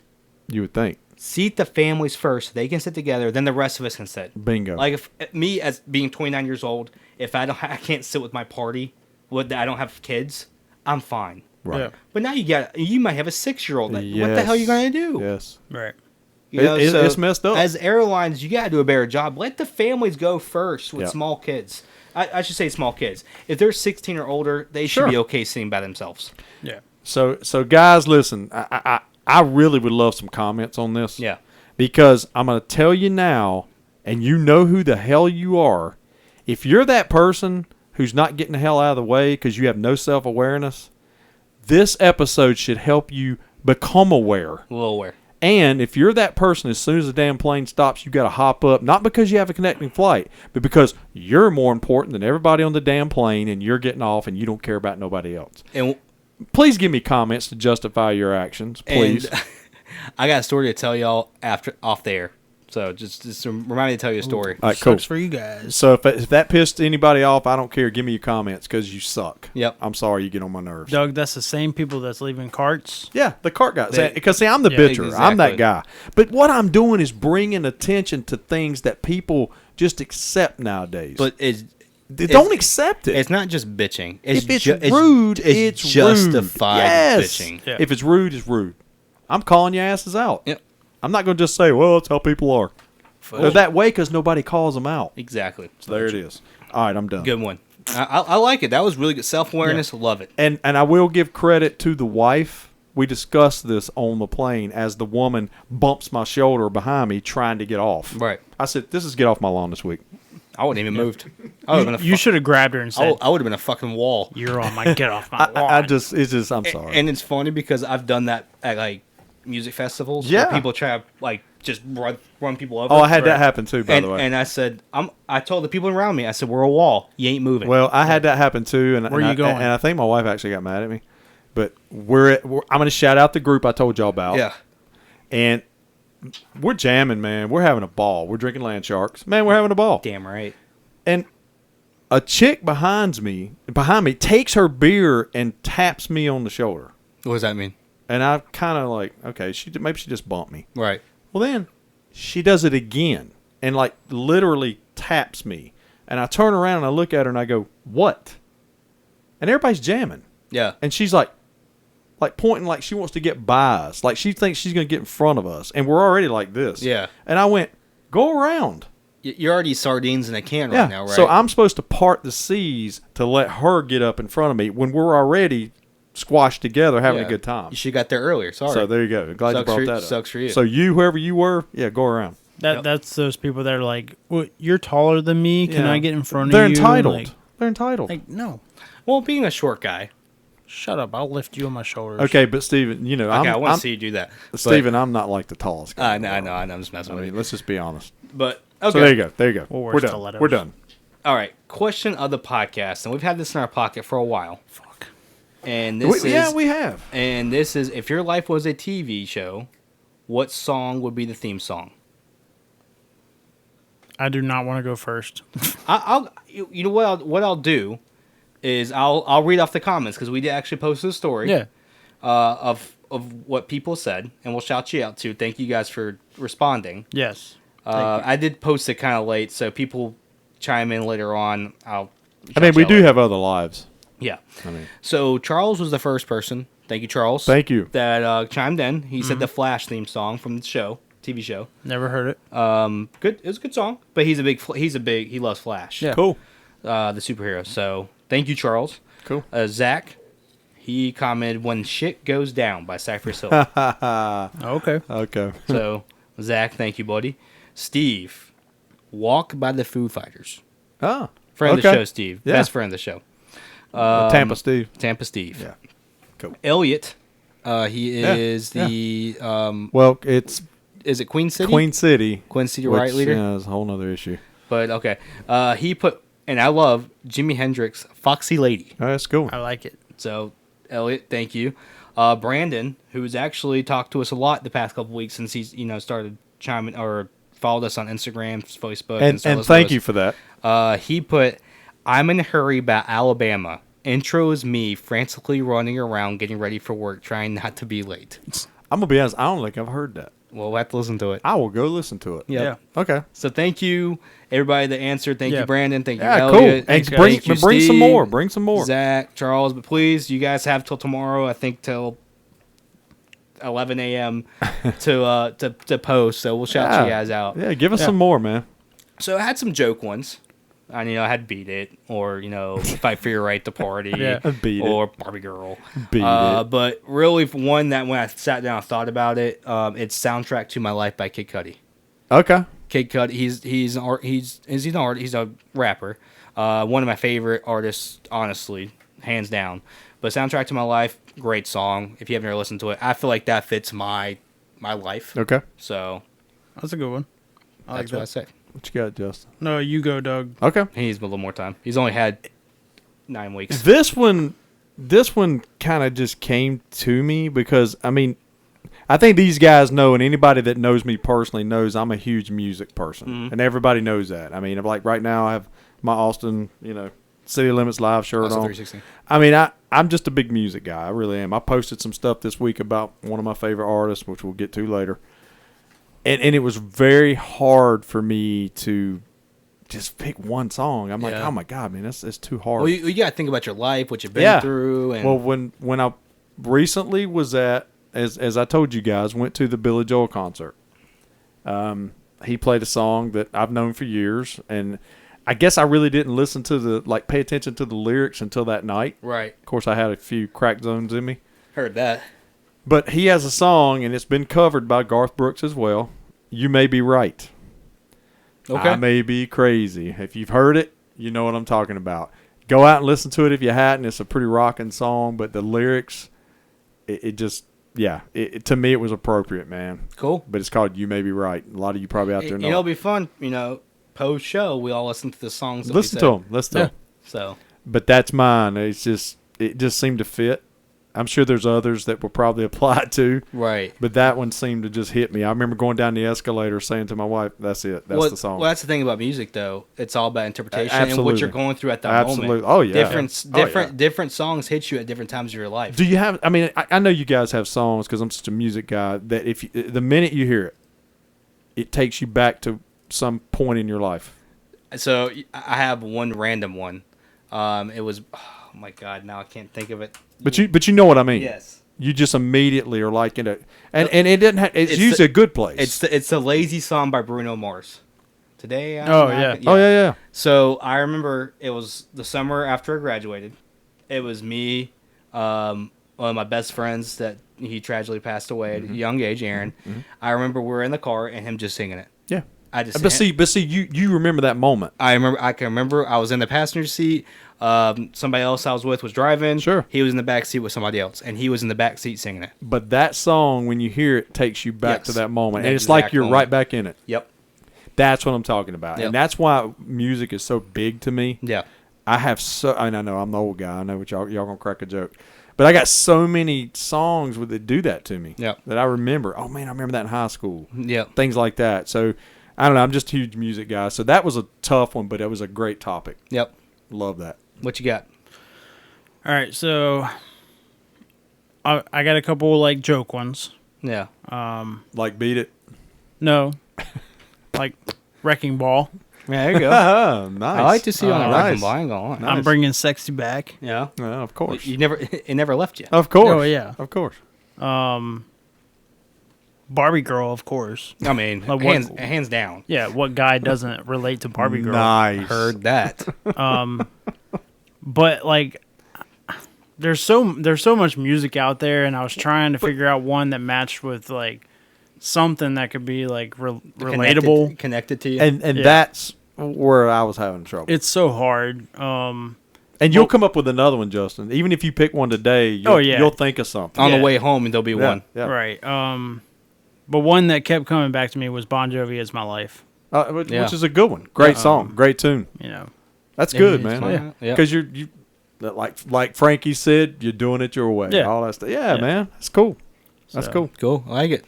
You would think. Seat the families first. They can sit together, then the rest of us can sit. Bingo. Like if me, as being 29 years old, if I can't sit with my party, I don't have kids, I'm fine. Right. Yeah. But now you might have a 6-year-old. What the hell are you gonna do? Yes. Right. You know, It's messed up. As airlines, you gotta do a better job. Let the families go first with Yeah. small kids. I should say small kids. If they're 16 or older, they should Sure. be okay sitting by themselves. Yeah. So guys, listen. I really would love some comments on this. Yeah. Because I'm going to tell you now, and you know who the hell you are. If you're that person who's not getting the hell out of the way because you have no self-awareness, this episode should help you become aware. A little aware. And if you're that person, as soon as the damn plane stops, you got to hop up, not because you have a connecting flight, but because you're more important than everybody on the damn plane and you're getting off and you don't care about nobody else. And Please give me comments to justify your actions, please. And I got a story to tell y'all off there. So just remind me to tell you a story. All right, cool. Sucks for you guys. So if that pissed anybody off, I don't care. Give me your comments because you suck. Yep. I'm sorry you get on my nerves. Doug, that's the same people that's leaving carts. Yeah, the cart guy. They- Because see, I'm the Yeah, bitcher. I'm that exactly. guy. But what I'm doing is bringing attention to things that people just accept nowadays. But they don't accept it. It's not just bitching. If it's rude, it's justified rude. Yes. bitching. Yeah. If it's rude, it's rude. I'm calling your asses out. Yep. I'm not going to just say, well, that's how people are. They're that way because nobody calls them out. Exactly. So there it is. All right, I'm done. Good one. I like it. That was really good. Self-awareness. Love it. And I will give credit to the wife. We discussed this on the plane as the woman bumps my shoulder behind me trying to get off. Right. I said, this is get off my lawn this week. I wouldn't even moved. I would have been You should have grabbed her and said, I would have been a fucking wall. "You're on my get off my lawn." I'm sorry. And it's funny because I've done that at like music festivals. Yeah. Where people try to like just run people over. Oh, I had that Right. happen too, by the way. And I said, I told the people around me, I said, we're a wall. You ain't moving. Well, I had that happen too, and Where you going? And I think my wife actually got mad at me. But I'm going to shout out the group I told y'all about. yeah. And we're jamming, man. We're having a ball. We're drinking Land Sharks, man. We're having a ball. Damn right. And a chick behind me takes her beer and taps me on the shoulder. What does that mean? And I kind of like, okay, maybe she just bumped me. Right. Well, then she does it again and like literally taps me. And I turn around and I look at her and I go, what? And everybody's jamming. Yeah. And she's like pointing like she wants to get by us. Like she thinks she's going to get in front of us. And we're already like this. Yeah. And I went, go around. You're already sardines in a can Yeah. right now, right? So I'm supposed to part the seas to let her get up in front of me when we're already squashed together having Yeah. a good time. You should have got there earlier. Sorry. So there you go. Glad you Sucks brought for- that up. sucks for you. So you, whoever you were, yeah, go around. Yep. That's those people that are like, well, "You're taller than me. Can Yeah. I get in front They're of you?" entitled. Like, They're entitled. no. well, being a short guy, Shut up! I'll lift you on my shoulders. Okay, but Steven, you know, Okay, I want I'm to see you do that. Steven, I'm not like the tallest guy. I know, I'm just messing I with mean, you. let's just be honest. But okay. So there you go. There you go. We'll work We're done. stilettos. We're done. All right. Question of the podcast, and we've had this in our pocket for a while. Fuck. And this is We have. And this is, if your life was a TV show, what song would be the theme song? I do not want to go first. You know what I'll do is I'll read off the comments because we did actually post a story. Yeah. Of what people said, and we'll shout you out too. Thank you guys for responding. Yes. I did post it kind of late, so people chime in later on. I mean, we do have other lives. Yeah. I mean, So Charles was the first person. Thank you, Charles. thank you. That chimed in. He said the Flash theme song from the show, TV show. Never heard it. Good. It was a good song, but he loves Flash. Yeah. Cool. The superhero. So thank you, Charles. Cool. Zach, he commented "When Shit Goes Down" by Cypress Hill. Okay. Okay. So Zach, thank you, buddy. Steve, "Walk" by the Foo Fighters. Oh. Friend of the okay. show, Steve. Yeah. Best friend of the show. Tampa Steve. Tampa Steve. Yeah. Cool. Elliot, he Yeah, is yeah. the Well, it's is it Queen City? Queen City. Queen City which, Riot Leader. Yeah, is a whole nother issue. But okay, he put, and I love Jimi Hendrix, "Foxy Lady." Oh, that's cool. I like it. So Elliot, thank you. Brandon, who's actually talked to us a lot the past couple weeks since he's started chiming or followed us on Instagram, Facebook, And thank you for that. He put, "I'm in a hurry" by Alabama. Intro is me frantically running around getting ready for work, trying not to be late. I'm gonna be honest. I don't think I've heard that. Well, we'll have to listen to it. I will go listen to it. Yep. Okay. So thank you, everybody that answered. Thank Yeah. you, Brandon. Thank you, Yeah, Elliot. cool. And Thank bring you, some Steve, more. Bring some more. Zach, Charles. But please, you guys have till tomorrow. I think till 11 a.m. to post. So we'll shout you guys out. Yeah, give us some more, man. So I had some joke ones. I had Beat It, or Fight for Your Right to Party, Yeah. Beat It. or Barbie Girl. Beat It. But really, for one that when I sat down and thought about it, it's "Soundtrack to My Life" by Kid Cudi. Okay. Kid Cudi, he's an artist, he's a rapper. One of my favorite artists, honestly, hands down. But "Soundtrack to My Life," great song. If you haven't ever listened to it, I feel like that fits my life. Okay. So That's a good one. I like that's what I that. say. What you got, Justin? No, you go, Doug. Okay. He needs a little more time. He's only had 9 weeks. This one kind of just came to me because I think these guys know, and anybody that knows me personally knows I'm a huge music person, and everybody knows that. Like right now, I have my Austin, City Limits Live shirt Also on. 316. I'm just a big music guy. I really am. I posted some stuff this week about one of my favorite artists, which we'll get to later. And it was very hard for me to just pick one song. I'm like, Yeah. oh my God, man, it's too hard. Well, you got to think about your life, what you've been Yeah. through, and Well, when I recently was at, as I told you guys, went to the Billy Joel concert. He played a song that I've known for years, and I guess I really didn't listen to pay attention to the lyrics until that night. right, Of course, I had a few crack zones in me. heard that. But he has a song, and it's been covered by Garth Brooks as well. "You May Be Right." Okay, I may be crazy. If you've heard it, you know what I'm talking about. Go out and listen to it if you hadn't. It's a pretty rocking song, but the lyrics, it just, to me it was appropriate, man. cool. But it's called "You May Be Right." A lot of you probably out there know. It'll be fun. Post show, we all listen to the songs. That Listen we to said. them. Listen to Yeah. them. So But that's mine. It just seemed to fit. I'm sure there's others that will probably apply to. right. But that one seemed to just hit me. I remember going down the escalator saying to my wife, "That's it. That's the song." Well, that's the thing about music, though. It's all about interpretation and what Absolutely. you're going through at that Absolutely. moment. Oh, yeah. Different songs hit you at different times of your life. Do you have? I know you guys have songs because I'm such a music guy that the minute you hear it, it takes you back to some point in your life. So I have one random one. It was, oh my God, now I can't think of it. But you know what I mean. Yes. You just immediately are like in a, and it doesn't have. It's usually a good place. It's the Lazy Song by Bruno Mars. Today. Oh, yeah. Oh yeah. So I remember it was the summer after I graduated. It was me, one of my best friends that he tragically passed away at a young age, Aaron. I remember we were in the car and him just singing it. Yeah. I just But see, you remember that moment. I can remember I was in the passenger seat. Somebody else I was with was driving. Sure. He was in the back seat with somebody else, and he was in the back seat singing it. But that song, when you hear it, takes you back Yes. to that moment, That and it's like exact you're moment. right back in it. Yep. That's what I'm talking about, Yep. and that's why music is so big to me. Yeah. I have and I know I'm the old guy. I know what y'all gonna crack a joke, but I got so many songs that do that to me. Yep. That I remember. Oh man, I remember that in high school. Yep. Things like that. So I don't know. I'm just a huge music guy. So that was a tough one, but it was a great topic. Yep. Love that. What you got? All right, so I got a couple like joke ones. Yeah. Like Beat It. No, like Wrecking Ball. Yeah, there you go. Nice. I like to see you on a Nice. wrecking ball. I ain't gonna lie. Nice. I'm bringing sexy back. Yeah. Yeah, of course. It never left you. Of course. Oh, yeah. Of course. Barbie Girl, of course. I mean, Like what- hands down. Yeah, what guy doesn't relate to Barbie Girl? Nice. Heard that. But like, there's so much music out there, and I was trying to figure out one that matched with like something that could be like relatable. Connected to you. And Yeah. that's where I was having trouble. It's so hard. And you'll come up with another one, Justin. Even if you pick one today, you'll think of something. on yeah. the way home, and there'll be Yeah, one. yeah. Right. But one that kept coming back to me was Bon Jovi "Is My Life." Which Yeah. is a good one. Great song. Great tune. You know. That's Yeah, good, it's man. fine. Yeah. Because you like Frankie said, you're doing it your way. Yeah. All that stuff. Yeah, Yeah. man. That's cool. That's So- cool. Cool. I like it.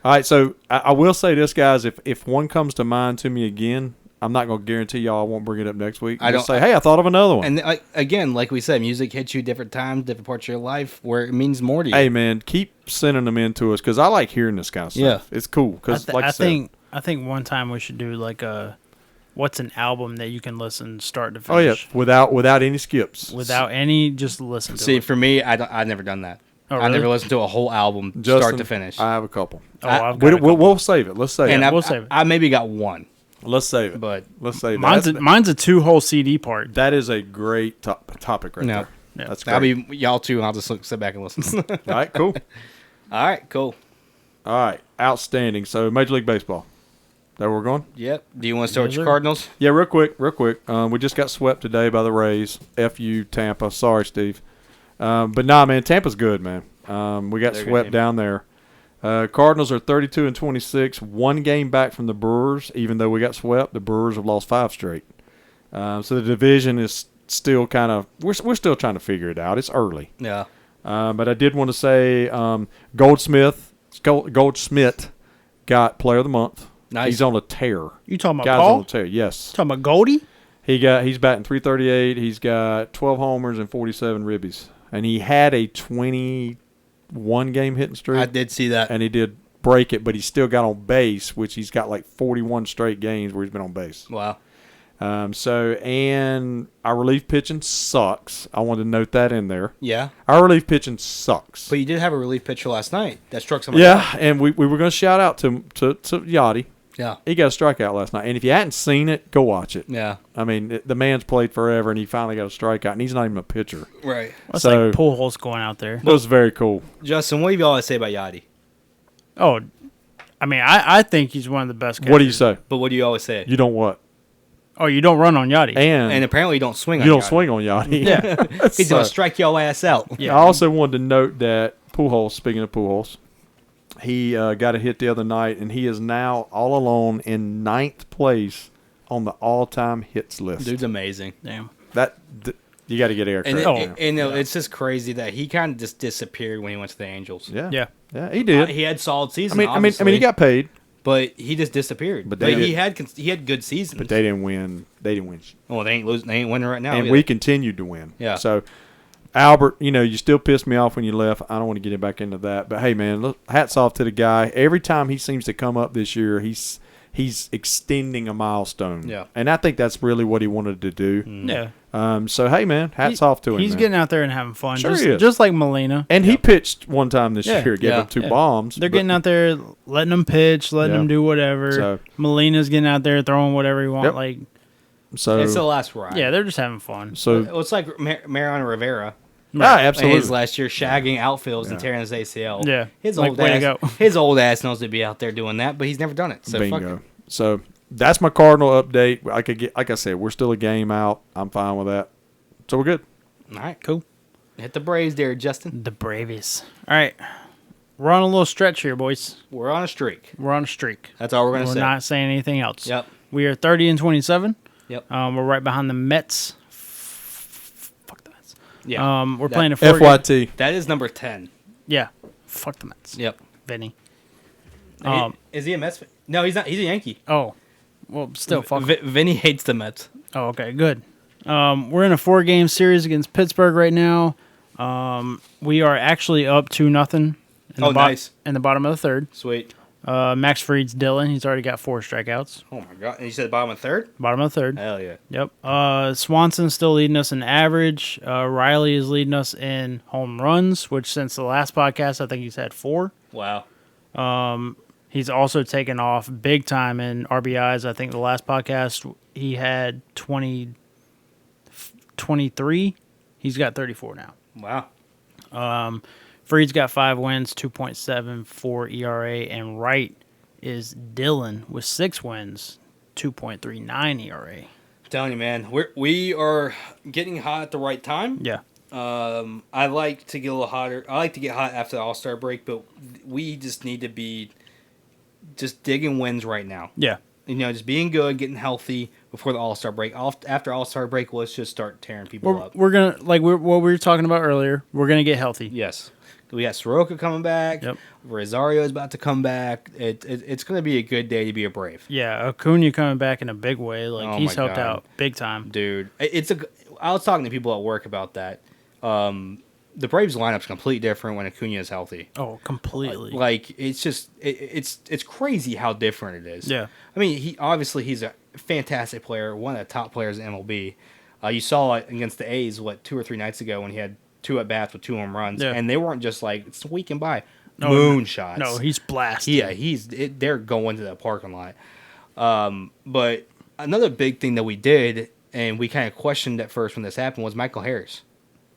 All right, so I will say this, guys. If one comes to mind to me again, I'm not going to guarantee y'all I won't bring it up next week. I Just don't- say, hey, I thought of another one. And again, like we said, music hits you different times, different parts of your life where it means more to you. Hey, man, keep sending them in to us because I like hearing this kind of stuff. Yeah. It's cool because, like I said, I think one time we should do like what's an album that you can listen start to oh yeah, finish without any skips, without any, just listen to See, it. for me, I've never done that. Oh, I never really? listened to a whole album Justin, start to finish. I have a couple. Oh, I've got a We'll save it. Let's save and it. I, we'll save it. I maybe got one, Let's save it. but Let's save Mine's that. mine's a 2 whole CD part. That is a great topic right No. there. Yeah. That's great. I'll be y'all too, and I'll just sit back and listen. All right, cool. All right, cool. All right, outstanding. So Major League Baseball. That where we're going? Yep. Do you want to start with Yes, your sir. Cardinals? Yeah, real quick. We just got swept today by the Rays. FU Tampa. Sorry, Steve. But nah, man, Tampa's good, man. We got They're a good swept team. down there. Cardinals are 32-26, 1 game back from the Brewers. Even though we got swept, the Brewers have lost 5 straight. So the division is still kind of we're still trying to figure it out. It's early. Yeah. But I did want to say Goldschmidt got Player of the Month. Nice. He's on a tear. You talking about Guy's Paul? on a tear. Yes. Talking about Goldie? He's batting .338. He's got 12 homers and 47 ribbies, and he had a 21 game hitting streak. I did see that. and he did break it, but he still got on base, which he's got like 41 straight games where he's been on base. Wow. And our relief pitching sucks. I wanted to note that in there. Yeah. Our relief pitching sucks. But you did have a relief pitcher last night that struck somebody out. Yeah, and we were going to shout out to Yachty. Yeah. He got a strikeout last night, and if you hadn't seen it, go watch it. Yeah. I mean, the man's played forever, and he finally got a strikeout, and he's not even a pitcher. Right. That's So- like Pujols going out there. It was very cool. Justin, what do you always say about Yachty? Oh, I mean, I think he's one of the best. What do you catchers. say? But what do you always say? You don't what? Oh, you don't run on Yachty. And apparently you don't swing on you don't Yachty. swing on Yachty. Yeah. He's going to strike your ass out. Yeah. I also wanted to note that Pujols, speaking of Pujols, he got a hit the other night, and he is now all alone in 9th place on the all-time hits list. Dude's amazing. Damn. You got to get air And, credit. it's just crazy that he kind of just disappeared when he went to the Angels. Yeah, Yeah. he did. He had solid I seasons. mean, he obviously, got paid, but he just disappeared. But But, they he had good seasons. but they didn't win. They didn't win, Well, they ain't losing. They ain't winning right now. and either. we continued to win. Yeah. So, Albert, you still pissed me off when you left. I don't want to get back into that, but hey, man, look, hats off to the guy. Every time he seems to come up this year, he's extending a milestone. Yeah. and I think that's really what he wanted to do. Yeah. So hey, man, hats off to him. He's man. getting out there and having fun. Sure just, he is. just like Molina. And he pitched one time this Yeah, year, gave yeah, up 2 yeah. bombs. They're but- getting out there, letting him pitch, letting Yeah. him do whatever. So- Molina's getting out there throwing whatever he wants. Yep. Like, So it's the last ride. yeah, they're just having fun. so Well, it's like Mariano Rivera. absolutely. His last year shagging outfields and tearing his ACL. Yeah. His Like, old way to ass. go. His old ass knows to be out there doing that, but he's never done it. So fuck bingo. it. So that's my Cardinal update. Like I said, we're still a game out. I'm fine with that. So we're good. All right. Cool. Hit the Braves there, Justin. The Bravies. All right. We're on a little stretch here, boys. We're on a streak. We're on a streak. That's all we're going to We're say. not saying anything else. Yep. We are 30-27. Yep. We're right behind the Mets. Fuck the Mets. Yeah. We're That- playing a 4 FYT. That is number 10. Yeah. Fuck the Mets. Yep. Vinny. Is he a Mets fan? No, he's not. He's a Yankee. Oh. Well, still fuck. Vinny hates the Mets. Oh, okay, good. We're in a 4-game series against Pittsburgh right now. We are actually up 2-0. Nice. In the bottom of the third. Sweet. Max Fried's Dylan. He's already got 4 strikeouts. Oh, my God. And you said bottom of third? Bottom of the third. Hell yeah. Yep. Swanson's still leading us in average. Riley is leading us in home runs, which since the last podcast, I think he's had 4. Wow. He's also taken off big time in RBIs. I think the last podcast he had 23. He's got 34 now. Wow. Freed's got 5 wins, 2.74 ERA, and Wright is Dylan with 6 wins, 2.39 ERA. I'm telling you, man, we are getting hot at the right time. Yeah. I like to get a little hotter. I like to get hot after the All-Star break, but we just need to be just digging wins right now. Yeah. You know, just being good, getting healthy before the All-Star break. After All-Star break, let's just start tearing people up. We're going to, like what we were talking about earlier, we're going to get healthy. Yes. We got Soroka coming back. Yep. Rosario is about to come back. It's going to be a good day to be a Brave. Yeah, Acuna coming back in a big way. Like, Oh he's my helped God. out big time. Dude, I was talking to people at work about that. The Braves lineup's completely different when Acuna is healthy. Oh, completely. Like it's just it's crazy how different it is. Yeah. I mean, he's a fantastic player, one of the top players in MLB. You saw it against the A's 2 or 3 nights ago when he had 2 at bats with 2 home runs, Yeah. and they weren't just like squeaking by. No, Moonshots. No, he's blasting. Yeah, they're going to the parking lot. But another big thing that we did, and we kind of questioned at first when this happened, was Michael Harris.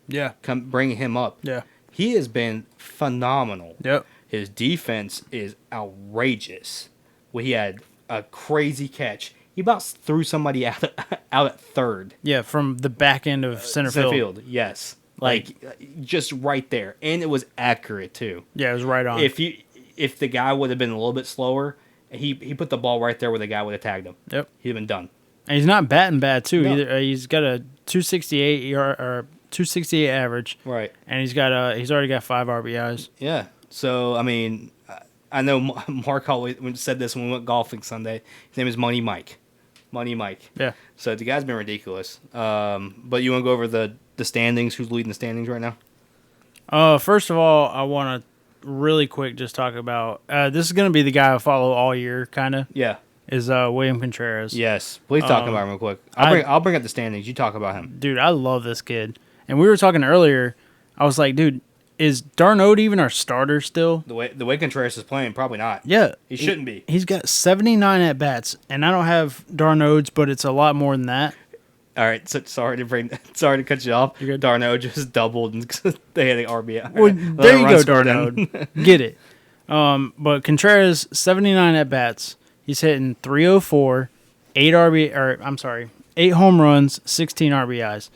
Yeah. Bringing him up. Yeah. He has been phenomenal. Yep. His defense is outrageous. He had a crazy catch. He about threw somebody out at third. Yeah, from the back end of center field. Yes. Like just right there. And it was accurate too. Yeah, it was right on. If the guy would have been a little bit slower, he put the ball right there where the guy would have tagged him. Yep. He'd have been done. And he's not batting bad too No. either. He's got a 268 or 268 average, Right. and he's already got 5 RBIs. Yeah. So I mean, I know Mark always said this when we went golfing Sunday. His name is Money Mike. Money Mike. Yeah. So the guy's been ridiculous. But you want to go over the standings? Who's leading the standings right now? First of all, I want to really quick just talk about this is going to be the guy I follow all year, kind of. Yeah. Is William Contreras. Yes. Please talk about him real quick. I'll bring up the standings. You talk about him. Dude, I love this kid. And we were talking earlier. I was like, dude, is Darnold even our starter still? The way Contreras is playing, probably not. Yeah. He shouldn't be. He's got 79 at bats, and I don't have Darnold's, but it's a lot more than that. All right. So, sorry to cut you off. You're good. Darno just doubled and they had the RBI. Well, there you go, Run scored in. Darnold. Get it. But Contreras, 79 at bats. He's hitting 304, 8 home runs, 16 RBIs.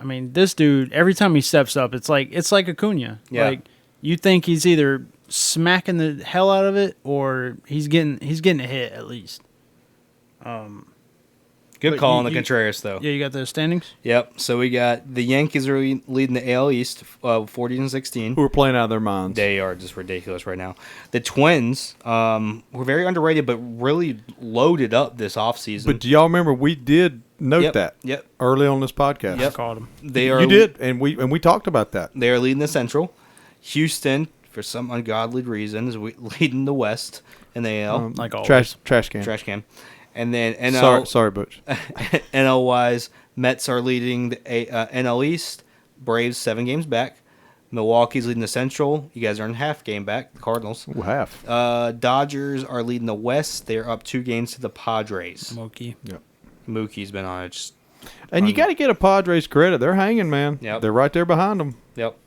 I mean, this dude, every time he steps up, it's like Acuna. Yeah. Like, you think he's either smacking the hell out of it or he's getting a hit at least. Good But call you- on the you- Contreras though. Yeah, you got those standings? Yep. So we got the Yankees are leading the AL East, 40-16. Who are playing out of their minds. They are just ridiculous right now. The Twins were very underrated, but really loaded up this offseason. But do y'all remember we did note Yep, that yep. early on this podcast? Yep. Called him. They are You did, and we talked about that. They are leading the Central. Houston, for some ungodly reason, is leading the West in the AL. Like always. Trash can. Trash can. And then NL, Sorry, Butch. NL wise, Mets are leading the NL East. Braves 7 games back. Milwaukee's leading the Central. You guys are in half game back. The Cardinals. Ooh, half. Dodgers are leading the West. They're up 2 games to the Padres. Mookie. Yep. Mookie's been on it. Just, And you got to get a Padres credit. They're hanging, man. Yep. They're right there behind them. yep.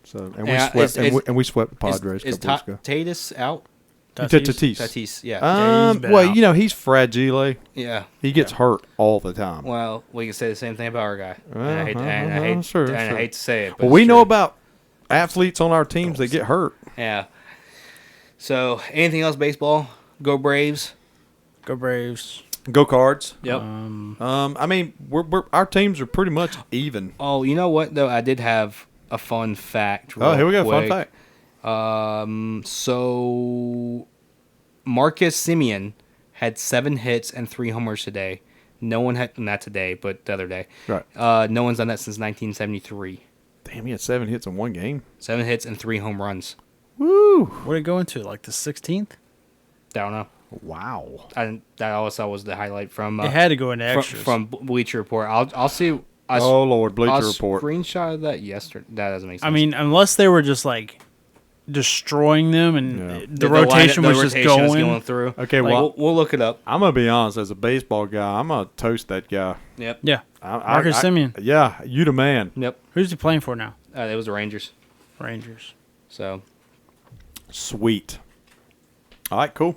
So and we Yeah, swept is- and we swept the Padres a Is couple weeks ago. Tatis out? Tatis. Tatis, yeah. Yeah, he's been Well, out. you know, he's fragile. Yeah. He gets hurt all the time. Well, we can say the same thing about our guy. And I hate, Uh-huh, and I uh-huh, hate, sure, and I sure. hate to say it, but Well, it's we know true. about athletes on our teams that get hurt. Yeah. So, anything else baseball? Go Braves. Go Braves. Go Cards. Yep. I mean, we're our teams are pretty much even. Oh, you know what though? I did have a fun fact. Oh, here we go. real Fun quick. fact. So Marcus Simeon had 7 hits and 3 homers today. No one had, not today, but the other day. Right. No one's done that since 1973. Damn, he had 7 hits in one game. 7 hits and 3 home runs. Woo! What did it go into? Like the 16th? I don't know. Wow. That all I saw was the highlight from It had to go into from, extras. from Bleacher Report. I'll see. Oh Lord, Bleacher I Report. screenshot that yesterday. That doesn't make sense. I mean, unless they were just like destroying them and Yeah. the rotation was just going. through. Okay, Like- well, We'll look it up. I'm gonna be honest. As a baseball guy, I'm gonna toast that guy. Yep. Yeah. Marcus Simeon. Yeah, you the man. Yep. Who's he playing for now? It was the Rangers. Rangers. So Sweet. All right, cool.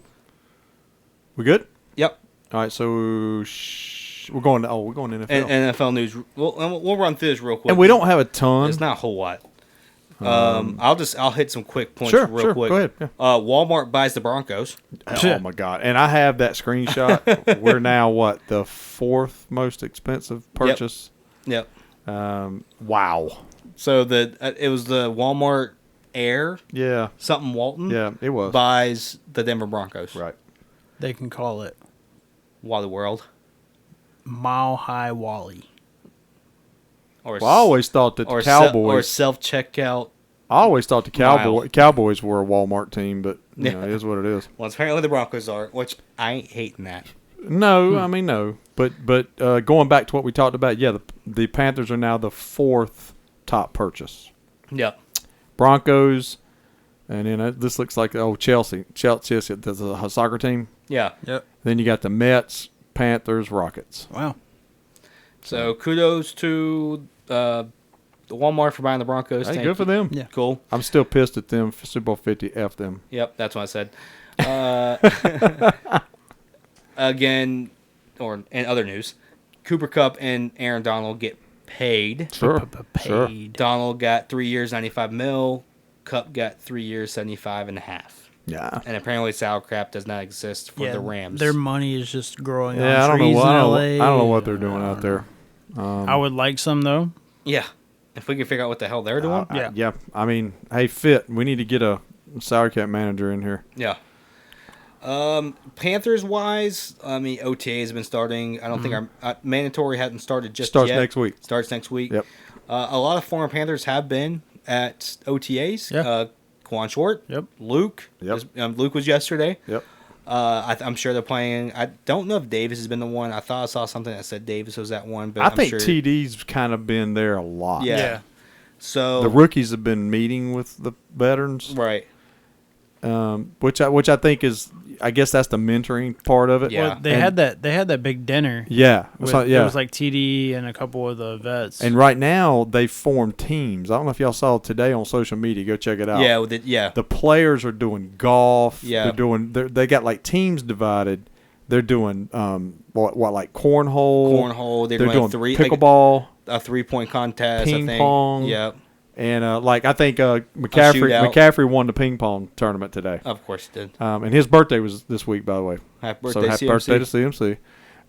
We good? yep. All right, so we're going. We're going to NFL, And NFL news. We'll run through this real quick. and we don't have a ton. It's not a whole lot. I'll hit some quick points Sure, real sure. quick. Go ahead. Yeah. Walmart buys the Broncos. Oh my god! And I have that screenshot. We're now what, the 4th most expensive purchase. Yep. Wow. So it was the Walmart Air Yeah. something Walton. Yeah. It was. Buys the Denver Broncos. Right. They can call it Wally World. Mile High Wally. Or Well, I always thought that the or Cowboys. self checkout. I always thought the Mile. Cowboys were a Walmart team, but you know, Yeah. it is what it is. Well, apparently the Broncos are, which I ain't hating that. No, I mean no. But going back to what we talked about, yeah, the Panthers are now the 4th top purchase. Yep. Broncos, and then this looks like Chelsea. Chelsea, there's a soccer team. Yeah. Yep. Then you got the Mets, Panthers, Rockets. Wow. So kudos to the Walmart for buying the Broncos. Hey, Thank good for you. them. Yeah. Cool. I'm still pissed at them for Super Bowl 50. F them. Yep, that's what I said. Again, or in other news, Cooper Kupp and Aaron Donald get paid. Sure. Sure. Paid. Donald got 3 years, 95 mil. Kupp got 3 years, 75 and a half. Yeah. And apparently, salary cap does not exist for the Rams. Their money is just growing Yeah, I on don't know trees what in I LA. don't know what they're doing out there. I would like some though. Yeah, if we can figure out what the hell they're doing. Yeah. I mean, hey, Fit, we need to get a salary cap manager in here. Yeah. Panthers wise, I mean OTA has been starting. I don't think our mandatory hasn't started just Starts yet. next week. Starts next week. Yep. A lot of former Panthers have been at OTAs. Yeah. Quan Short. Yep. Luke. Yep. Luke was yesterday. Yep. I'm sure they're playing. I don't know if Davis has been the one. I thought I saw something that said Davis was that one, but I think sure. TD's kind of been there a lot. Yeah. So The rookies have been meeting with the veterans, right. which I think is, I guess that's the mentoring part of it. Yeah. Well, they And- had that big dinner. Yeah. With, So, yeah. It was like TD and a couple of the vets. And right now they formed teams. I don't know if y'all saw it today on social media. Go check it out. Yeah. With it, yeah. The players are doing golf. Yeah. They got like teams divided. They're doing like cornhole. Cornhole. They're doing doing pickleball. a 3-point contest. Ping I think. pong. Yep. And I think shootout. McCaffrey won the ping pong tournament today. Of course he did. And his birthday was this week, by the way. Happy birthday, So happy CMC. birthday to CMC.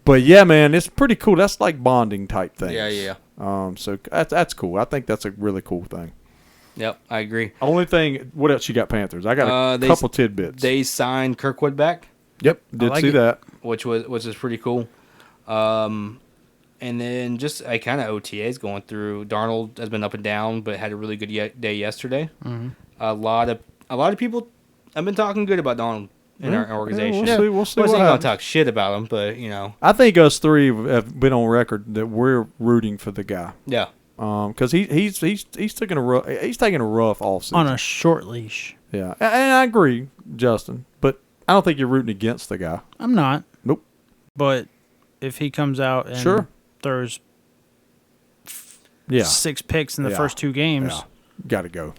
But yeah, man, it's pretty cool. That's like bonding type things. Yeah. So that's cool. I think that's a really cool thing. Yep, I agree. Only thing, what else you got, Panthers? I got a couple tidbits. They signed Kirkwood back, Did like see it. that. which is pretty cool. And then just kind of OTAs going through. Darnold has been up and down, but had a really good day yesterday. Mm-hmm. A lot of people have been talking good about Darnold in our organization. We'll see I what wasn't gonna happens. talk shit about him, but you know, I think us three have been on record that we're rooting for the guy. yeah, Because he's taking a rough offseason. on a short leash. Yeah, and I agree, Justin. But I don't think you're rooting against the guy. I'm not. Nope. But if he comes out and Sure. throws Yeah, 6 picks in the Yeah. first 2 games, yeah, got to go.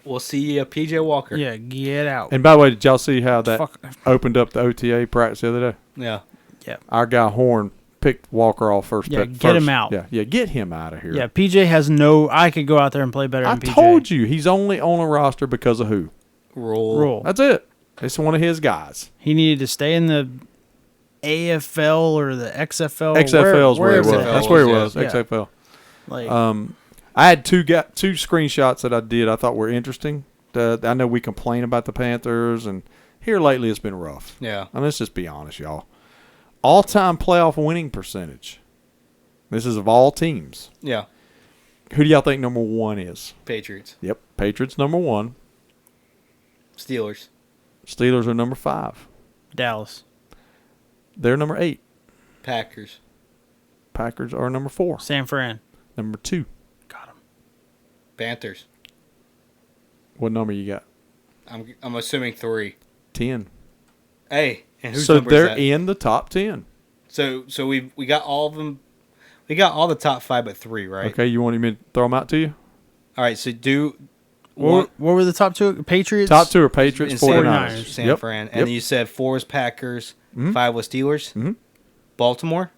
We'll see PJ Walker. Yeah, get out. And by the way, did y'all see how that Fuck. opened up the OTA practice the other day? Yeah. Yeah. Our guy Horn picked Walker off first. Yeah, pick get him first. out. Yeah, get him out of here. Yeah, PJ has no. I could go out there and play better I than PJ. told you he's only on a roster because of who? Rule. That's it. It's one of his guys. He needed to stay in the AFL or the XFL. XFL is where he was. XFL That's where he was, was. yeah. XFL. Like, I had two screenshots that I did I thought were interesting. I know we complain about the Panthers, and here lately it's been rough. Yeah. I mean, let's just be honest, y'all. All-time playoff winning percentage. This is of all teams. Yeah. Who do y'all think number one is? Patriots. Yep, Patriots number one. Steelers. Steelers are number 5. Dallas. They're number 8. Packers. Packers are number 4. San Fran. Number 2. Got him. Panthers. What number you got? I'm assuming 3. 10. Hey, and whose So number they're is that? in the top 10. So we got all of them. We got all the top 5 but 3, right? Okay, you want me to throw them out to you? All right. So do What were the top 2? Patriots? Top 2 are Patriots, and 49ers. San Fran, and Yep. you said 4 was Packers, Mhm. 5 was Steelers, Mhm. Baltimore.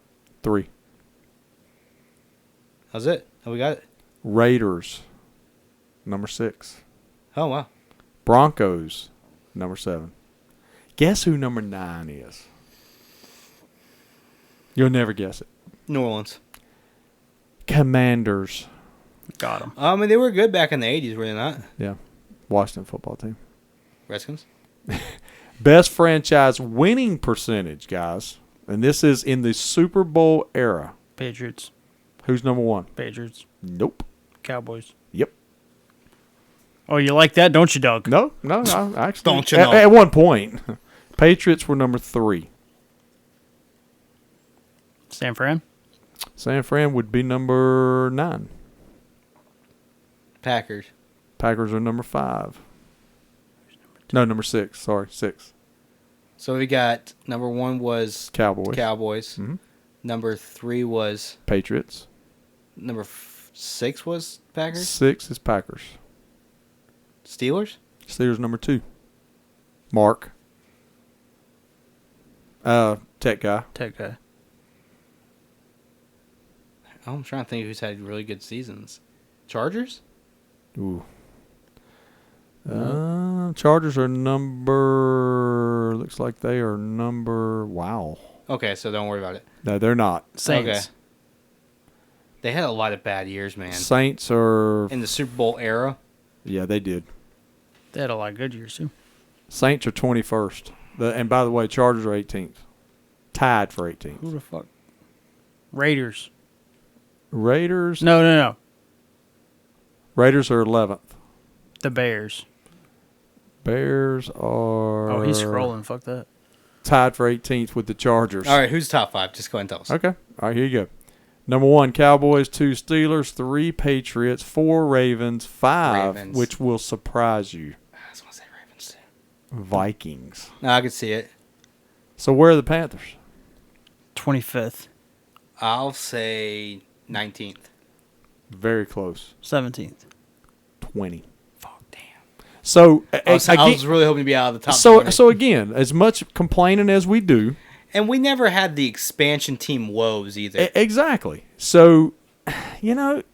3. How's it? Oh, we got it. Raiders, number 6. Oh wow. Broncos, number 7. Guess who number 9 is? You'll never guess it. New Orleans. Commanders. Got him. I mean, they were good back in the 80s, were they not? Yeah. Washington football team. Redskins. Best franchise winning percentage, guys. And this is in the Super Bowl era. Patriots. Who's number 1? Patriots. Nope. Cowboys. Yep. Oh, you like that, don't you, Doug? No. I actually. Don't you know? At one point, Patriots were number 3. San Fran. San Fran would be number 9. Packers. Packers are number 5. No, number 6. Sorry, 6. So we got number 1 was Cowboys. Cowboys. Mhm. Number 3 was Patriots. number 6 was Packers. 6 is Packers. Steelers. Steelers number 2. Mark. Tech guy. Tech guy. Oh, I'm trying to think who's had really good seasons. Chargers. Ooh. Chargers are number. Looks like they are number. Wow. Okay, so don't worry about it. No, they're not. Saints. Okay. They had a lot of bad years, man. Saints are. In the Super Bowl era. Yeah, they did. They had a lot of good years, too. Saints are 21st. And by the way, Chargers are 18th. Tied for 18th. Who the fuck? Raiders. Raiders. No. Raiders are 11th. The Bears. Bears are. Oh, he's scrolling. Fuck that. Tied for 18th with the Chargers. All right, who's top 5? Just go ahead and tell us. Okay. All right, here you go. Number 1, Cowboys. 2, Steelers. 3, Patriots. 4, Ravens. 5, Ravens. which will surprise you, I just want to say Ravens too. Vikings. No, I can see it. So where are the Panthers? 25th. I'll say 19th. Very close. 17th. 20. Fuck, damn. So, I was really hoping to be out of the top 20. so again, as much complaining as we do, And we never had the expansion team woes either. exactly. So,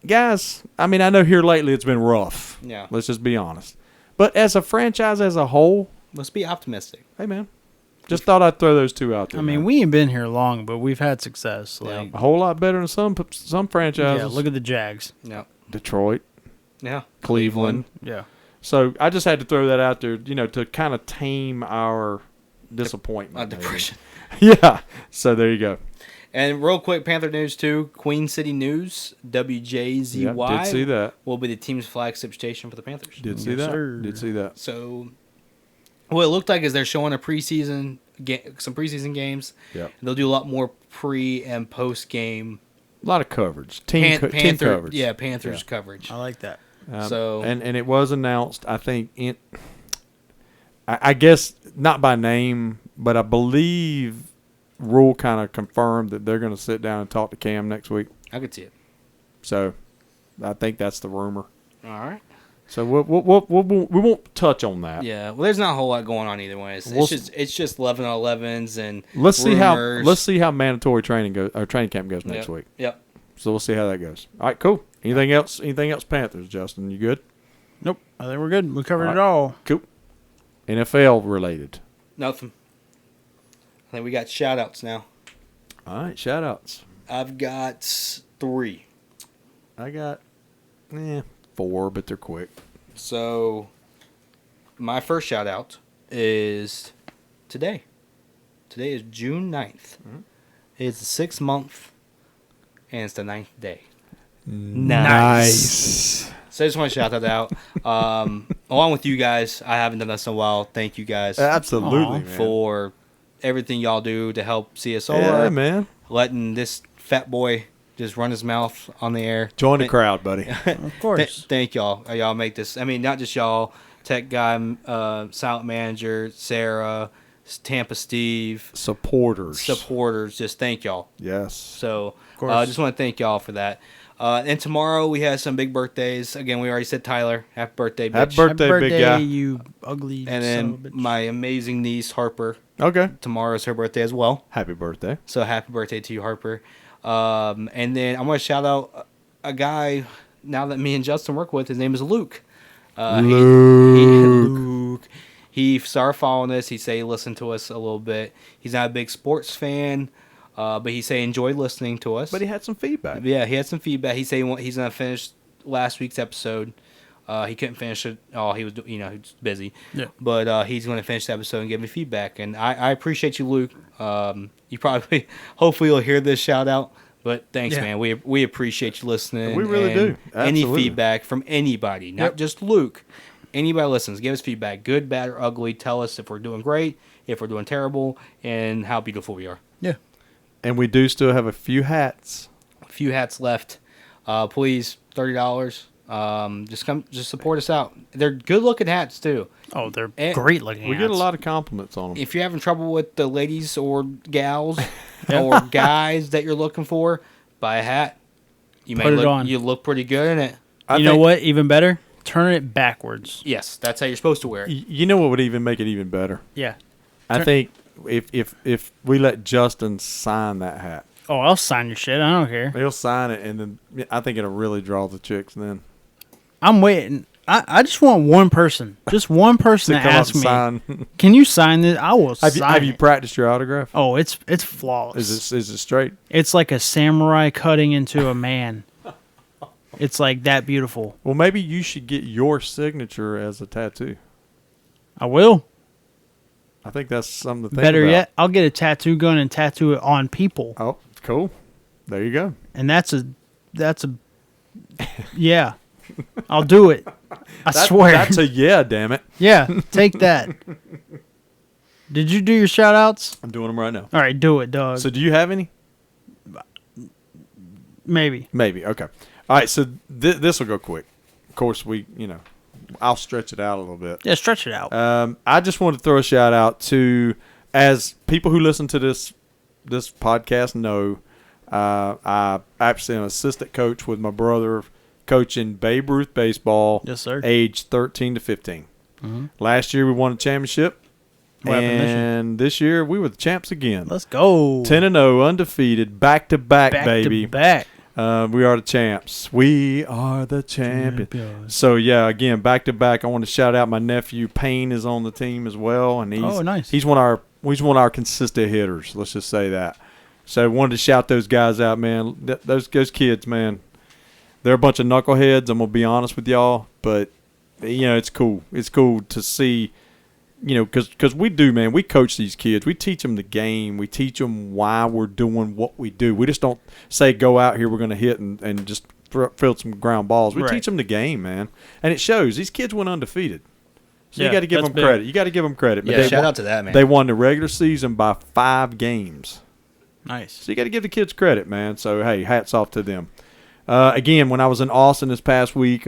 guys, I mean, I know here lately it's been rough. Yeah. Let's just be honest. But as a franchise as a whole, Let's be optimistic. hey, man, just thought I'd throw those two out there. I mean, man. we ain't been here long, but we've had success. Like, a whole lot better than some franchises. yeah, look at the Jags. Yeah. Detroit, Yeah. Cleveland. Yeah. So I just had to throw that out there, to kind of tame our disappointment. maybe. Depression. Yeah. So there you go. And real quick, Panther news too. Queen City News, WJZY, Yeah, did see that. will be the team's flagship station for the Panthers. Did see Yes, that. sir. Did see that. So, what it looked like is they're showing some preseason games. Yeah. They'll do a lot more pre and post game A lot of coverage. Team coverage. Yeah, Panthers Yeah. coverage. I like that. So- and it was announced, I think, I guess not by name, but I believe Rule kind of confirmed that they're going to sit down and talk to Cam next week. I could see it. So I think that's the rumor. All right. So we won't touch on that. Yeah, well, there's not a whole lot going on either way. It's just 11-on-11s and Let's rumors. see how mandatory training goes or training camp goes next week. Yep. So we'll see how that goes. All right, cool. Anything else? Anything else? Panthers, Justin, you good? Nope. I think we're good. We covered All it right. all. Cool. NFL related. Nothing. I think we got shout-outs now. All right, shout outs. I've got 3. I got 4, but they're quick. So, my first shout-out is today. Today is June 9th. It's the 6th month, and it's the 9th day. Nice. So I just want to shout that out. Along with you guys, I haven't done this in a while. Thank you guys Absolutely, Aw. man. for everything y'all do to help CSR. Yeah, man. Letting this fat boy just run his mouth on the air. Join the crowd, buddy. Of course. Thank y'all. Y'all make this. I mean, not just y'all. Tech guy, silent manager, Sarah, Tampa Steve, Supporters. Just thank y'all. Yes. So course. I just want to thank y'all for that. And tomorrow we have some big birthdays. Again, we already said Tyler. Happy birthday, bitch. Happy birthday, big guy. you ugly And son of a then bitch. my amazing niece, Harper. Okay. Tomorrow's her birthday as well. Happy birthday. So happy birthday to you, Harper. And then I'm going to shout out a guy now that me and Justin work with. His name is Luke. Luke. He started following us. He said he listened to us a little bit. He's not a big sports fan, but he said he enjoyed listening to us. But he had some feedback. Yeah, he had some feedback. He said he's going to finish last week's episode. He couldn't finish it. Oh, he was he's busy. Yeah. But he's going to finish the episode and give me feedback. And I appreciate you, Luke. You probably, hopefully, you'll hear this shout out. But thanks, Yeah. man. We appreciate you listening. We really and do. Any Absolutely. feedback from anybody, not Yep. just Luke. Anybody listens, give us feedback, good, bad, or ugly. Tell us if we're doing great, if we're doing terrible, and how beautiful we are. Yeah. And we do still have a few hats. A few hats left. Please, $30. Just support us out. They're good looking hats too. Oh, they're And great looking. We get a lot of compliments on them. If you're having trouble with the ladies or gals or guys that you're looking for, buy a hat. You Put it on. You look pretty good in it. You know what? Even better. Turn it backwards. Yes, that's how you're supposed to wear it. You know what would even make it even better? Yeah. I think if we let Justin sign that hat, Oh, I'll sign your shit. I don't care. he'll sign it, and then I think it'll really draw the chicks. Then I'm waiting. I just want one person. Just one person to to come up ask and me. sign. Can you sign this? I will have sign you it. practiced your autograph? Oh, it's flawless. Is it straight? It's like a samurai cutting into a man. It's like that beautiful. Well, maybe you should get your signature as a tattoo. I will. I think that's something to think Better about. yet, I'll get a tattoo gun and tattoo it on people. Oh, cool. There you go. And that's a yeah. I'll do it. I swear. That's a yeah, damn it. Yeah, take that. Did you do your shout outs? I'm doing them right now. All right, do it, dog. So do you have any? Maybe. Maybe. Okay. All right. So this will go quick. Of course, I'll stretch it out a little bit. Yeah, stretch it out. I just wanted to throw a shout out to, as people who listen to this podcast know, I actually am an assistant coach with my brother, coaching Babe Ruth baseball. Yes, sir. Age 13 to 15. Mm-hmm. Last year we won a championship, What happened this year? and this year we were the champs again. Let's go. 10-0, undefeated, back to back, back baby. to back. We are the champs. We are the champions. Champions. So yeah, again, back to back. I want to shout out my nephew Payne is on the team as well, and nice. He's one of our consistent hitters. Let's just say that. So wanted to shout those guys out, man. Those kids, man. They're a bunch of knuckleheads. I'm gonna be honest with y'all, but it's cool. It's cool to see. Because we do, man. We coach these kids. We teach them the game. We teach them why we're doing what we do. We just don't say, go out here, we're going to hit and just field some ground balls. We Right. teach them the game, man. And it shows. These kids went undefeated. So Yeah, you got to give that's them big. credit. You got to give them credit. But Yeah, they shout won- out to that, man. They won the regular season by 5 games. Nice. So you got to give the kids credit, man. So, hey, hats off to them. Again, when I was in Austin this past week,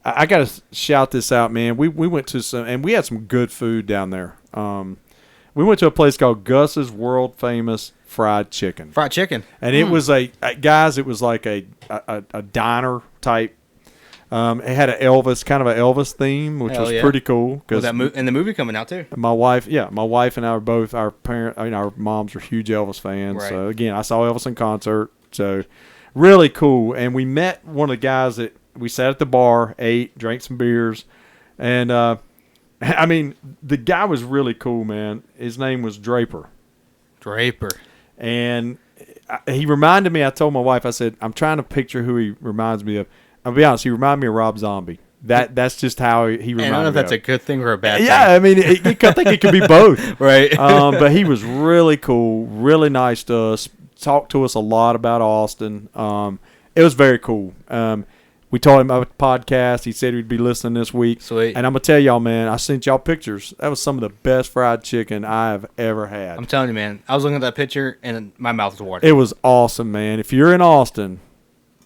I got to shout this out, man. We went to and we had some good food down there. We went to a place called Gus's World Famous Fried Chicken. Fried chicken. And it was it was like a diner type. It had an Elvis theme, which Hell was yeah. pretty cool. Was that and the movie coming out too? my wife and I are both our moms are huge Elvis fans. Right. So again, I saw Elvis in concert. So really cool. And we met one of the guys that we sat at the bar, ate, drank some beers, and I mean the guy was really cool, man. His name was Draper. And he reminded me. I told my wife, I said, I'm trying to picture who he reminds me of. I'll be honest, he reminded me of Rob Zombie. That's just how he reminded me. And I don't know if that's of. a good thing or a bad thing. Yeah, I mean, I think it could be both. Right. But he was really cool, really nice to us. Talked to us a lot about Austin. It was very cool. We told him about the podcast. He said he'd be listening this week. Sweet. And I'm gonna tell y'all, man, I sent y'all pictures. That was some of the best fried chicken I've ever had. I'm telling you, man. I was looking at that picture and my mouth was watering. It was awesome, man. If you're in Austin,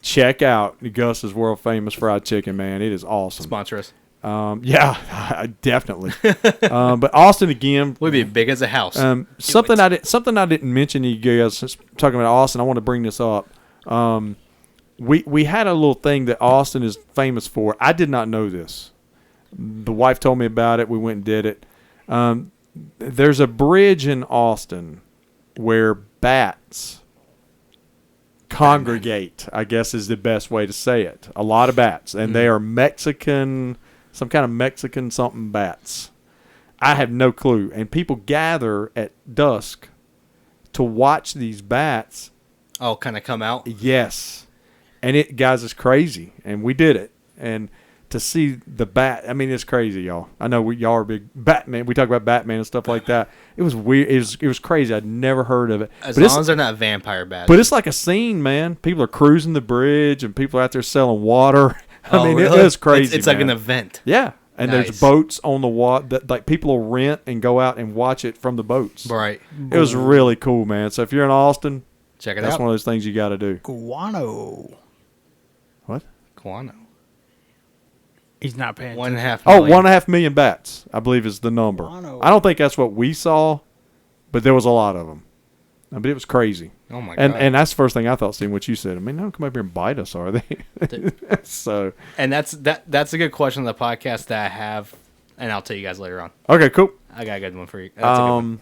check out Gus's world famous fried chicken, man. It is awesome. Sponsor us. Yeah, definitely. But Austin again. We'd be big as a house. Something I didn't mention to you guys, just talking about Austin. I want to bring this up. We had a little thing that Austin is famous for. I did not know this. The wife told me about it. We went and did it. There's a bridge in Austin where bats congregate, I guess is the best way to say it. A lot of bats. And they are Mexican, some kind of Mexican something bats. I have no clue. And people gather at dusk to watch these bats. Oh, kind of come out? Yes. And it, guys, it's crazy. And we did it. And to see the bat, I mean, it's crazy, y'all. I know y'all are big Batman. We talk about Batman and stuff like that. It was weird. It was crazy. I'd never heard of it. As long as they're not vampire bats. But it's like a scene, man. People are cruising the bridge and people are out there selling water. I mean, really? it was crazy. It's like man. an event. Yeah. And Nice. there's boats on the water that like people will rent and go out and watch it from the boats. Right. It was really cool, man. So if you're in Austin, Check it that's out. one of those things you got to do. Guano. What? Guano. He's not paying 1.5 Oh, million. 1.5 million bats, I believe, is the number. Guano. I don't think that's what we saw, but there was a lot of them. I mean, it was crazy. Oh, my God. And that's the first thing I thought, seeing what you said. I mean, they don't come up here and bite us, are they? So, And that's a good question on the podcast that I have, and I'll tell you guys later on. okay, cool. I got a good one for you. That's a good one.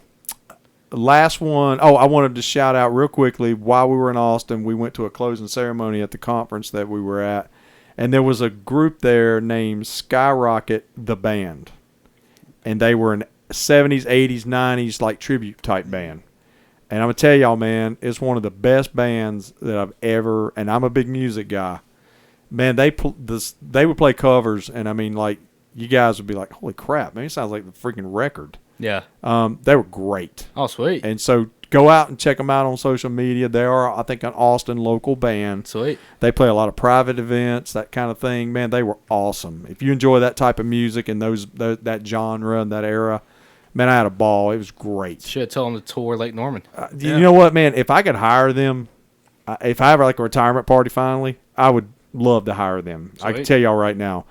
Last one. Oh, I wanted to shout out real quickly. While we were in Austin, we went to a closing ceremony at the conference that we were at, and there was a group there named Skyrocket the Band, and they were an 70s, 80s, 90s like tribute type band. And I'm gonna tell y'all, man, it's one of the best bands that I've ever. And I'm a big music guy. Man, they would play covers, and I mean, like, you guys would be like, "Holy crap, man! It sounds like the freaking record." Yeah. They were great. Oh, sweet. And so go out and check them out on social media. They are, I think, an Austin local band. Sweet. They play a lot of private events, that kind of thing. Man, they were awesome. If you enjoy that type of music and that genre and that era, man, I had a ball. It was great. Should have told them to tour Lake Norman. You know what, man? If I could hire them, if I have like a retirement party finally, I would love to hire them. I can Sweet. tell y'all right now.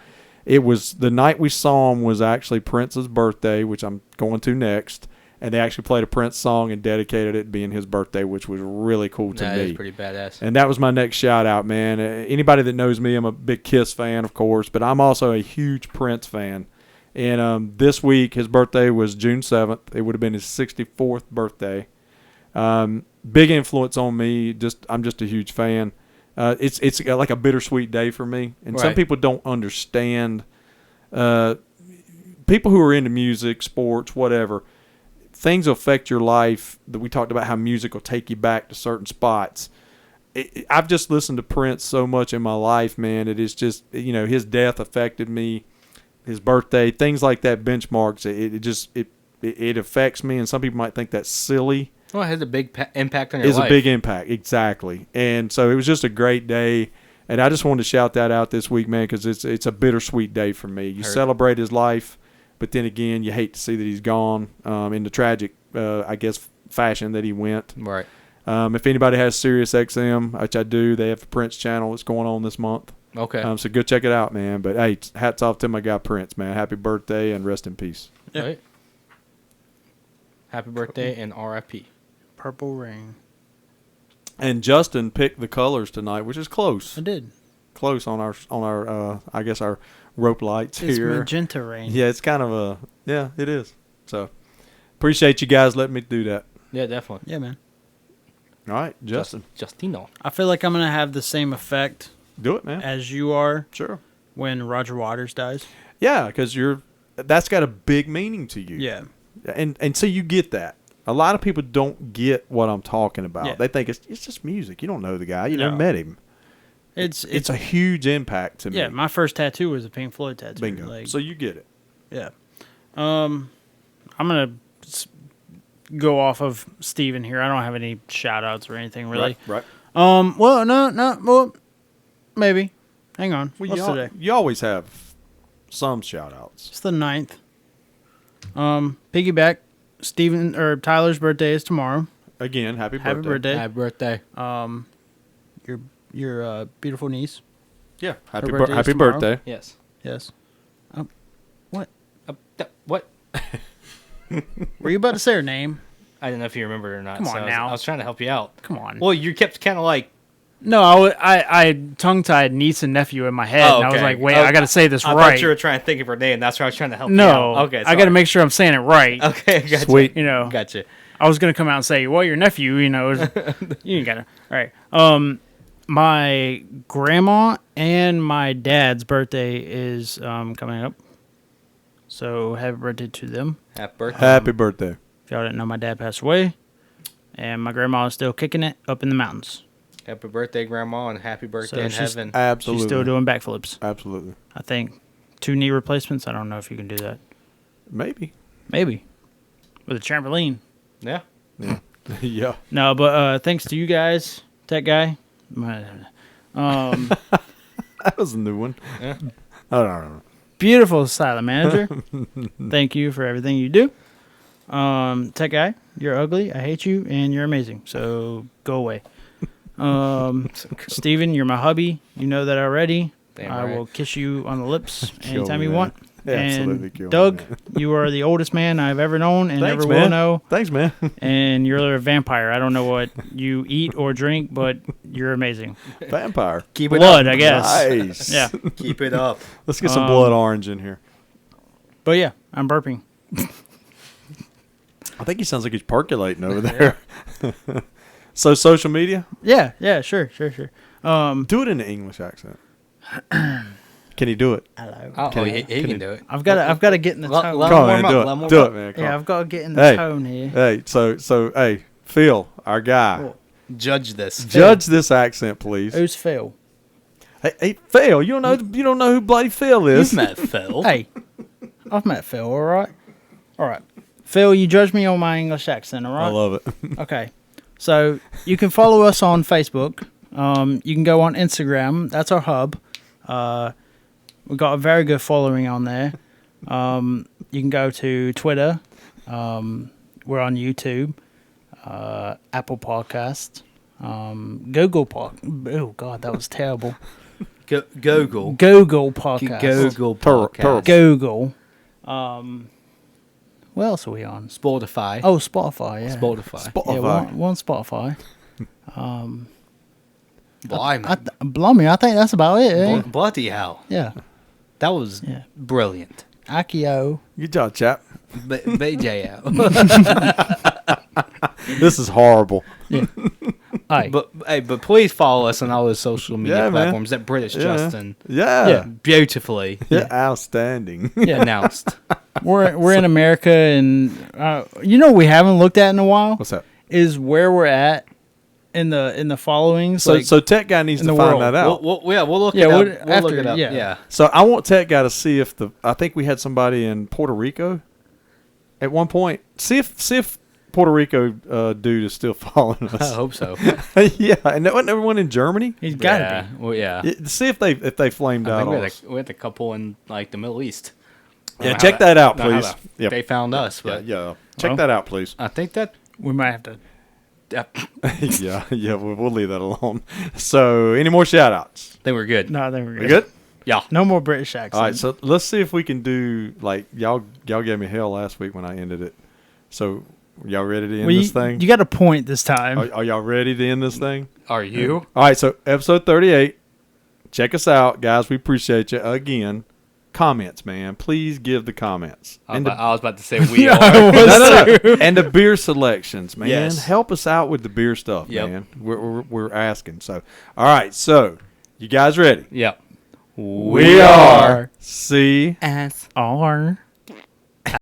It was the night we saw him was actually Prince's birthday, which I'm going to next. And they actually played a Prince song and dedicated it being his birthday, which was really cool to That me. is pretty badass. And that was my next shout out, man. Anybody that knows me, I'm a big Kiss fan, of course, but I'm also a huge Prince fan. And this week, his birthday was June 7th. It would have been his 64th birthday. Big influence on me. I'm just a huge fan. It's like a bittersweet day for me. And some Right. people don't understand. People who are into music, sports, whatever, things affect your life. That we talked about how music will take you back to certain spots. I've just listened to Prince so much in my life, man. It is just, his death affected me, his birthday, things like that, benchmarks. It affects me, and some people might think that's silly. Well, it has a big impact on your It's life. a big impact, exactly. And so it was just a great day, and I just wanted to shout that out this week, man, because it's a bittersweet day for me. You Heard. celebrate his life, but then again, you hate to see that he's gone in the tragic, I guess, fashion that he went. Right. If anybody has Sirius XM, which I do, they have the Prince channel that's going on this month. Okay. So go check it out, man. But hey, hats off to my guy Prince, man. Happy birthday and rest in peace. Yeah. Right. Happy birthday and R.I.P. Purple Rain. And Justin picked the colors tonight, which is close. I did. close on our I guess our rope lights It's here. magenta rain. Yeah, it's kind of it is. So appreciate you guys letting me do that. Yeah, definitely. Yeah, man. All right, Justin, Justino. I feel like I'm gonna have the same effect do it, man. as you are Sure. when Roger Waters dies. Yeah, because that's got a big meaning to you. Yeah. And so you get that. A lot of people don't get what I'm talking about. Yeah. They think it's just music. You don't know the guy. You No. never met him. It's It's a huge impact to me. yeah. My first tattoo was a Pink Floyd tattoo. Bingo. Like, So you get it. yeah. I'm gonna go off of Steven here. I don't have any shout outs or anything really. Right. Well, no. Well, maybe. Hang on. Well, What's today? you always have some shout outs. It's the 9th. Piggyback. Steven or Tyler's birthday is tomorrow. Again, happy birthday. Happy birthday. Happy birthday. Your beautiful niece. Yeah. Her birthday is Happy tomorrow. birthday. Yes. Yes. What? What? Were you about to say her name? I don't know if you remember it or not. Come on so now. I was trying to help you out. Come on. Well, you kept kind of like. No, I tongue-tied niece and nephew in my head, Oh, and I was okay. like, wait, Oh, I got to say this I right. thought you were trying to think of her name. That's why I was trying to help you No, out. Okay. I got to make sure I'm saying it right. Okay. Gotcha. Sweet. You know, Gotcha. I was gonna come out and say, well, your nephew, you know, you ain't gotta. All right. My grandma and my dad's birthday is coming up, so happy birthday to them. Happy birthday. Happy birthday. If y'all didn't know, my dad passed away, and my grandma is still kicking it up in the mountains. Happy birthday, Grandma, and happy birthday So in she's- heaven. Absolutely. She's still doing backflips. Absolutely. I think 2 knee replacements. I don't know if you can do that. Maybe. Maybe with a trampoline. Yeah. Yeah. Yeah. No, but thanks to you guys, Tech Guy. That was a new one. Yeah. I don't know. Beautiful silent manager. Thank you for everything you do. Tech Guy, you're ugly. I hate you, and you're amazing. So go away. Steven, you're my hubby. You know that already. Damn I right. will kiss you on the lips Kill anytime me, you man. want. Absolutely And kill me, Doug, man. you are the oldest man I've ever known and Thanks, ever man. will know. Thanks, man. And you're a vampire. I don't know what you eat or drink, but you're amazing. Vampire. Keep Blood, I guess. Nice. Yeah. Keep it up. Let's get some blood orange in here. But yeah, I'm burping. I think he sounds like he's percolating over there. So social media? Yeah, sure. Do it in an English accent. Can he do it? Hello. Oh, Can he I- can can do it. I've got to get in the tone. Let Come on, warm man. up, Do let it. warm Do up. it, man. Come Yeah, on. I've got to get in the Hey. tone here. Hey, so, hey, Phil, our guy. Cool. Judge this. Judge this accent, please. Who's Phil? Hey, Phil, you don't know who bloody Phil is. You've met Phil. Hey, I've met Phil. All right. Phil, you judge me on my English accent. All right. I love it. Okay. So you can follow us on Facebook. You can go on Instagram. That's our hub. We've got a very good following on there. You can go to Twitter. We're on YouTube, Apple Podcast, Google Podcast. Oh God, that was terrible. Google. Google Podcast. Google Terrible. Podcast. Google. What else are we on? Spotify. Oh, Spotify. Yeah. Spotify. Yeah, Spotify. one Spotify. Blimey. Blimey, I think that's about it. Eh? Bloody hell. Yeah. That was Yeah. brilliant. Akio. Good job, chap. BJ out. This is horrible. Aye. But please follow us on all the social media Yeah, man. platforms that British Yeah. Justin Yeah. beautifully Outstanding. Yeah. announced. We're in America, and you know what we haven't looked at in a while What's that? is where we're at in the followings. So, like, so Tech Guy needs in to the find world. that out. We'll look Yeah, it up. we'll- We'll after- look it up. yeah. Yeah. So I want Tech Guy to see if I think we had somebody in Puerto Rico at one point. See if Puerto Rico dude is still following I us. hope so. Yeah, and wasn't everyone in Germany? he's got to yeah. be. Well, yeah. Yeah, see if they flamed I out think on we us. had a couple in like the Middle East. I Yeah, don't know check that out, I don't know please. how Yep. They found us, but Yeah. Check Well. that out, please. I think that We might have to. Yeah, we'll leave that alone. So, any more shout outs? they were good. No, they were We good? Yeah. No more British accents. All right, so let's see if we can do like y'all gave me hell last week when I ended it. So, y'all ready to end this thing? You got a point this time. Are y'all ready to end this thing? Are you? All right, so episode 38, check us out, guys. We appreciate you. Again, comments, man. Please give the comments. I And was about to say we no, are. no. And the beer selections, man. Yes. Help us out with the beer stuff, Yep. man. We're asking. So, all right. So, you guys ready? Yep. We are C. S. R.